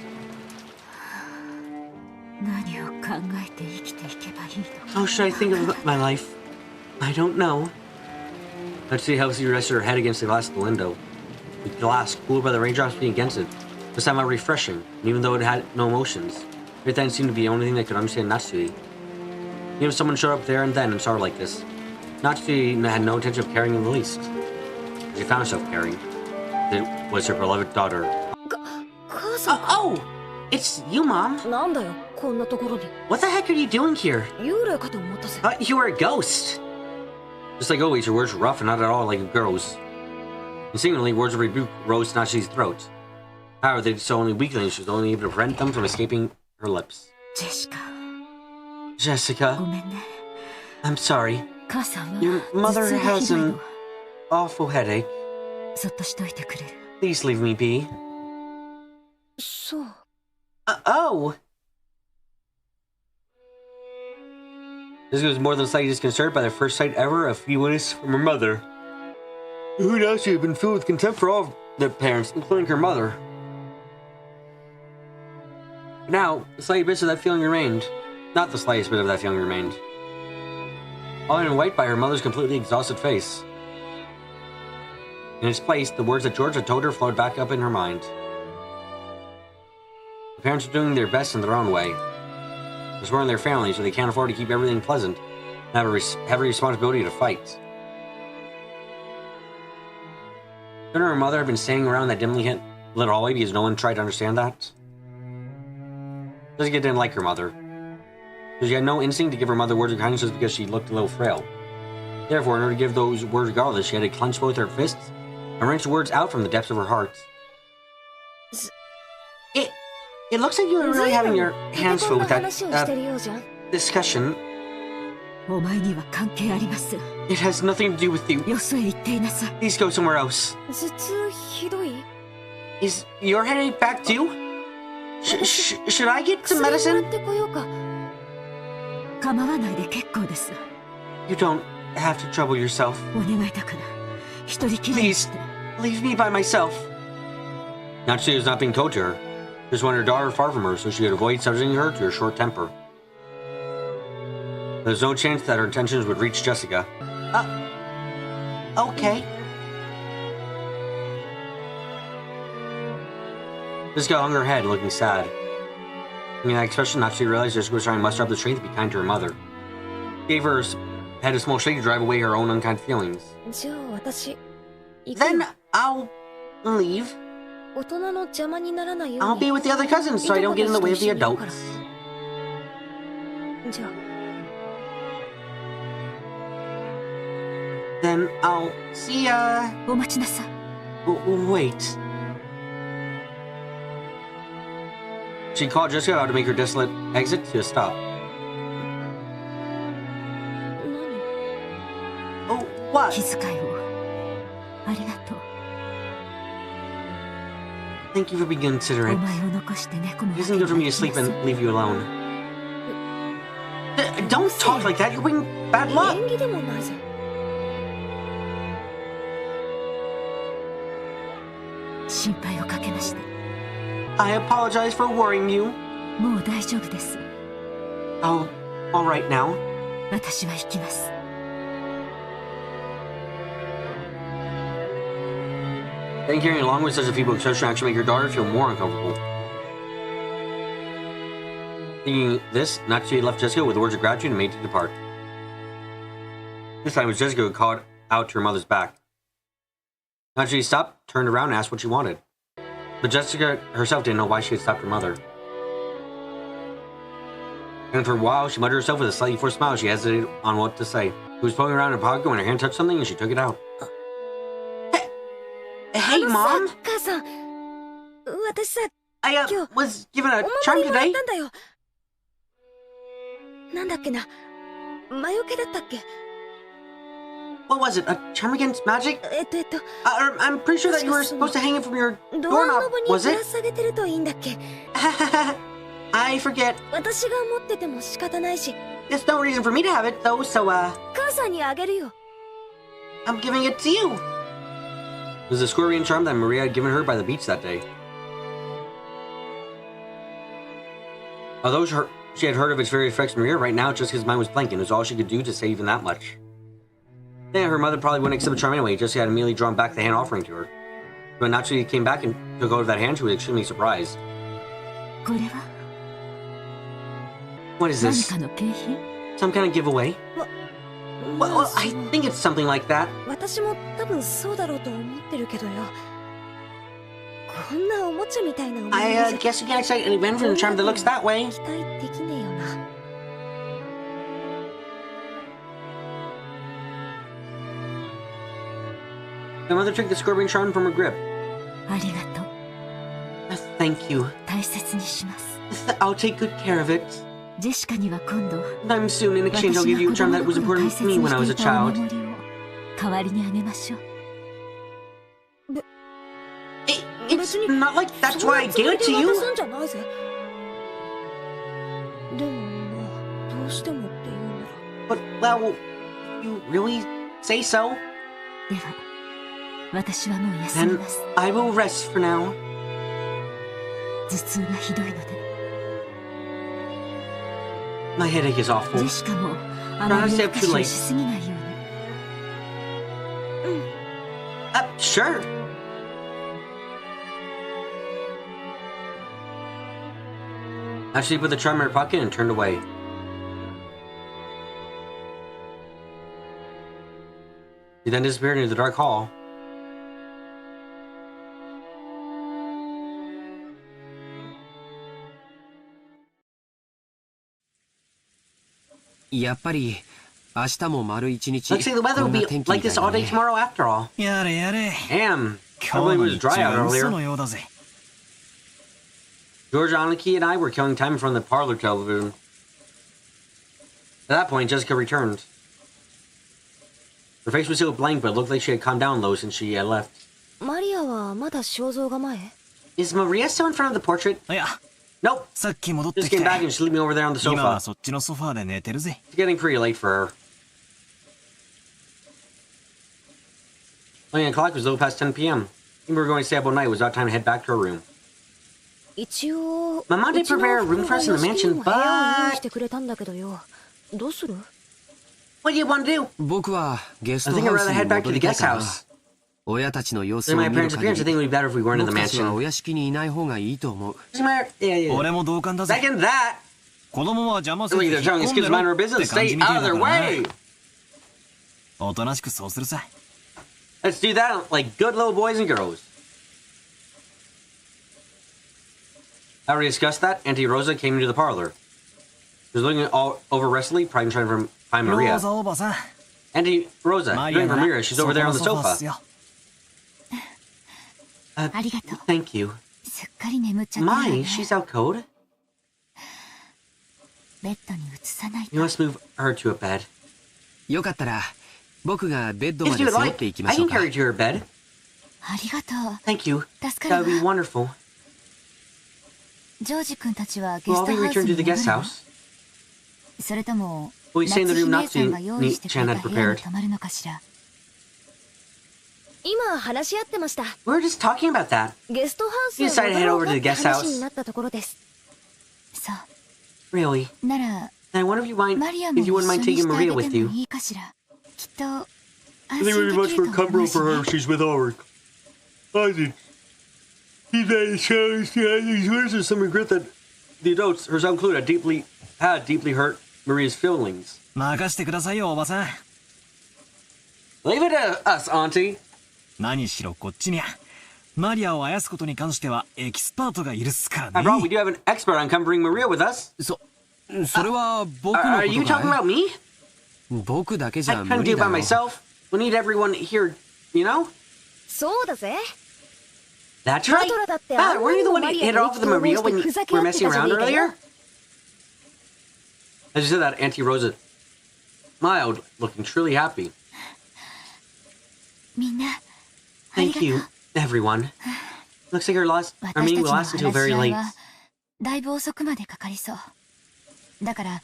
How should I think of my life? I don't know. Natsui helps you rest her head against the glass of the window. The glass, cooled by the raindrops being against it, was somehow refreshing, and even though it had no emotions, everything seemed to be the only thing that could understand Natsui. Even if someone showed up there and then and saw her like this, Natsui had no intention of caring in the least. She found herself caring. It was her beloved daughter. Oh! It's you, Mom! What the heck are you doing here? You were a ghost! Just like always, her words were rough and not at all like a girl's. Instinctively, words of rebuke rose to Natsui's throat. However, they did so only weakly, and she was only able to prevent them from escaping her lips. Jessica. I'm sorry. Your mother has an awful headache. Please leave me be. Oh! Jessica was more than slightly disconcerted by the first sight ever of feebleness from her mother. Who knows, she had been filled with contempt for all of their parents, including her mother. Now, the slightest bit of that feeling remained. Not the slightest bit of that feeling remained. All in white by her mother's completely exhausted face. In its place, the words that George had told her flowed back up in her mind. The parents are doing their best in their own way. They're supporting their families, so they can't afford to keep everything pleasant and have a heavy responsibility to fight. Couldn't her mother have been staying around that dimly lit hallway because no one tried to understand that? Jessica didn't like her mother. So she had no instinct to give her mother words of kindness just because she looked a little frail. Therefore, in order to give those words regardless, she had to clench both her fists and wrench the words out from the depths of her heart. It looks like you were really having your hands full with that, discussion. It has nothing to do with you. Please go somewhere else. Is your headache back too? Should I get some medicine? You don't have to trouble yourself. Please, leave me by myself. Natsui was not being told to her. Just wanted her daughter far from her so she could avoid subjecting her to her short temper. There was no chance that her intentions would reach Jessica. Okay. Jessica hung her head, looking sad. In that expression, Natsuki realized Jessica was trying to muster up the strength to be kind to her mother. She gave her head a small shake to drive away her own unkind feelings. Then I'll leave. I'll be with the other cousins so I don't get in the way of the adults. Then I'll see ya. Wait. She called Jessica out to make her desolate exit to a stop. Oh, what? Thank you for being considerate. It isn't good for me to sleep and leave you alone. Don't talk like that, you're bringing bad luck. I apologize for worrying you. Oh, all right now. I think carrying along with such a feeble expression actually make your daughter feel more uncomfortable. Thinking this, Natsuki left Jessica with words of gratitude and made to depart. This time it was Jessica who called out to her mother's back. Natsuki stopped, turned around, and asked what she wanted. But Jessica herself didn't know why she had stopped her mother. And for a while, she muttered to herself with a slightly forced smile. She hesitated on what to say. She was poking around in her pocket when her hand touched something and she took it out. Hey, Mom! I was given a charm today. What was it? A charm against magic? I'm pretty sure that you were supposed to hang it from your doorknob, was it? I forget. There's no reason for me to have it, though, so, I'm giving it to you. It was the scorpion charm that Maria had given her by the beach that day. Although she had heard of its various effects from Maria, right now Jessica's mind was blank, and it was all she could do to say even that much. Yeah, her mother probably wouldn't accept the charm anyway. Jessica had immediately drawn back the hand offering to her. When Natsuki came back and took hold of that hand, she was extremely surprised. What is this? Some kind of giveaway? Well, I think it's something like that. I guess you can't expect an event from a charm that looks that way. My mother took the scorpion charm from her grip. Thank you. I'll take good care of it. I'm soon, in exchange, I'll give you a charm that was important to me when I was a child. It's not like that's why I gave it to you. But, well, you really say so? Then I will rest for now. My headache is awful. Try not to stay up too late. Sure. Ashley put the charm in her pocket and turned away. She then disappeared into the dark hall. Looks like the weather will be like this all day tomorrow after all. Damn, probably was dry out earlier. George, Aniki, and I were killing time in front of the parlor television. At that point, Jessica returned. Her face was still blank, but it looked like she had calmed down low since she had left. Is Maria still in front of the portrait? Nope. Just came back and she's sleeping over there on the sofa. It's getting pretty late for her. 9 o'clock was a little past 10 p.m. I think we were going to stay up all night. It was about time to head back to her room. My mom did prepare a room for us in the mansion, but... What do you want to do? 僕はゲスト I ハ think ウ I'd ス rather に head back 戻 to the りたい guest から house. 親たちの様子 In を my 見る parents' 限 appearance, I think り it would be better if we weren't in the 僕たちは mansion. お屋敷にいない方がいいと思う。 Yeah, yeah. 俺も同感だぜ。 Second that. 子供は邪魔せず Really, they're telling us kids to mind our business. Stay out of their way. おとなしくそうするさ。 Let's do that like good little boys and girls. After we discussed that, Auntie Rosa came into the parlor. She was looking all over restlessly, probably trying to find Maria. ローザおばさん。 Auntie Rosa, doing for Maria. She's over there on the sofa. ありがとう。 Thank you. すっかり眠っちゃったわね。 My, she's out cold. ベッドに移さないと。 You must move her to a bed. よかったら僕がベッド If まで you would 背負っ like, ていき I ましょ can うか。 carry you to her bed. ありがとう。 Thank you. 助か That る would be わ。 wonderful. ジョージ君たちはゲ Will ス all ト be ハウス returned に to the 戻 guest るの？ house? それとも Will you 夏 stay in the 姫 room さんが Natsu 用意してくれ Chan た had 部屋に prepared? 泊まるのかしら。今話し合ってました。 We were just talking about that. ゲストハウス You へ decided to head 戻ろ over う to か the って guest 話 house. になったところです。そう。 Really? なら I wonder if you mind マリアも if 一 you 緒 wouldn't に mind して taking あげ Maria て with も you. いいかしら。きっと I 安 think it 心 would で be much きる more と思 comfortable うし for her ね if。she's with Ulrich. I think he's very sorry. He expresses some regret that The adults, herself included, had deeply hurt Maria's feelings. 任してくださいよおばさん。 Leave it to us, Auntie. 何しろこっちにゃマリアをあやすことに関してはエキスパートがいるっすからね。 After all, we do have an expert on comforting Maria with us. それは僕の Are こ you と talking かい？ about me? 僕だけじ I ゃ couldn't 無 do 理 it だ by よ。 myself. We need everyone here, you know? そうだぜ。 That's right. バトラだって Father, weren't you the one who マリ hit ア off と with Maria 意気投合 when して you ふざけ were 合って messing たじゃ around ねえかよ。 earlier? As you said that, Auntie Rosa smiled, looking truly happy. みんなあり Thank がと you, う。 everyone. Looks like our meeting 私 will た last ちの until 話 very し合い late. はだいぶ遅くまでかかりそう。だから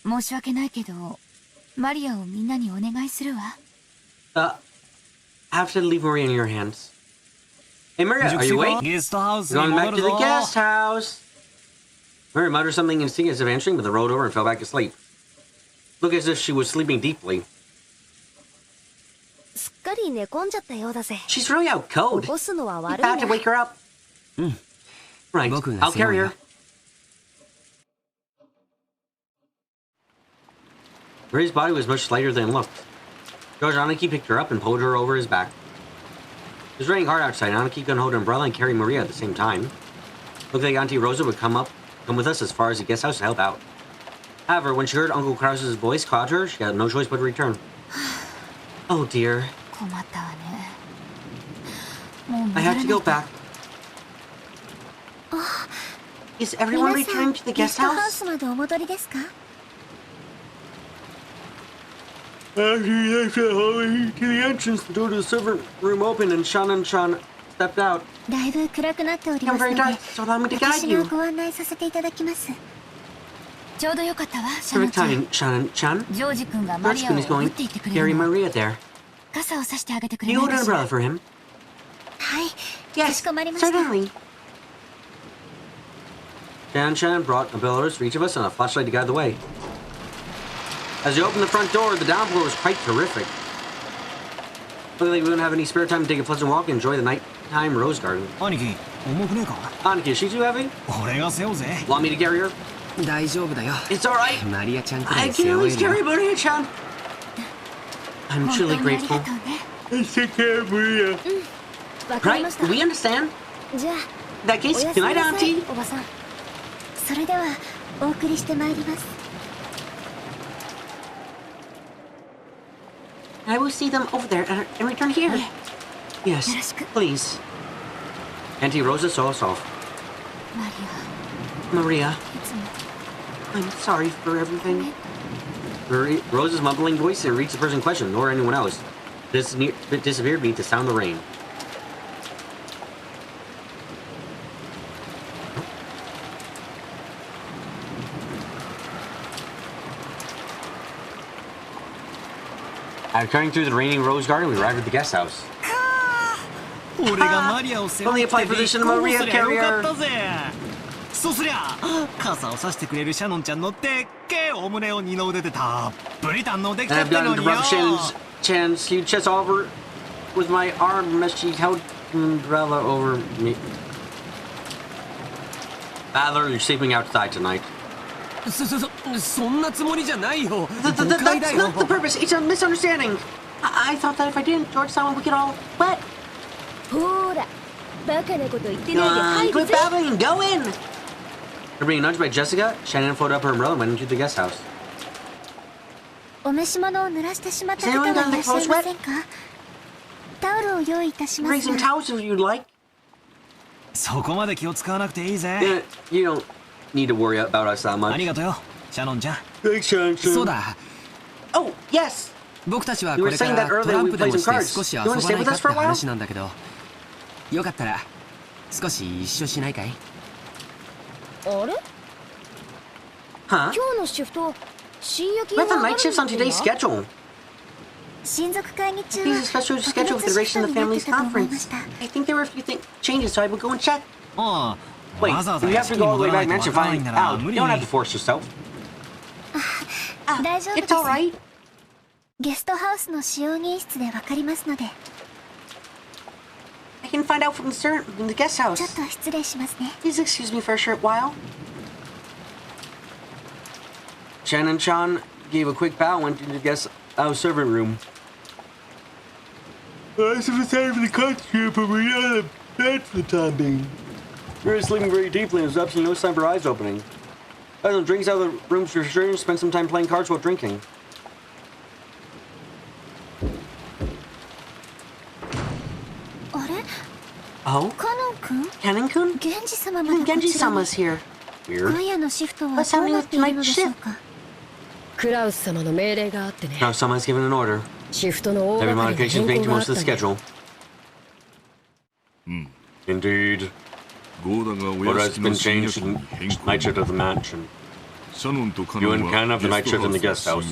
申し訳ないけどマリアをみんなにお願いするわ。I have to leave Maria in your hands. Hey, Maria, are you awake? ゲストハウス We're に going 戻 back る to ぞ。 the guest house. Maria muttered something instinctive of answering, but then rolled over and fell back asleep. Looked as if she was sleeping deeply. すっかり寝込んじゃったようだぜ。 She's really out 起 cold. こすのは You 悪い have to ね。 wake her up. Right, 僕が I'll 背負 carry うよ。 her. Maria's body was much lighter than it looked. George Aniki picked her up and pulled her over his back. It was raining hard outside, and Aniki couldn't hold an umbrella and carry Maria at the same time. Looked like Auntie Rosa would come with us as far as the guest house to help out. However, when she heard Uncle Krause's voice call her, she had no choice but to return. Oh dear. 困ったわね。もう戻 I ら have ない to と。 go back. Is everyone 皆さん returning to the ゲ guest ストハウ house? スまでお戻りですか？ After he left the hallway to the entrance, the door to the servant room opened and Shan stepped out. だいぶ暗くなっており I'm ます very ので、 dark, so allow me to guide 私が you. ご案内させていただきます。ちょうどよかったわ、シャナ Perfect ちゃん。 timing, Shan. ジョージ君がマリア George を is 送っ going ていって to くれ carry るの。 Maria there. 傘をさしてあげてく Do れ you ない hold か an しら。 umbrella for him? はい、か Yes, しこまりました。 certainly. Shan brought umbrellas for each of us and a flashlight to guide the way. As you opened the front door, the downpour was quite terrific. Looked like we wouldn't have any spare time to take a pleasant walk and enjoy the nighttime rose garden. 兄貴重くねえか？ Aniki, is she too heavy? 俺が背負うぜ。 Want me to carry her? 大丈夫だよ。 It's alright. マリアちゃんくら I い can 背 at 負え least るよ。 carry Maria-chan. I'm 本当 truly にありが grateful. とうね。 Let's take care of Maria. わかりま Right? した。 We understand. じゃあ、 In that お case, やす good み night, なさい Auntie. おばさん。それではお送りしてまいります。 I will see them over there and return here. Yes, よろしく。 please. Auntie Rosa saw us off. マリ Maria, ア、いつも I'm sorry for everything. Rosa's mumbling voice didn't reach the person in question, nor anyone else. It disappeared beneath the sound of the rain. After cutting through the raining rose garden, we arrived at the guest house. 俺がマリアを背負って Only apply for this in 立候補 Maria すりゃよか carrier. ったぜ。そうすりゃ傘をさしてくれるシャノンちゃんのでっけえお胸を二の腕でたっぷり堪能できちゃ I've ってるの gotten に to よ rub Shannon's huge chest over with my arm as she held an umbrella over me. Valor, you're sleeping outside tonight. そんなつもりじゃないよ。 That's not the purpose. It's a misunderstanding. I thought that if I didn't, Georgetown would get all wet. ほらバカなこと言ってないで入る Quit ぜ babbling and go in. After being nudged by Jessica, Shannon folded up her umbrella and went into the guest house. お召し物を濡らしてしまった方はいらっしゃいませんかタオルを用意いたします Bring some towels if you'd like. そこまで気を使わなくていいぜ Yeah, you don't need to worry about us that あ much. りがとうよシャノンちゃん Thanks, Shannon. そうだ。 Oh, yes. 僕たちは You こ were れか saying ら that ト earlier ラン we プで played も some して cards. 少し You 遊 want ば to stay ない with か us っ for て a while? 話なんだけど、よかったら少し一緒しないかい？あれ Huh? 今日のシフト新焼き What the night shifts on today's schedule? 親族会議中 These は are special scheduled for the duration of the family's 特別シフトになってたと思いま conference. した I think there were a few changes, so I will go and check. ああ Wait, わざわざ you 屋 have to 敷に go all 戻 the ら way ない back と and わからない find んなら out. 無 You 理 don't have に to force yourself. 大丈夫 It's です alright. ゲストハウスの使用人室でわかりますので I can find out from the guest ちょっ house. と失礼しますね Please excuse me for a short while. Shannon Chan gave a quick bow and went into the guest house servant room. I was time for the country, but we're not in bed for the time being. We were sleeping very deeply and there's absolutely no sign for eyes opening. I had some drinks out of the room's refrigerator and spent some time playing cards while drinking. Oh? カノン君 Canon-kun? 源氏様までこちらに Genji-sama's here. 今 Weird. 夜のシフトは What's どう happening な with っている tonight's のでしょう shift? かクラウス様の命令があってね Now someone's given an order. シフトの大 Every 掛かりな modification 変 being 更 to があっ most た of ん the だ schedule. Indeed. What has been changed in night shift of the mansion? You and Ken have the night shift in the guest house.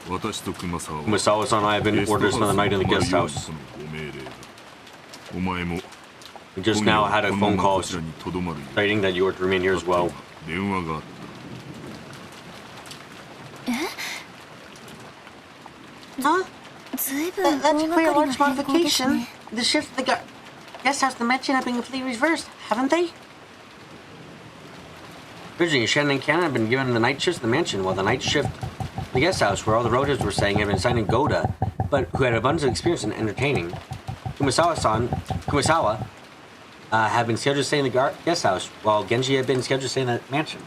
Kumasawa-san and I have been orders for the night in the guest house. We just now had a phone call stating that you are to remain here as well. Huh? ずいぶん That's 大 quite 掛 a かり large な変更です modification. ね The shift of the guest house the mansion have been completely reversed, haven't they? Originally, Shannon and Cannon have been given the night shift of the mansion, while the night shift the guest house, where all the relatives were staying, had been assigned to Goda, but who had abundant experience in entertaining. Kumasawa had been scheduled to stay in the guest house, while Genji had been scheduled to stay in the mansion.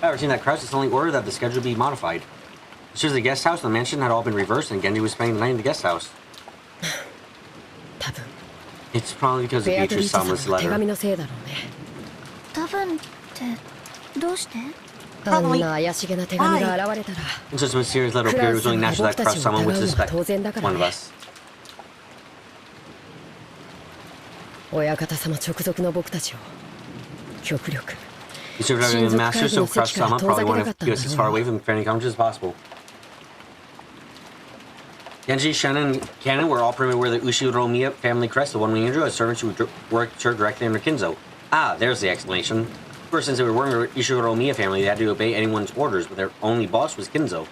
However, seeing that Krause's only ordered that the schedule be modified. The shifts of the guest house and the mansion had all been reversed, and Genji was spending the night in the guest house. It's probably because of ベアトリーチェ様 Beatrice-sama's の手 letter. 紙のせいだろうね多分ってどうしてあんな怪しげな手紙が現れたら And such a mysterious letter ク appeared, ラ it ウ was ス only 様が natural 僕 that たち perhaps を someone 疑 would うのは suspect 当然だから one of ね us. 親方様直属の僕たちを極力 You served having a master, so Krause-sama probably wanted to get us as far away from Fanny College as possible. Genji, Shannon, and Cannon were all permitted to wear the Ushiro Miya family crest, the one we injured as servants who worked directly under Kinzo. Ah, there's the explanation. First, since they were wearing the Ushiro Miya family, they had to obey anyone's orders, but their only boss was Kinzo.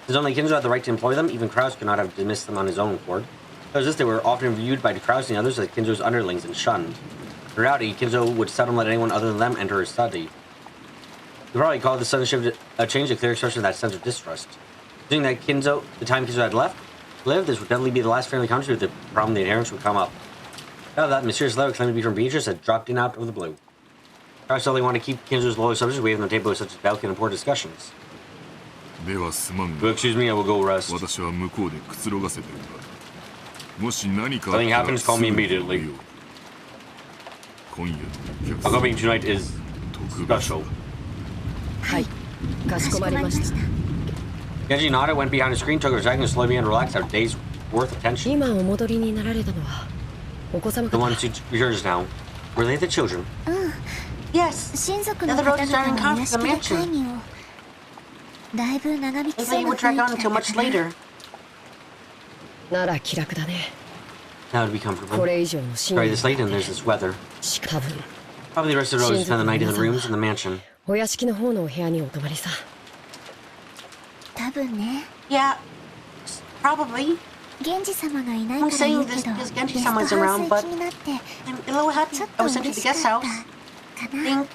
Since only Kinzo had the right to employ them, even Krause could not have dismissed them on his own accord. Because this, they were often viewed by Krause and others as Kinzo's underlings and shunned. In reality, Kinzo would seldom let anyone other than them enter his study. You probably call the sudden shift a change, a clear expression of that sense of distrust. Seeing that the time Kinzo had lived, this would definitely be the last family country with the problem the adherents would come up. Now that mysterious letter claimed to be from Beatrice had dropped in out of the blue. Krause only wanted to keep Kinzo's loyal subjects away from the table with such delicate and poor discussions. Excuse me, I will go rest. If something happens, call me immediately. Our company tonight is special. はいかしこまりました Genji nodded, went behind the screen, took her second, and slowly and relaxed after days worth of tension. 今お戻りになられたのはお子様 The 方 ones who returned just now, were they the children? うん Yes. 親族の方々の屋敷で会議をだいぶ長引き They そう said it な would 雰 drag 囲 on 気 until だ much ったかな later. なら気楽だね That would be こ comfortable. れ以上の真 Sorry, 意 this late and there's this weather. 多分 Probably the rest of the road spend the night in the rooms in the mansion. お屋敷の方のお部屋にお泊まりさ。多分ね。 Yeah, probably. 源氏様がいないか I'm ら言 saying うけ this ど、 because ゲ Genji ストハウ sama's ス around, 行 but きになって I'm a little happy ちょっ I と was sent to 嬉 the しか guest った house. かな。 Think.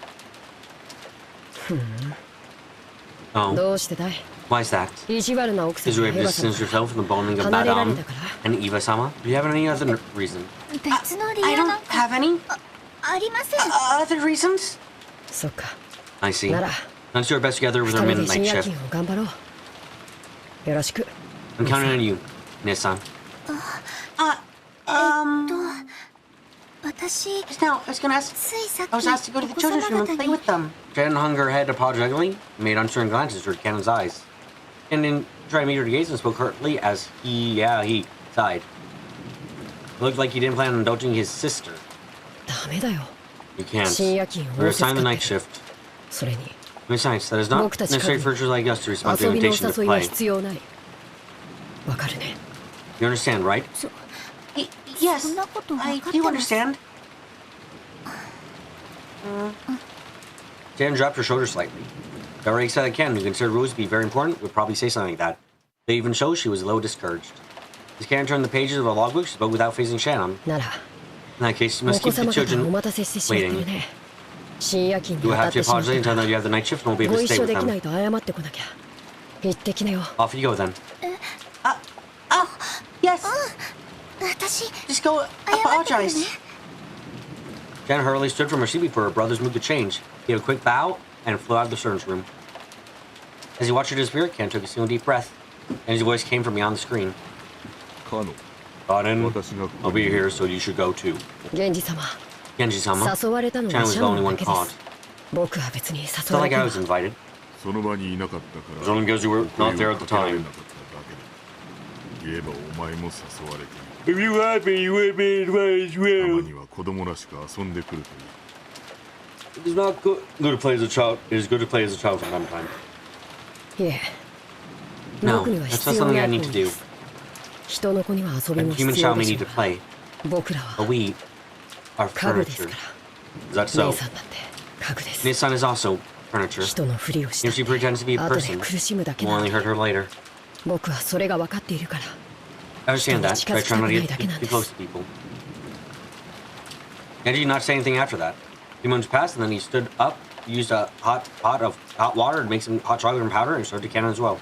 Oh, どうしてだい？ why is that? 意地悪な奥さん Because you が were エ able ヴ to ァ様 distance から yourself from the bonding of 離れられ Madame たから？ and Eva-sama? Do you have any other reason? 別の理 I 由な don't んか have any ありません。 other reasons. そっか。 I see. なら Let's do our best together with 二 our 人で深 midnight 夜 shift. 勤を頑張ろう。よろしく。 I'm counting on you, Nissan. 私、 Just now, I was gonna ask. ついさっき I was asked to go to お the 子様 children's room 方 and play に with them. Jen hung her head apologetically, and made uncertain glances toward Cannon's eyes. And then tried to meet her gaze and spoke curtly as he sighed. It looked like he didn't plan on indulging his sister. ダメだよ。 You can't. 深夜勤を We're 仰せつ assigned か the っ night てる。 shift. それに Besides, that is not 僕たち necessary for creatures like us to respond to 遊びのお invitation to 誘いは play. 必要ない。わかるね。 You understand, right? Yes, そんなこと分 I かって do ます。 understand. Jan dropped her shoulders slightly. The already excited Ken, who considered rules to be very important, would probably say something like that. They even showed she was a little discouraged. As Ken turned the pages of a logbook, she spoke without facing Shannon. なら、 In that case, you お must 子 keep the 様方をお children 待たせしてしまってる waiting. ね。深夜勤 You に will 当た have っ to てしまっ apologize た and か tell them ら that you have the night shift and won't be able ご to 一 stay 緒 with できな them. いと謝ってこなきゃ。行ってきなよ。 Off you go then. Yes. 私、 Just go 謝ってくる apologize. ね。 Jen hurriedly stood from her seat before her brother's mood to change. He had a quick bow and flew out of the servants' room. As he watched her disappear, Ken took a single deep breath, and his voice came from beyond the screen. Kanen, I'll be here, so you should go too. 源氏様、 Genji-sama, 誘われたの Shannon は was シ the ャノ only ンだ one けで caught. す。僕は別に It's 誘 not われ like て I も was invited. その場にいなかったから As long as you were not there at the 声をかけられ time. なかっただけだ。言えばお前も誘われている。 If you want me, you would be invited as たま well. には子供らしく遊んでくるといい。 It is not good to play as a child. It is good to play as a child from time to time. いえ、 No, 僕には that's 必 not 要 something な I い need 行 to 為で do. す。人の子には遊び A も human 必要 child may でし need ょ to うが、 play, 僕ら but は we are 家具ですか furniture. ら。 Is that 姉 so? さんだって家具です。 Nissan is also furniture. 人のふりをし If she たって pretends to be a 後で person, 苦しむだけ will なの only に hurt her later. 僕はそれが分かっているから。 I understand that, but I try not to get too close to people. And he did not say anything after that. A few moments passed, and then he stood up, used a hot pot of hot water to make some hot chocolate and powder, and served to Cannon as well.